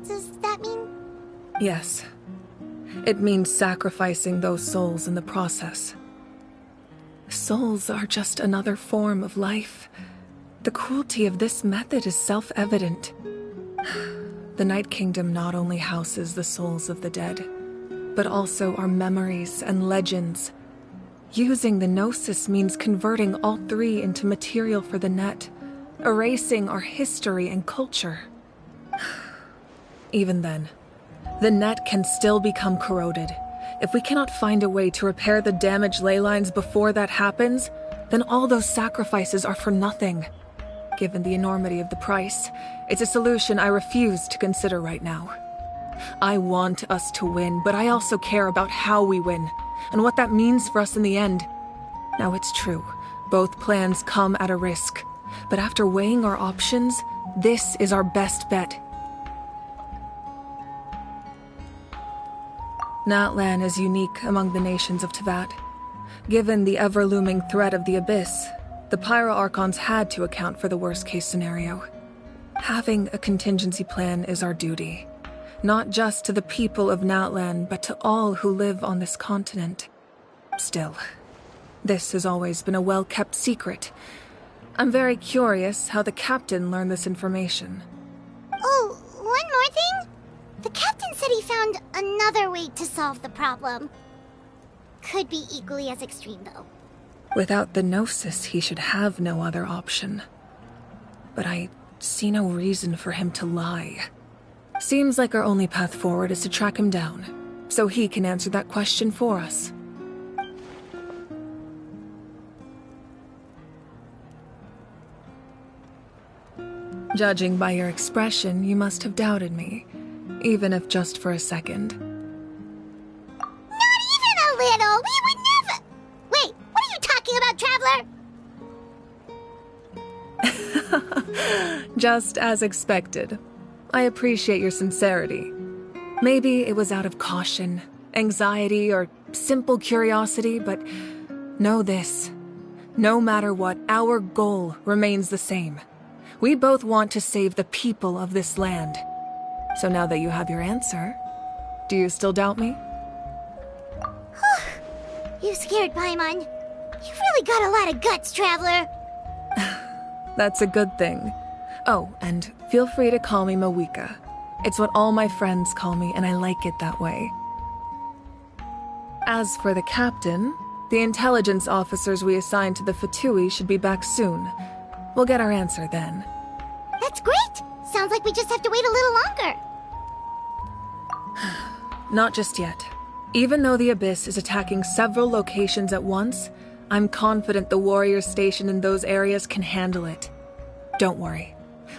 does that mean... Yes. It means sacrificing those souls in the process. Souls are just another form of life. The cruelty of this method is self-evident. The Night Kingdom not only houses the souls of the dead, but also our memories and legends. Using the Gnosis means converting all three into material for the net, erasing our history and culture. Even then, the net can still become corroded. If we cannot find a way to repair the damaged ley lines before that happens, then all those sacrifices are for nothing. Given the enormity of the price, it's a solution I refuse to consider right now. I want us to win, but I also care about how we win, and what that means for us in the end. Now it's true, both plans come at a risk, but after weighing our options, this is our best bet. Natlan is unique among the nations of Teyvat. Given the ever-looming threat of the Abyss, the Pyro Archons had to account for the worst-case scenario. Having a contingency plan is our duty, not just to the people of Natlan, but to all who live on this continent. Still, this has always been a well-kept secret. I'm very curious how the captain learned this information. Oh, one more thing? The captain said he found another way to solve the problem. Could be equally as extreme, though. Without the Gnosis, he should have no other option. But I see no reason for him to lie. Seems like our only path forward is to track him down, so he can answer that question for us. Judging by your expression, you must have doubted me, even if just for a second. Not even a little! We would never... Wait, what are you talking about, Traveler? Just as expected. I appreciate your sincerity. Maybe it was out of caution, anxiety, or simple curiosity, but know this. No matter what, our goal remains the same. We both want to save the people of this land. So now that you have your answer, do you still doubt me? You scared Paimon. You've really got a lot of guts, Traveler. That's a good thing. Oh, and feel free to call me Mawika. It's what all my friends call me, and I like it that way. As for the captain, the intelligence officers we assigned to the Fatui should be back soon. We'll get our answer then. That's great! Sounds like we just have to wait a little longer. Not just yet. Even though the Abyss is attacking several locations at once, I'm confident the warriors stationed in those areas can handle it. Don't worry.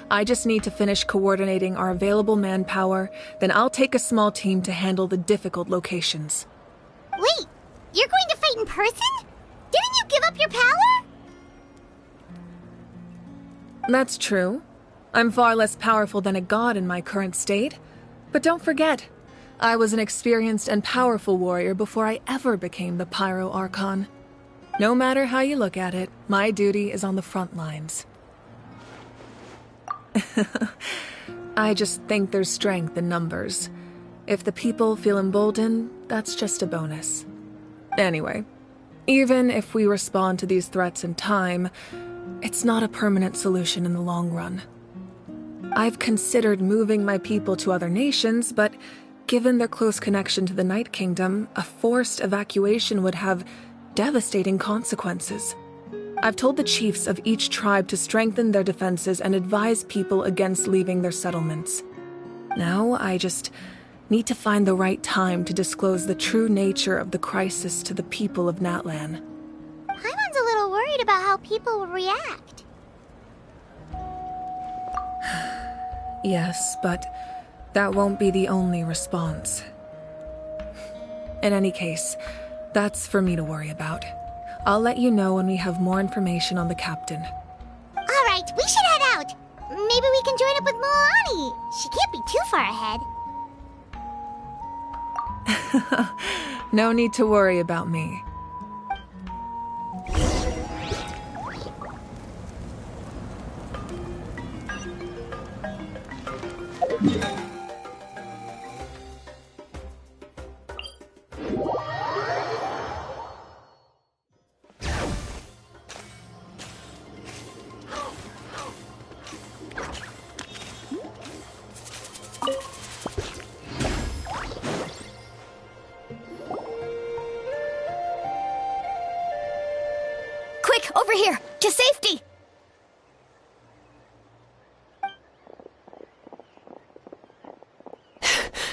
I just need to finish coordinating our available manpower, then I'll take a small team to handle the difficult locations. Wait, you're going to fight in person? Didn't you give up your power? That's true. I'm far less powerful than a god in my current state. But don't forget, I was an experienced and powerful warrior before I ever became the Pyro Archon. No matter how you look at it, my duty is on the front lines. I just think there's strength in numbers. If the people feel emboldened, that's just a bonus. Anyway, even if we respond to these threats in time, it's not a permanent solution in the long run. I've considered moving my people to other nations, but given their close connection to the Night Kingdom, a forced evacuation would have devastating consequences. I've told the chiefs of each tribe to strengthen their defenses and advise people against leaving their settlements. Now, I just need to find the right time to disclose the true nature of the crisis to the people of Natlan. Paimon's a little worried about how people will react. Yes, but that won't be the only response. In any case, that's for me to worry about. I'll let you know when we have more information on the captain. Alright, we should head out. Maybe we can join up with Moani. She can't be too far ahead. No need to worry about me. Quick, over here! To safety!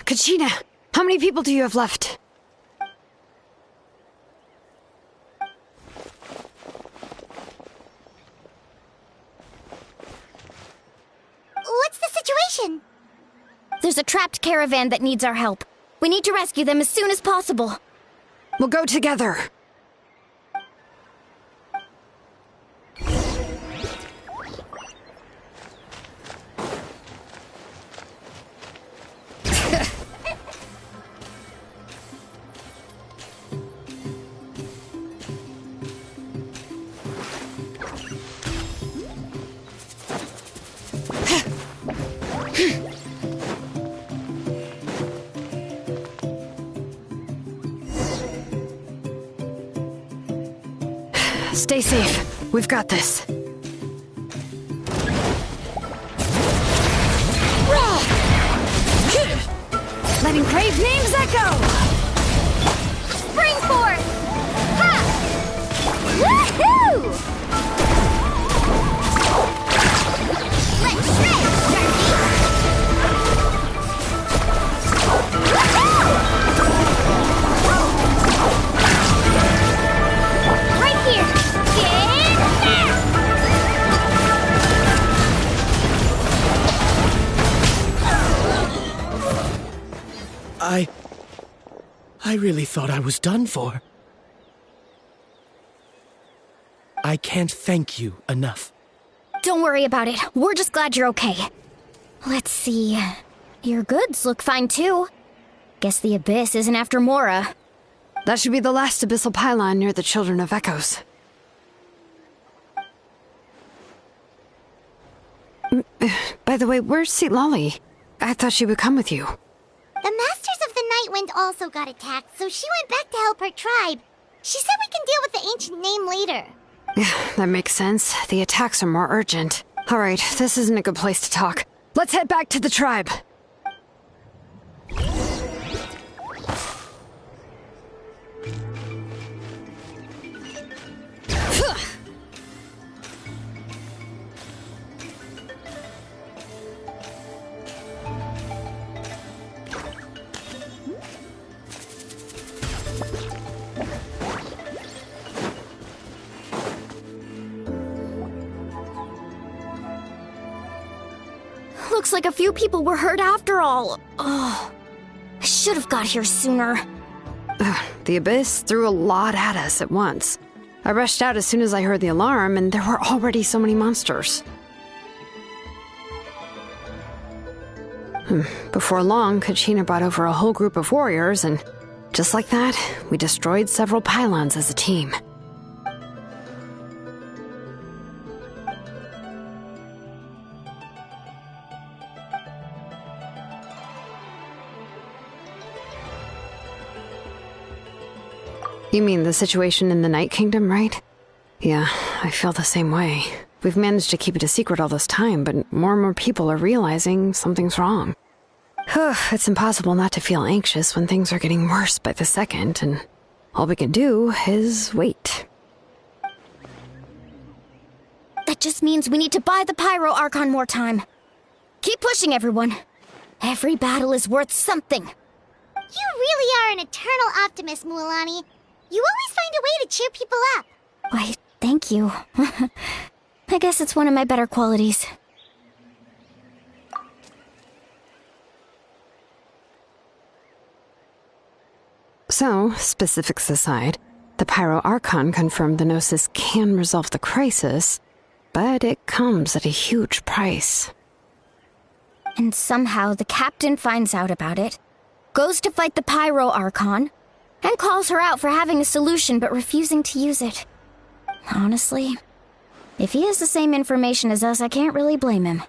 Kachina, how many people do you have left? What's the situation? There's a trapped caravan that needs our help. We need to rescue them as soon as possible. We'll go together. Stay safe. We've got this. Letting brave names echo! Spring forth! Ha! Woohoo! Let's shred, Woohoo! Right here! Get there! I really thought I was done for. I can't thank you enough. Don't worry about it. We're just glad you're okay. Let's see. Your goods look fine too. Guess the Abyss isn't after Mora. That should be the last abyssal pylon near the Children of Echoes. By the way, where's Lolly? I thought she would come with you. The Masters of the Nightwind also got attacked, so she went back to help her tribe. She said we can deal with the ancient name later. That makes sense. The attacks are more urgent. Alright, this isn't a good place to talk. Let's head back to the tribe. Looks like a few people were hurt after all. Oh, I should have got here sooner. The Abyss threw a lot at us at once. I rushed out as soon as I heard the alarm, and there were already so many monsters. Before long, Kachina brought over a whole group of warriors, and just like that, we destroyed several pylons as a team. You mean the situation in the Night Kingdom, right? Yeah, I feel the same way. We've managed to keep it a secret all this time, but more and more people are realizing something's wrong. It's impossible not to feel anxious when things are getting worse by the second, and all we can do is wait. That just means we need to buy the Pyro Archon more time. Keep pushing, everyone. Every battle is worth something. You really are an eternal optimist, Mualani. You always find a way to cheer people up. Why, thank you. I guess it's one of my better qualities. So, specifics aside, the Pyro Archon confirmed the Gnosis can resolve the crisis, but it comes at a huge price. And somehow the captain finds out about it, goes to fight the Pyro Archon, and calls her out for having a solution but refusing to use it. Honestly, if he has the same information as us, I can't really blame him.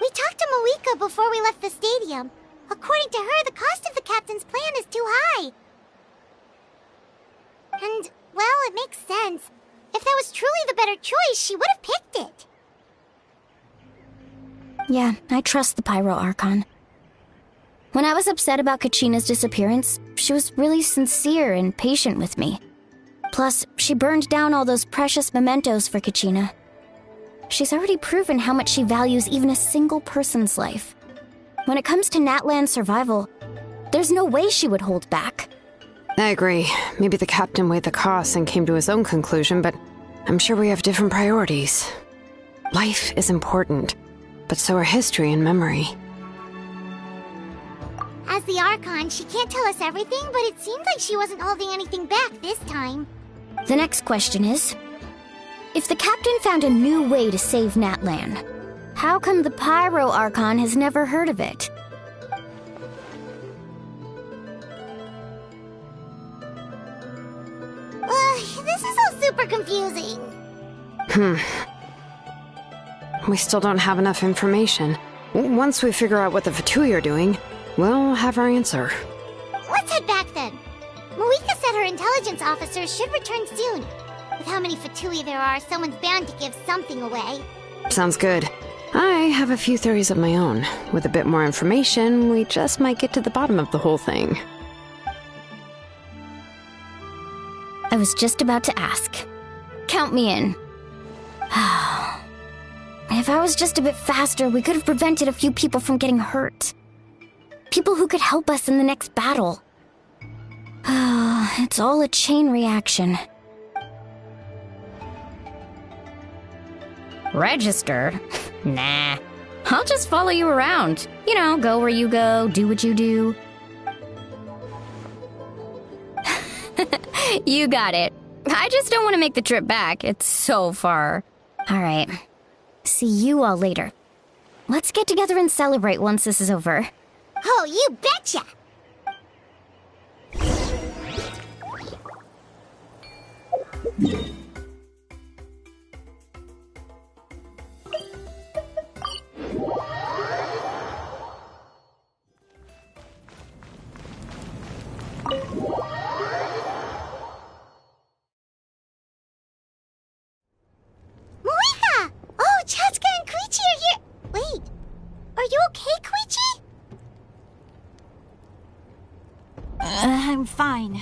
We talked to Moika before we left the stadium. According to her, the cost of the captain's plan is too high. And, well, it makes sense. If that was truly the better choice, she would have picked it. Yeah, I trust the Pyro Archon. When I was upset about Kachina's disappearance, she was really sincere and patient with me. Plus, she burned down all those precious mementos for Kachina. She's already proven how much she values even a single person's life. When it comes to Natlan's survival, there's no way she would hold back. I agree. Maybe the captain weighed the costs and came to his own conclusion, but I'm sure we have different priorities. Life is important, but so are history and memory. As the Archon, she can't tell us everything, but it seems like she wasn't holding anything back this time. The next question is, if the captain found a new way to save Natlan, how come the Pyro Archon has never heard of it? This is all super confusing. We still don't have enough information. Once we figure out what the Fatui are doing, we'll have our answer. Let's head back then. Moika said her intelligence officers should return soon. With how many Fatui there are, someone's bound to give something away. Sounds good. I have a few theories of my own. With a bit more information, we just might get to the bottom of the whole thing. I was just about to ask. Count me in. If I was just a bit faster, we could have prevented a few people from getting hurt. People who could help us in the next battle. It's all a chain reaction. Registered? Nah. I'll just follow you around. You know, go where you go, do what you do. You got it. I just don't want to make the trip back. It's so far. All right. See you all later. Let's get together and celebrate once this is over. Oh, you betcha! Moika! Oh, Chatsuka and Koichi are here! Wait, are you okay, Koichi? I'm fine.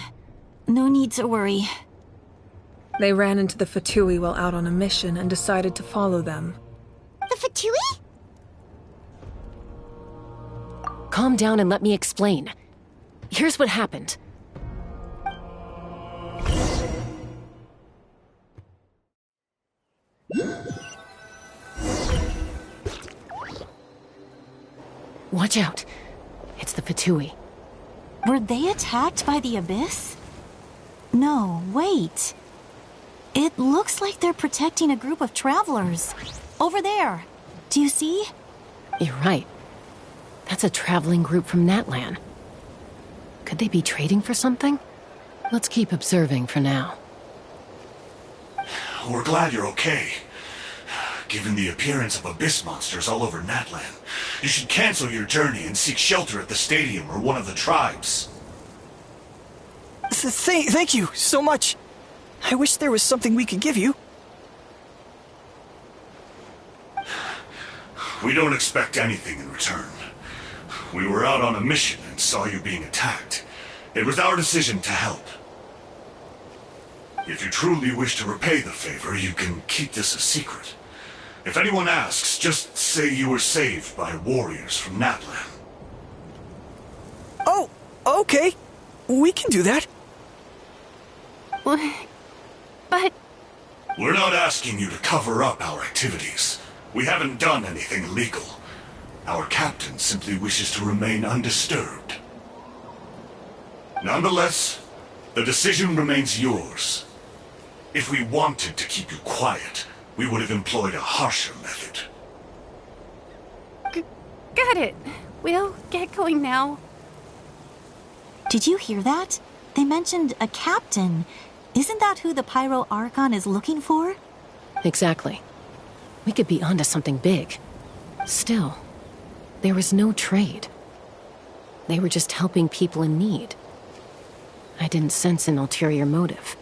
No need to worry. They ran into the Fatui while out on a mission and decided to follow them. The Fatui? Calm down and let me explain. Here's what happened. Watch out. It's the Fatui. Were they attacked by the Abyss? No, wait. It looks like they're protecting a group of travelers. Over there. Do you see? You're right. That's a traveling group from Natlan. Could they be trading for something? Let's keep observing for now. We're glad you're okay. Given the appearance of abyss monsters all over Natlan, you should cancel your journey and seek shelter at the stadium or one of the tribes. Thank you so much. I wish there was something we could give you. We don't expect anything in return. We were out on a mission and saw you being attacked. It was our decision to help. If you truly wish to repay the favor, you can keep this a secret. If anyone asks, just say you were saved by warriors from Natlan. Oh, okay. We can do that. But... We're not asking you to cover up our activities. We haven't done anything illegal. Our captain simply wishes to remain undisturbed. Nonetheless, the decision remains yours. If we wanted to keep you quiet, we would have employed a harsher method. Got it. We'll get going now. Did you hear that? They mentioned a captain. Isn't that who the Pyro Archon is looking for? Exactly. We could be onto something big. Still, there was no trade. They were just helping people in need. I didn't sense an ulterior motive.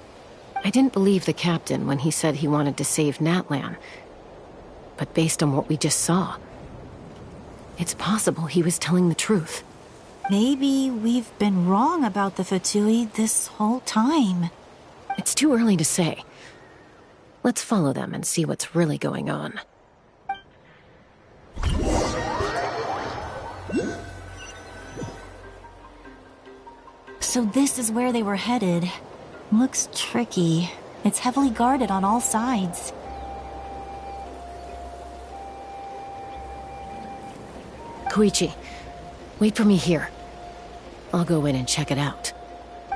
I didn't believe the captain when he said he wanted to save Natlan. But based on what we just saw, it's possible he was telling the truth. Maybe we've been wrong about the Fatui this whole time. It's too early to say. Let's follow them and see what's really going on. So this is where they were headed. Looks tricky. It's heavily guarded on all sides. Koichi, wait for me here. I'll go in and check it out.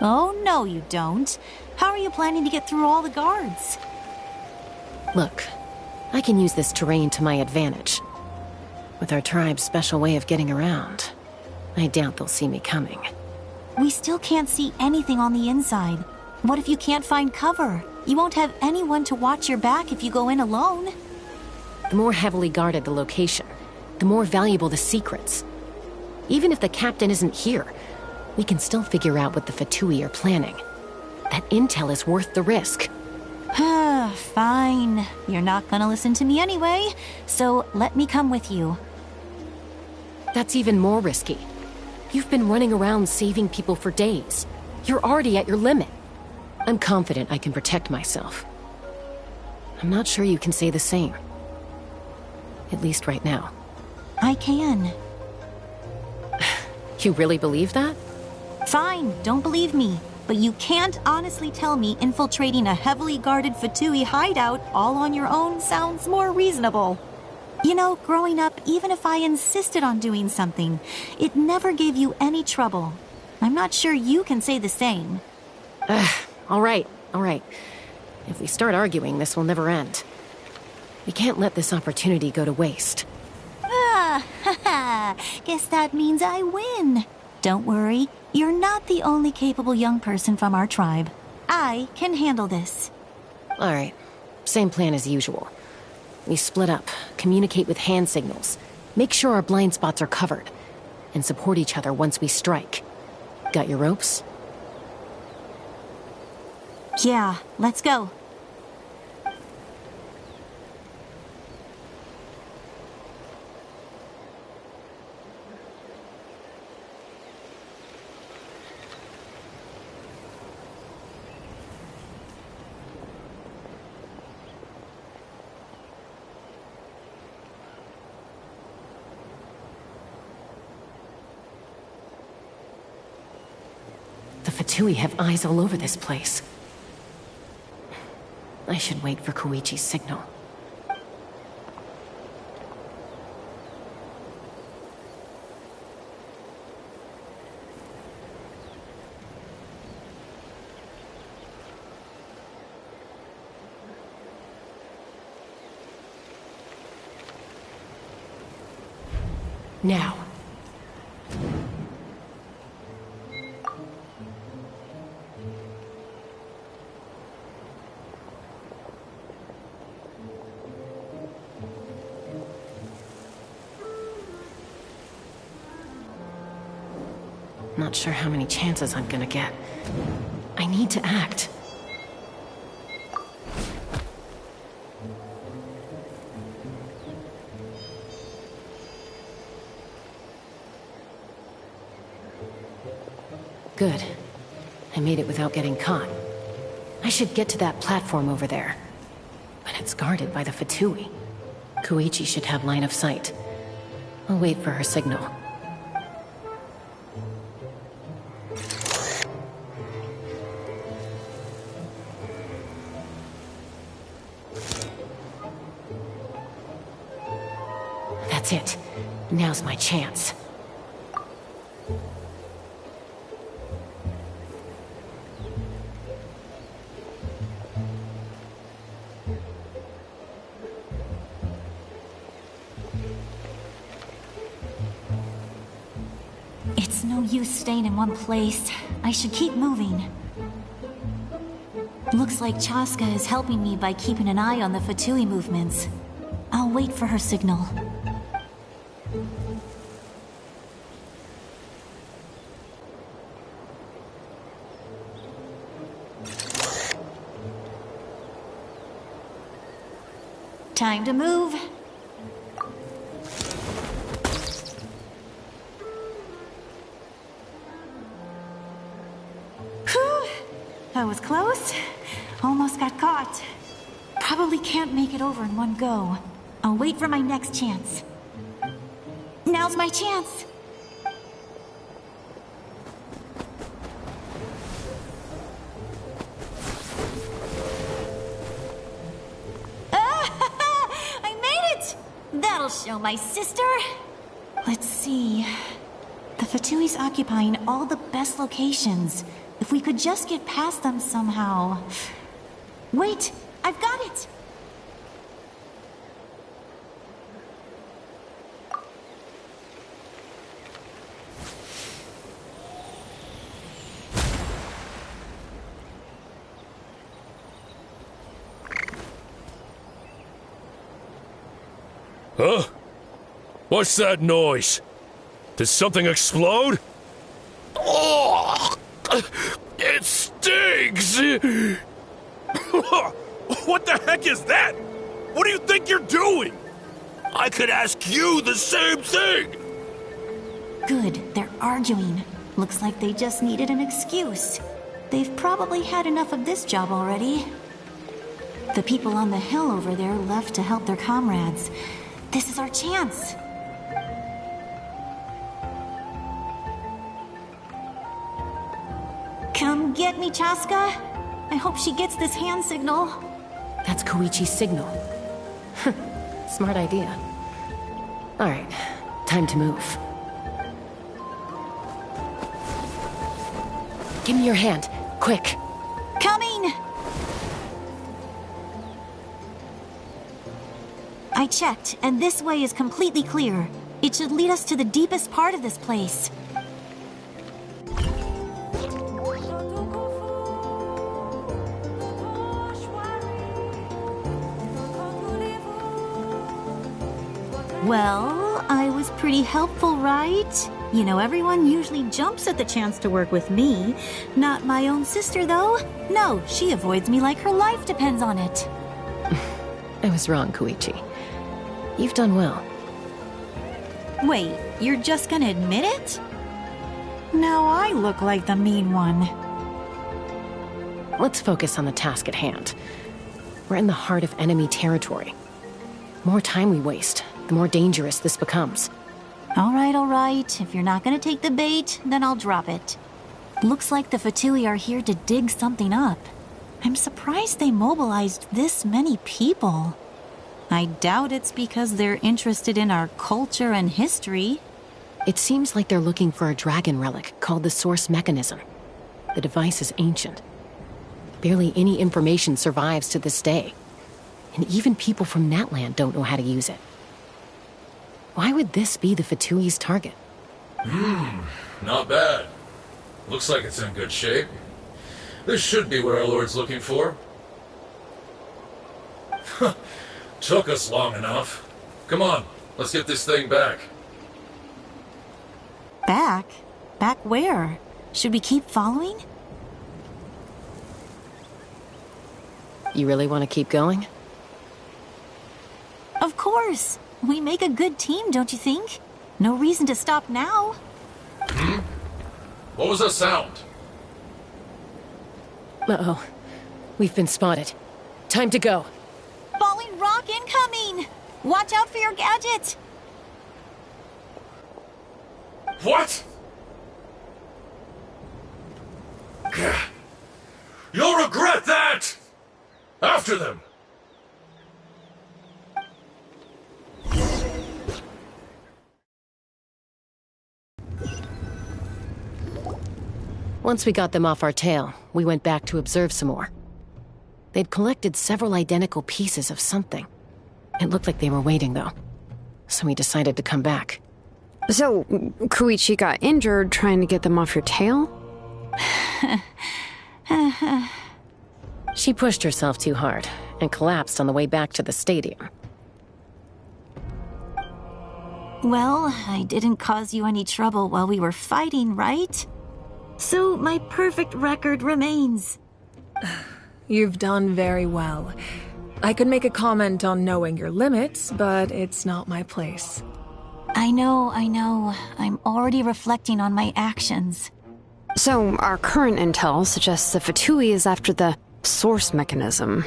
Oh, no you don't. How are you planning to get through all the guards? Look, I can use this terrain to my advantage. With our tribe's special way of getting around, I doubt they'll see me coming. We still can't see anything on the inside. What if you can't find cover? You won't have anyone to watch your back if you go in alone. The more heavily guarded the location, the more valuable the secrets. Even if the captain isn't here, we can still figure out what the Fatui are planning. That intel is worth the risk. Fine. You're not gonna listen to me anyway, so let me come with you. That's even more risky. You've been running around saving people for days. You're already at your limit. I'm confident I can protect myself. I'm not sure you can say the same. At least right now. I can. You really believe that? Fine, don't believe me. But you can't honestly tell me infiltrating a heavily guarded Fatui hideout all on your own sounds more reasonable. You know, growing up, even if I insisted on doing something, it never gave you any trouble. I'm not sure you can say the same. All right. If we start arguing, this will never end. We can't let this opportunity go to waste. Guess that means I win. Don't worry, you're not the only capable young person from our tribe. I can handle this. All right, same plan as usual. We split up, communicate with hand signals, make sure our blind spots are covered, and support each other once we strike. Got your ropes? Yeah, let's go. The Fatui have eyes all over this place. I should wait for Koichi's signal. Now. Not sure how many chances I'm gonna get. I need to act. Good. I made it without getting caught. I should get to that platform over there. But it's guarded by the Fatui. Koichi should have line of sight. I'll wait for her signal. That's it. Now's my chance. no use staying in one place. I should keep moving. Looks like Chaska is helping me by keeping an eye on the Fatui movements. I'll wait for her signal. Time to move. Whew! That was close. Almost got caught. Probably can't make it over in one go. I'll wait for my next chance. Now's my chance. That'll show my sister. Let's see. The Fatui's occupying all the best locations. If we could just get past them somehow. Wait, I've got it! Huh? What's that noise? Did something explode? Oh! It stings! What the heck is that? What do you think you're doing? I could ask you the same thing! Good, they're arguing. Looks like they just needed an excuse. They've probably had enough of this job already. The people on the hill over there left to help their comrades. This is our chance. Come get me, Chaska. I hope she gets this hand signal. That's Koichi's signal. Smart idea. All right, time to move. Give me your hand, quick. Coming! I checked, and this way is completely clear. It should lead us to the deepest part of this place. Well, I was pretty helpful, right? You know, everyone usually jumps at the chance to work with me. Not my own sister, though. No, she avoids me like her life depends on it. I was wrong, Koichi. You've done well. Wait, you're just gonna admit it? Now I look like the mean one. Let's focus on the task at hand. We're in the heart of enemy territory. The more time we waste, the more dangerous this becomes. All right. If you're not gonna take the bait, then I'll drop it. Looks like the Fatui are here to dig something up. I'm surprised they mobilized this many people. I doubt it's because they're interested in our culture and history. It seems like they're looking for a dragon relic called the Source Mechanism. The device is ancient. Barely any information survives to this day. And even people from Natland don't know how to use it. Why would this be the Fatui's target? Not bad. Looks like it's in good shape. This should be what our Lord's looking for. Took us long enough. Come on, let's get this thing back. Back? Back where? Should we keep following? You really want to keep going? Of course. We make a good team, don't you think? No reason to stop now. What was that sound? Uh-oh. We've been spotted. Time to go. Falling rock incoming! Watch out for your gadget! What? You'll regret that! After them! Once we got them off our tail, we went back to observe some more. They'd collected several identical pieces of something. It looked like they were waiting, though. So we decided to come back. So, Koichi got injured trying to get them off your tail? She pushed herself too hard and collapsed on the way back to the stadium. Well, I didn't cause you any trouble while we were fighting, right? So my perfect record remains. You've done very well. I could make a comment on knowing your limits, but it's not my place. I know. I'm already reflecting on my actions. So, our current intel suggests the Fatui is after the source mechanism.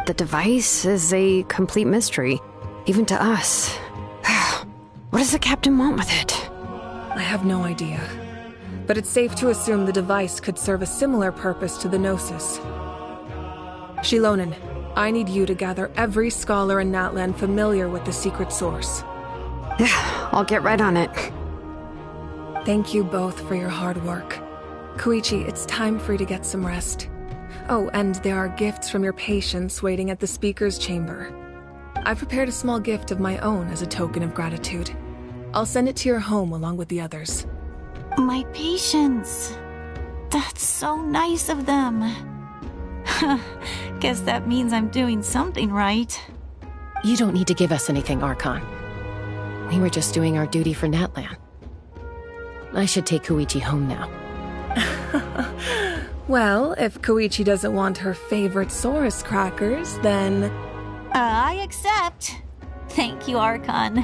The device is a complete mystery, even to us. What does the captain want with it? I have no idea. But it's safe to assume the device could serve a similar purpose to the Gnosis. Shilonen, I need you to gather every scholar in Natlan familiar with the secret source. I'll get right on it. Thank you both for your hard work. Koichi, it's time for you to get some rest. Oh, and there are gifts from your patients waiting at the speaker's chamber. I've prepared a small gift of my own as a token of gratitude. I'll send it to your home along with the others. My patients. That's so nice of them. Guess that means I'm doing something right. You don't need to give us anything, Archon. We were just doing our duty for Natlan. I should take Koichi home now. Well, if Koichi doesn't want her favorite Saurus crackers, then... I accept. Thank you, Archon.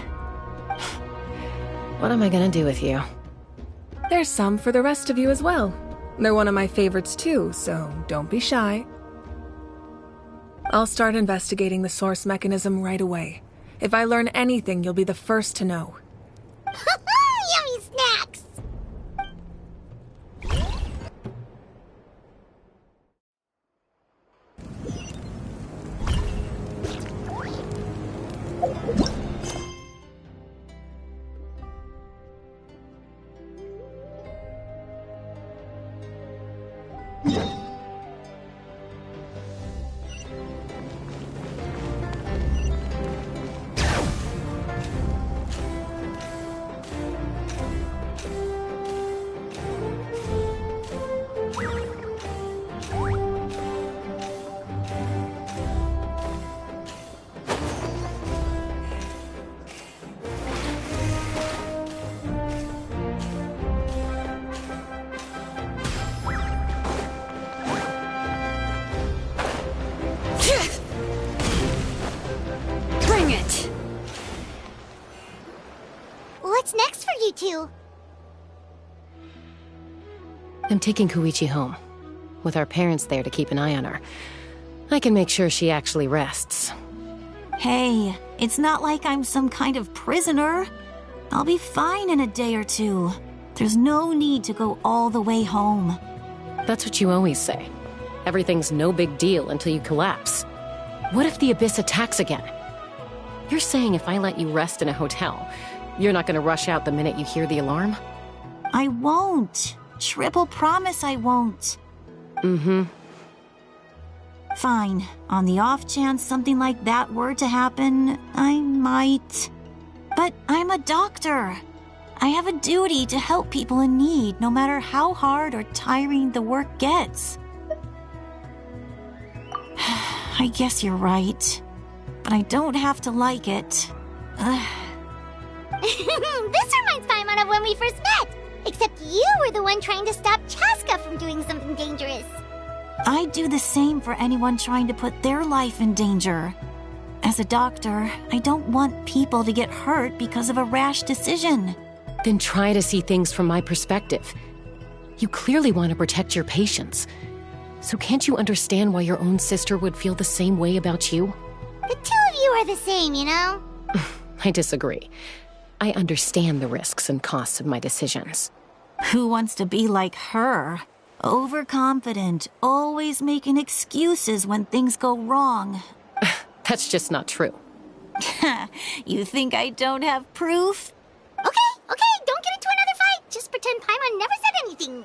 What am I gonna do with you? There's some for the rest of you as well. They're one of my favorites too, so don't be shy. I'll start investigating the source mechanism right away. If I learn anything, you'll be the first to know. Yummy snacks! Bring it! What's next for you two? I'm taking Koichi home. With our parents there to keep an eye on her, I can make sure she actually rests. Hey, it's not like I'm some kind of prisoner. I'll be fine in a day or two. There's no need to go all the way home. That's what you always say. Everything's no big deal until you collapse. What if the Abyss attacks again? You're saying if I let you rest in a hotel, you're not gonna rush out the minute you hear the alarm? I won't. Triple promise I won't. Mm-hmm. Fine. On the off chance something like that were to happen, I might. But I'm a doctor. I have a duty to help people in need, no matter how hard or tiring the work gets. I guess you're right. But I don't have to like it. This reminds Paimon of when we first met. Except you were the one trying to stop Chaska from doing something dangerous. I'd do the same for anyone trying to put their life in danger. As a doctor, I don't want people to get hurt because of a rash decision. Then try to see things from my perspective. You clearly want to protect your patients. So can't you understand why your own sister would feel the same way about you? The two of you are the same, you know? I disagree. I understand the risks and costs of my decisions. Who wants to be like her? Overconfident, always making excuses when things go wrong. That's just not true. You think I don't have proof? Okay, don't get into another fight. Just pretend Paimon never said anything.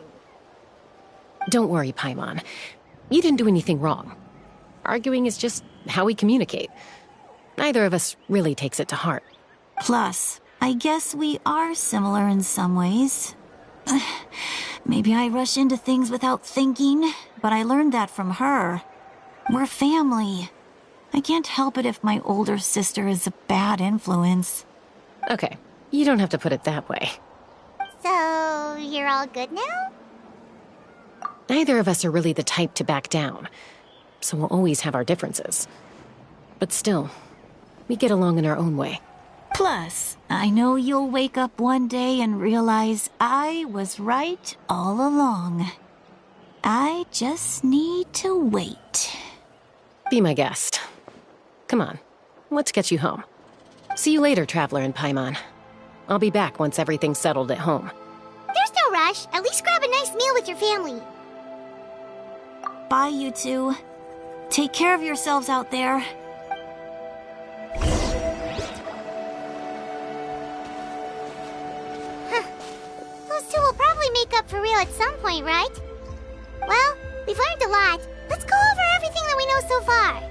Don't worry, Paimon. You didn't do anything wrong. Arguing is just how we communicate. Neither of us really takes it to heart. Plus, I guess we are similar in some ways. Maybe I rush into things without thinking, but I learned that from her. We're family. I can't help it if my older sister is a bad influence. Okay, you don't have to put it that way. So, you're all good now? Neither of us are really the type to back down, so we'll always have our differences. But still, we get along in our own way. Plus, I know you'll wake up one day and realize I was right all along. I just need to wait. Be my guest. Come on, let's get you home. See you later, Traveler and Paimon. I'll be back once everything's settled at home. There's no rush. At least grab a nice meal with your family. Bye, you two. Take care of yourselves out there. Those two will probably make up for real at some point, right? Well, we've learned a lot. Let's go over everything that we know so far.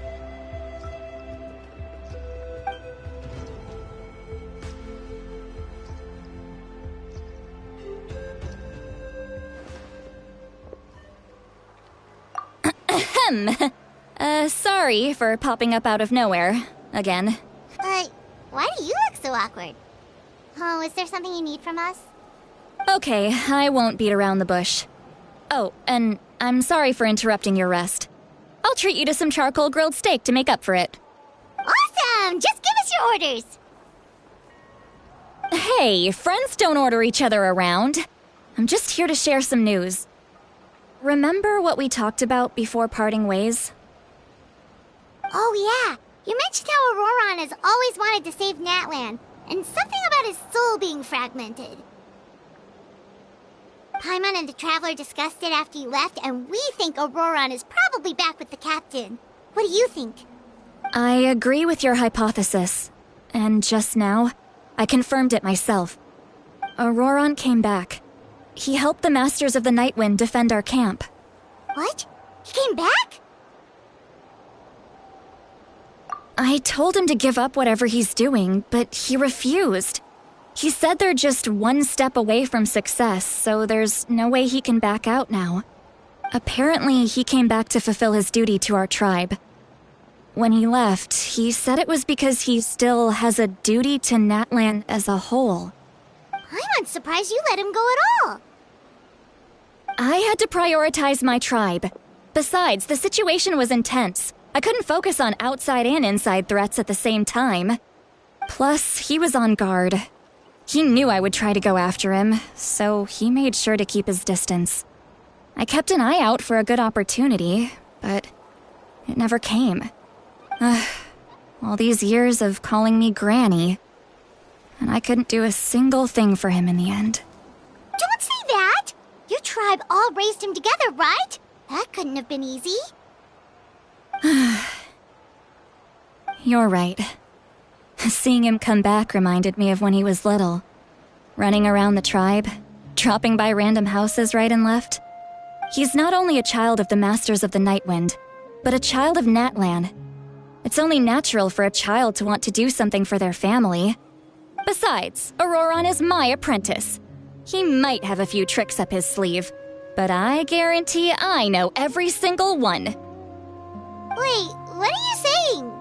Sorry for popping up out of nowhere. Again. Why do you look so awkward? Oh, is there something you need from us? Okay, I won't beat around the bush. Oh, and I'm sorry for interrupting your rest. I'll treat you to some charcoal grilled steak to make up for it. Awesome! Just give us your orders! Hey, friends don't order each other around. I'm just here to share some news. Remember what we talked about before parting ways? Oh yeah, you mentioned how Auroron has always wanted to save Natlan, and something about his soul being fragmented. Paimon and the Traveler discussed it after you left, and we think Auroron is probably back with the captain. What do you think? I agree with your hypothesis. And just now, I confirmed it myself. Auroron came back. He helped the Masters of the Nightwind defend our camp. What? He came back? I told him to give up whatever he's doing, but he refused. He said they're just one step away from success, so there's no way he can back out now. Apparently, he came back to fulfill his duty to our tribe. When he left, he said it was because he still has a duty to Natlan as a whole. I'm surprised you let him go at all. I had to prioritize my tribe. Besides, the situation was intense. I couldn't focus on outside and inside threats at the same time. Plus, he was on guard. He knew I would try to go after him, so he made sure to keep his distance. I kept an eye out for a good opportunity, but it never came. All these years of calling me Granny, and I couldn't do a single thing for him in the end. Don't say that! Your tribe all raised him together, right? That couldn't have been easy. You're right. Seeing him come back reminded me of when he was little. Running around the tribe, dropping by random houses right and left. He's not only a child of the Masters of the Nightwind, but a child of Natlan. It's only natural for a child to want to do something for their family. Besides, Auroron is my apprentice. He might have a few tricks up his sleeve, but I guarantee I know every single one. Wait, what are you saying?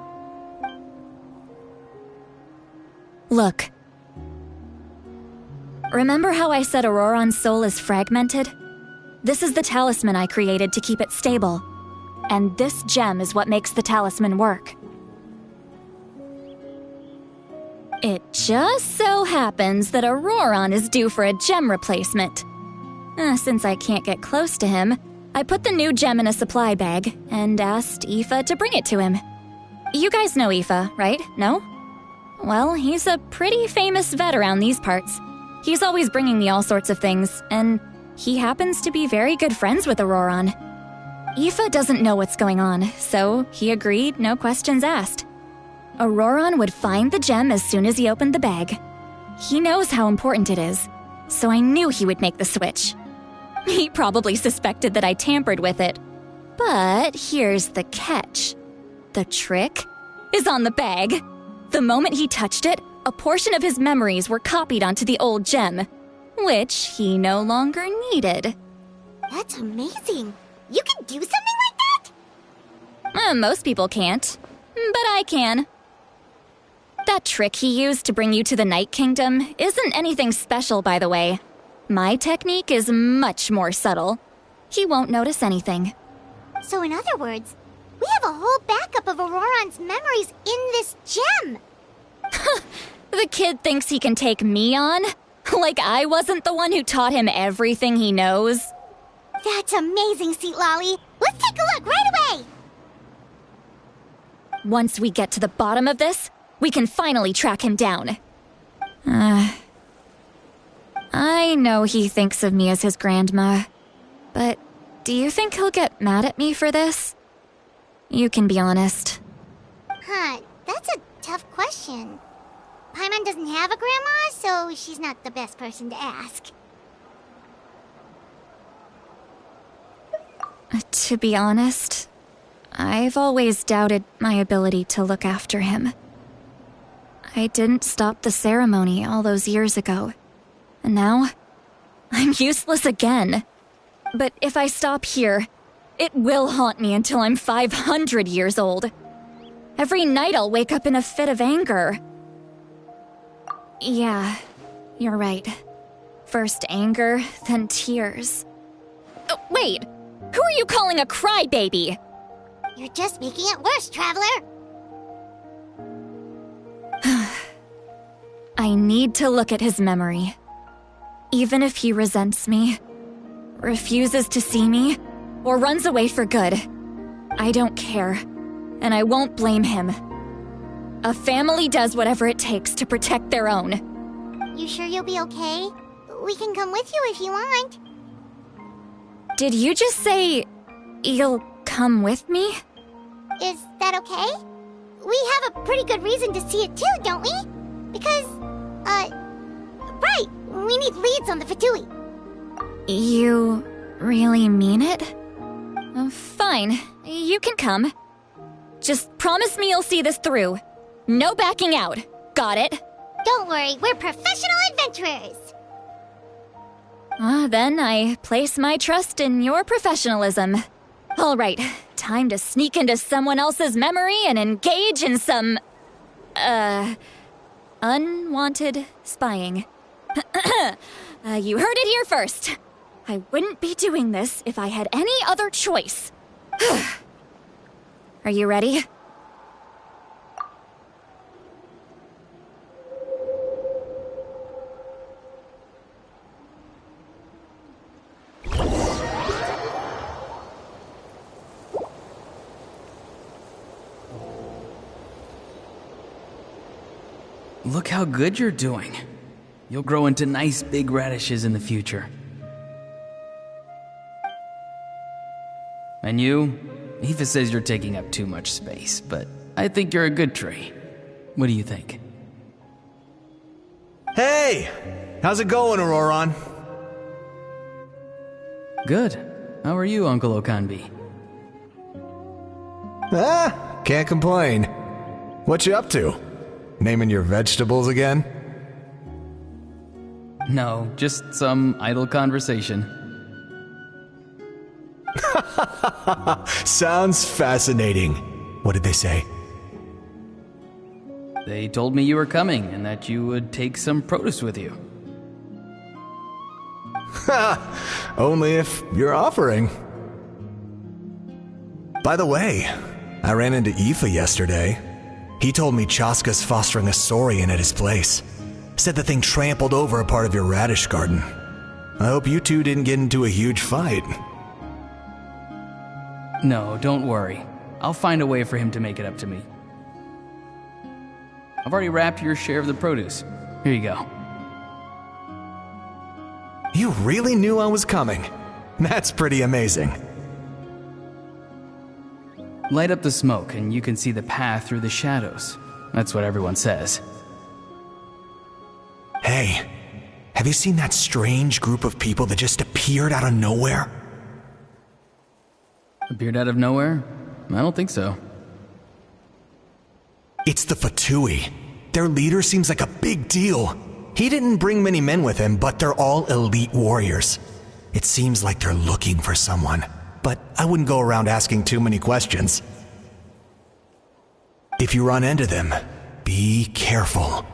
Look. Remember how I said Auroron's soul is fragmented? This is the talisman I created to keep it stable. And this gem is what makes the talisman work. It just so happens that Auroron is due for a gem replacement. Since I can't get close to him, I put the new gem in a supply bag and asked Aoife to bring it to him. You guys know Aoife, right? No? Well, he's a pretty famous vet around these parts. He's always bringing me all sorts of things, and he happens to be very good friends with Auroron. Aoife doesn't know what's going on, so he agreed, no questions asked. Auroron would find the gem as soon as he opened the bag. He knows how important it is, so I knew he would make the switch. He probably suspected that I tampered with it. But here's the catch. The trick is on the bag. The moment he touched it, a portion of his memories were copied onto the old gem, which he no longer needed. That's amazing. You can do something like that? Most people can't, but I can. That trick he used to bring you to the Night Kingdom isn't anything special, by the way. My technique is much more subtle. He won't notice anything. So in other words, we have a whole backup of Auroron's memories in this gem. The kid thinks he can take me on? Like I wasn't the one who taught him everything he knows? That's amazing, Sweet Lolly. Let's take a look right away. Once we get to the bottom of this, we can finally track him down. I know he thinks of me as his grandma, but do you think he'll get mad at me for this? You can be honest. Huh, that's a tough question. Paimon doesn't have a grandma, so she's not the best person to ask. To be honest, I've always doubted my ability to look after him. I didn't stop the ceremony all those years ago, and now I'm useless again. But if I stop here, it will haunt me until I'm 500 years old. Every night I'll wake up in a fit of anger. Yeah, you're right. First anger, then tears. Oh, wait! Who are you calling a crybaby? You're just making it worse, Traveler. I need to look at his memory. Even if he resents me, refuses to see me, or runs away for good, I don't care, and I won't blame him. A family does whatever it takes to protect their own. You sure you'll be okay? We can come with you if you want. Did you just say you'll come with me? Is that okay? We have a pretty good reason to see it too, don't we? Because, right, we need leads on the Fatui. You really mean it? Fine, you can come. Just promise me you'll see this through. No backing out. Got it? Don't worry, we're professional adventurers. Then I place my trust in your professionalism. All right, time to sneak into someone else's memory and engage in some, unwanted spying. You heard it here first. I wouldn't be doing this if I had any other choice. Are you ready? Look how good you're doing. You'll grow into nice big radishes in the future. And you? Aoife says you're taking up too much space, but I think you're a good tree. What do you think? Hey! How's it going, Auroron? Good. How are you, Uncle Okanbi? Can't complain. What you up to? Naming your vegetables again? No, just some idle conversation. Sounds fascinating. What did they say? They told me you were coming and that you would take some produce with you. Only if you're offering. By the way, I ran into Aoife yesterday. He told me Chaska's fostering a saurian at his place. Said the thing trampled over a part of your radish garden. I hope you two didn't get into a huge fight. No, don't worry. I'll find a way for him to make it up to me. I've already wrapped your share of the produce. Here you go. You really knew I was coming. That's pretty amazing. Light up the smoke and you can see the path through the shadows. That's what everyone says. Hey, have you seen that strange group of people that just appeared out of nowhere? Appeared out of nowhere? I don't think so. It's the Fatui. Their leader seems like a big deal. He didn't bring many men with him, but they're all elite warriors. It seems like they're looking for someone, but I wouldn't go around asking too many questions. If you run into them, be careful.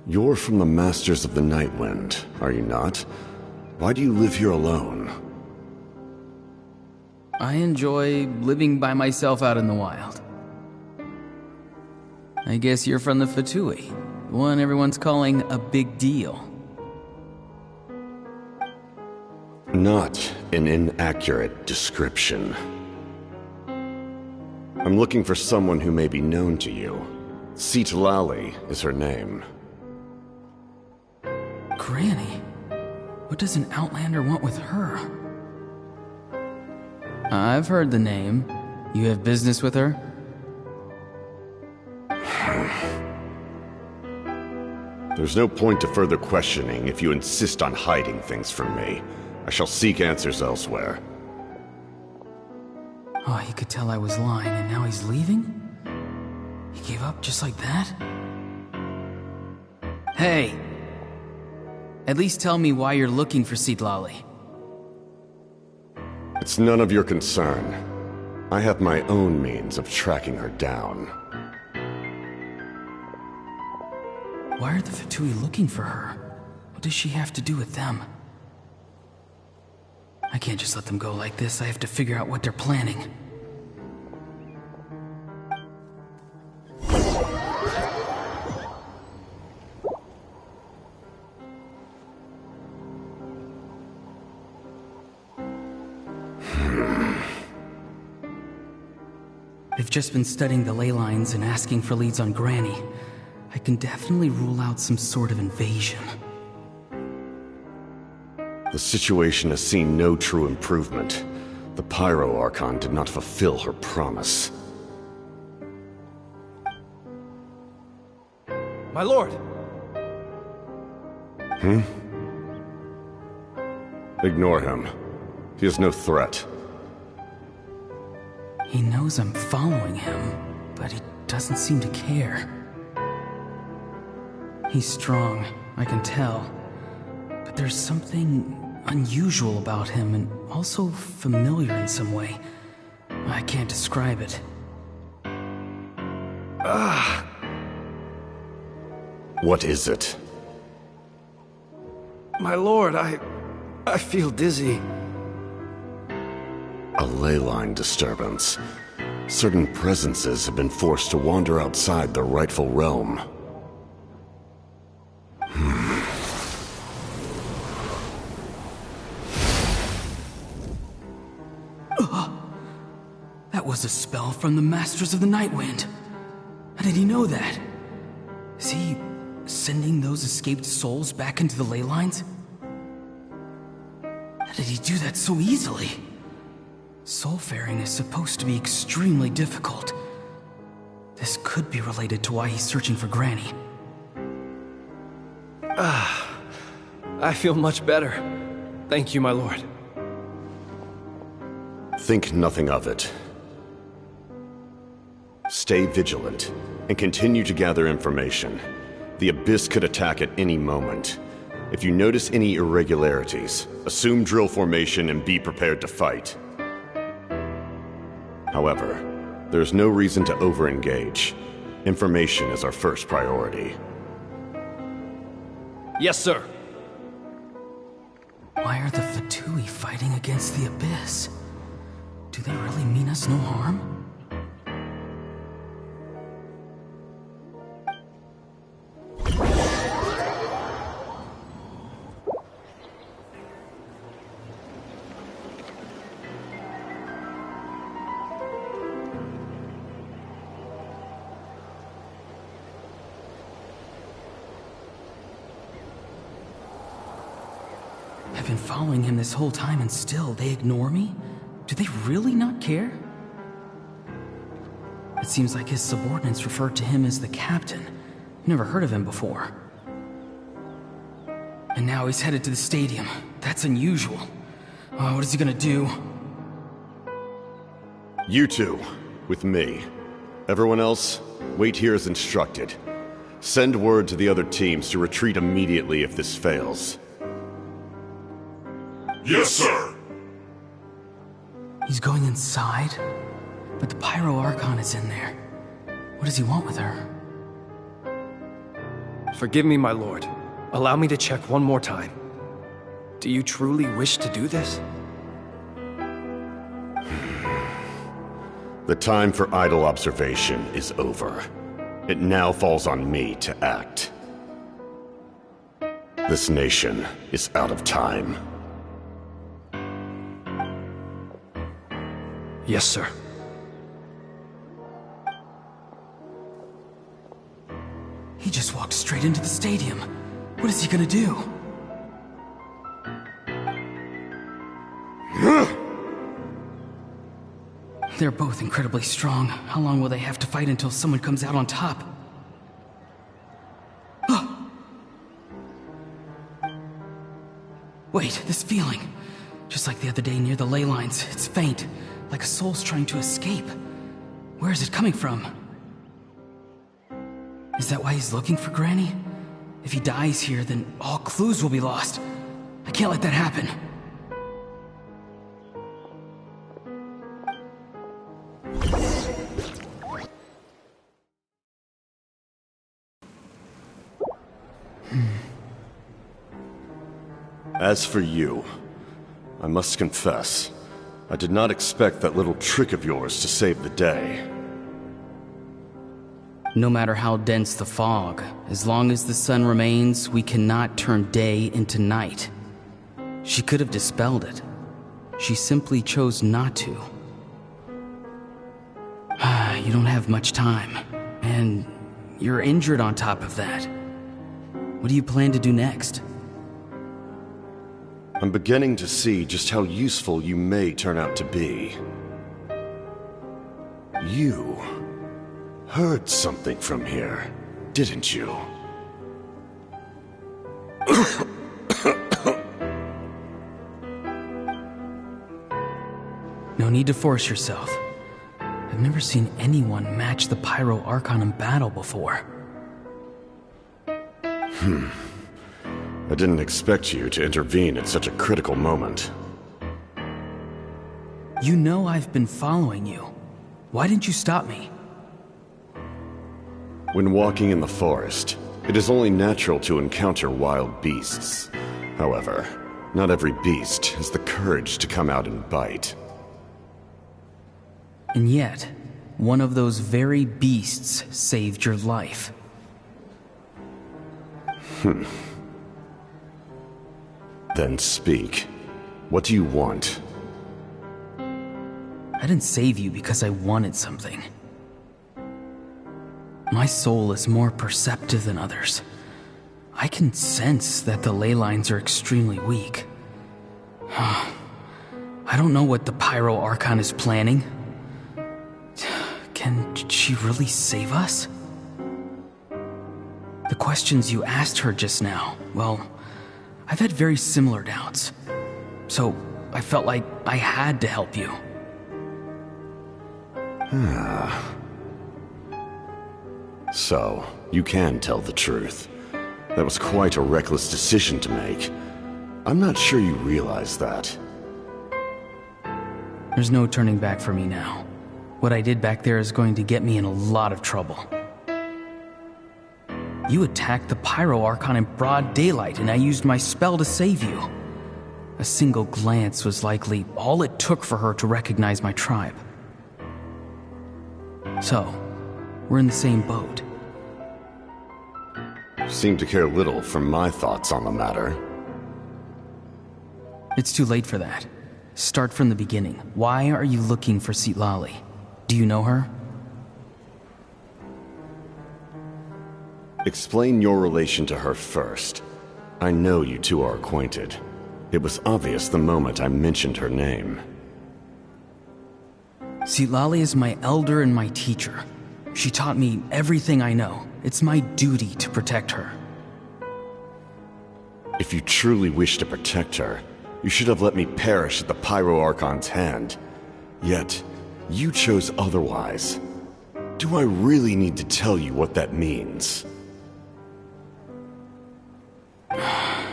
You're from the Masters of the Nightwind, are you not? Why do you live here alone? I enjoy living by myself out in the wild. I guess you're from the Fatui, the one everyone's calling a big deal. Not an inaccurate description. I'm looking for someone who may be known to you. Citlali is her name. Granny? What does an Outlander want with her? I've heard the name. You have business with her? There's no point to further questioning if you insist on hiding things from me. I shall seek answers elsewhere. Oh, he could tell I was lying, and now he's leaving? He gave up just like that? Hey! At least tell me why you're looking for Citlali. It's none of your concern. I have my own means of tracking her down. Why are the Fatui looking for her? What does she have to do with them? I can't just let them go like this. I have to figure out what they're planning. They've just been studying the ley lines and asking for leads on Granny. I can definitely rule out some sort of invasion. The situation has seen no true improvement. The Pyro Archon did not fulfill her promise. My lord! Ignore him. He is no threat. He knows I'm following him, but he doesn't seem to care. He's strong, I can tell. But there's something unusual about him and also familiar in some way. I can't describe it. What is it? My lord, I feel dizzy. A ley line disturbance. Certain presences have been forced to wander outside their rightful realm. That was a spell from the Masters of the Nightwind. How did he know that? Is he sending those escaped souls back into the ley lines? How did he do that so easily? Soulfaring is supposed to be extremely difficult. This could be related to why he's searching for Granny. I feel much better. Thank you, my lord. Think nothing of it. Stay vigilant, and continue to gather information. The Abyss could attack at any moment. If you notice any irregularities, assume drill formation and be prepared to fight. However, there's no reason to over-engage. Information is our first priority. Yes, sir. Why are the Fatui fighting against the Abyss? Do they really mean us no harm? I've been following him this whole time and still they ignore me? Do they really not care? It seems like his subordinates referred to him as the captain. Never heard of him before. And now he's headed to the stadium. That's unusual. Oh, what is he gonna do? You two, with me. Everyone else, wait here as instructed. Send word to the other teams to retreat immediately if this fails. Yes, sir! He's going inside? But the Pyro Archon is in there. What does he want with her? Forgive me, my lord. Allow me to check one more time. Do you truly wish to do this? The time for idle observation is over. It now falls on me to act. This nation is out of time. Yes, sir. He just walked straight into the stadium. What is he gonna do? They're both incredibly strong. How long will they have to fight until someone comes out on top? Wait, this feeling. Just like the other day near the ley lines, it's faint, like a soul's trying to escape. Where is it coming from? Is that why he's looking for Granny? If he dies here, then all clues will be lost. I can't let that happen. As for you, I must confess, I did not expect that little trick of yours to save the day. No matter how dense the fog, as long as the sun remains, we cannot turn day into night. She could have dispelled it. She simply chose not to. You don't have much time, and you're injured on top of that. What do you plan to do next? I'm beginning to see just how useful you may turn out to be. You heard something from here, didn't you? No need to force yourself. I've never seen anyone match the Pyro Archon in battle before. I didn't expect you to intervene at such a critical moment. You know I've been following you. Why didn't you stop me? When walking in the forest, it is only natural to encounter wild beasts. However, not every beast has the courage to come out and bite. And yet, one of those very beasts saved your life. Then speak. What do you want? I didn't save you because I wanted something. My soul is more perceptive than others. I can sense that the ley lines are extremely weak. I don't know what the Pyro Archon is planning. Can she really save us? The questions you asked her just now, well, I've had very similar doubts. So I felt like I had to help you. So, you can tell the truth. That was quite a reckless decision to make. I'm not sure you realize that. There's no turning back for me now. What I did back there is going to get me in a lot of trouble. You attacked the Pyro Archon in broad daylight, and I used my spell to save you. A single glance was likely all it took for her to recognize my tribe. So, we're in the same boat. You seem to care little for my thoughts on the matter. It's too late for that. Start from the beginning. Why are you looking for Citlali? Do you know her? Explain your relation to her first. I know you two are acquainted. It was obvious the moment I mentioned her name. Citlali is my elder and my teacher. She taught me everything I know. It's my duty to protect her. If you truly wish to protect her, You should have let me perish at the Pyro Archon's hand. Yet, you chose otherwise. Do I really need to tell you what that means? I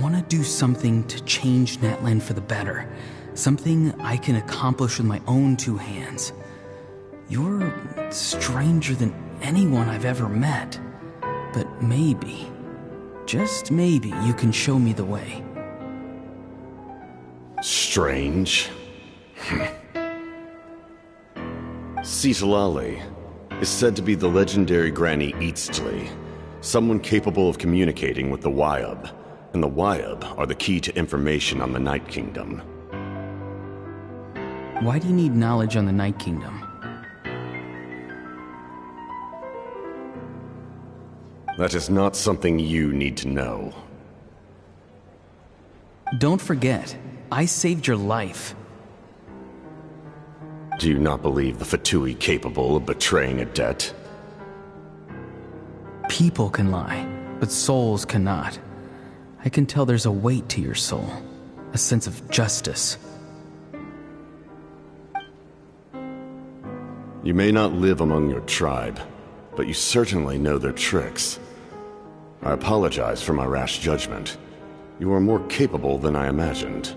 want to do something to change Natlan for the better. Something I can accomplish with my own two hands. You're stranger than anyone I've ever met. But maybe, just maybe, you can show me the way. Strange? Citlali is said to be the legendary Granny Eastly, someone capable of communicating with the Wyub, and the Wyub are the key to information on the Night Kingdom. Why do you need knowledge on the Night Kingdom? That is not something you need to know. Don't forget, I saved your life. Do you not believe the Fatui capable of betraying a debt? People can lie, but souls cannot. I can tell there's a weight to your soul, a sense of justice. You may not live among your tribe, but you certainly know their tricks. I apologize for my rash judgment. You are more capable than I imagined.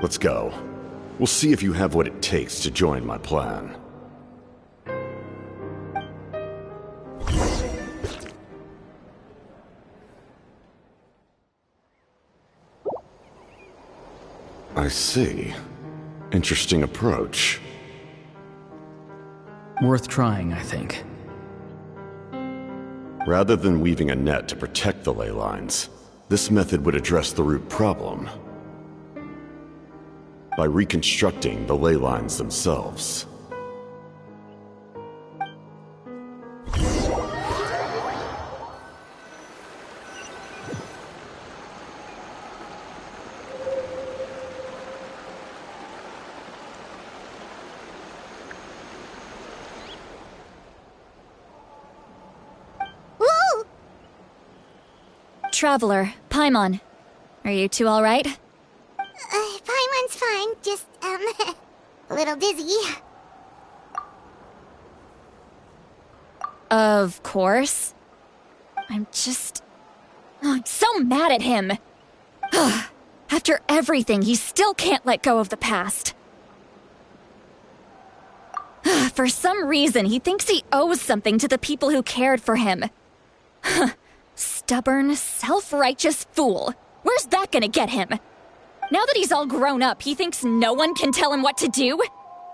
Let's go. We'll see if you have what it takes to join my plan. I see. Interesting approach. Worth trying, I think. Rather than weaving a net to protect the ley lines, this method would address the root problem by reconstructing the ley lines themselves. Traveler, Paimon. Are you two alright? Paimon's fine, just, a little dizzy. Of course. I'm so mad at him. After everything, he still can't let go of the past. For some reason, he thinks he owes something to the people who cared for him. Stubborn, self-righteous fool. Where's that gonna get him? Now that he's all grown up, he thinks no one can tell him what to do?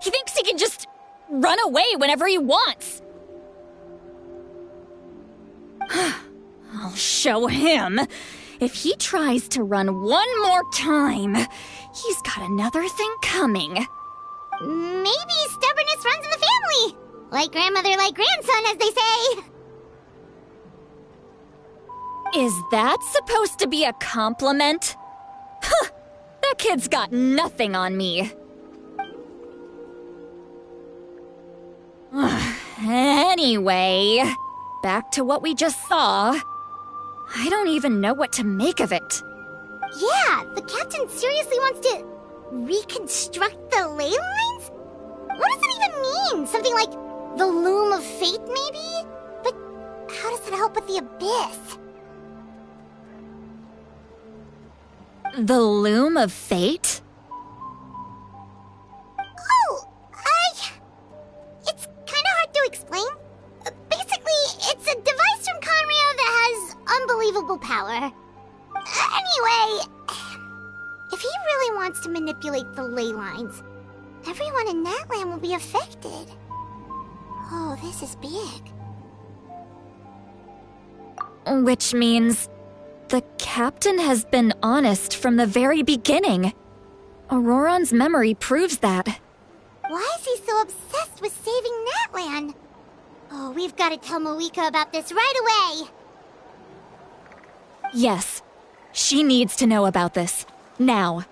He thinks he can just run away whenever he wants. I'll show him. If he tries to run one more time, he's got another thing coming. Maybe stubbornness runs in the family. Like grandmother, like grandson, as they say. Is that supposed to be a compliment? Huh! That kid's got nothing on me. Anyway, back to what we just saw. I don't even know what to make of it. Yeah, the captain seriously wants to reconstruct the ley lines? What does it even mean? Something like the loom of fate, maybe? But how does that help with the abyss? The loom of fate? Oh, it's kinda hard to explain. Basically, it's a device from Conrio that has unbelievable power. Anyway, if he really wants to manipulate the ley lines, everyone in Natlan will be affected. Oh, this is big. Which means the captain has been honest from the very beginning. Auroron's memory proves that. Why is he so obsessed with saving Natlan? Oh, we've got to tell Moika about this right away. Yes, she needs to know about this. Now.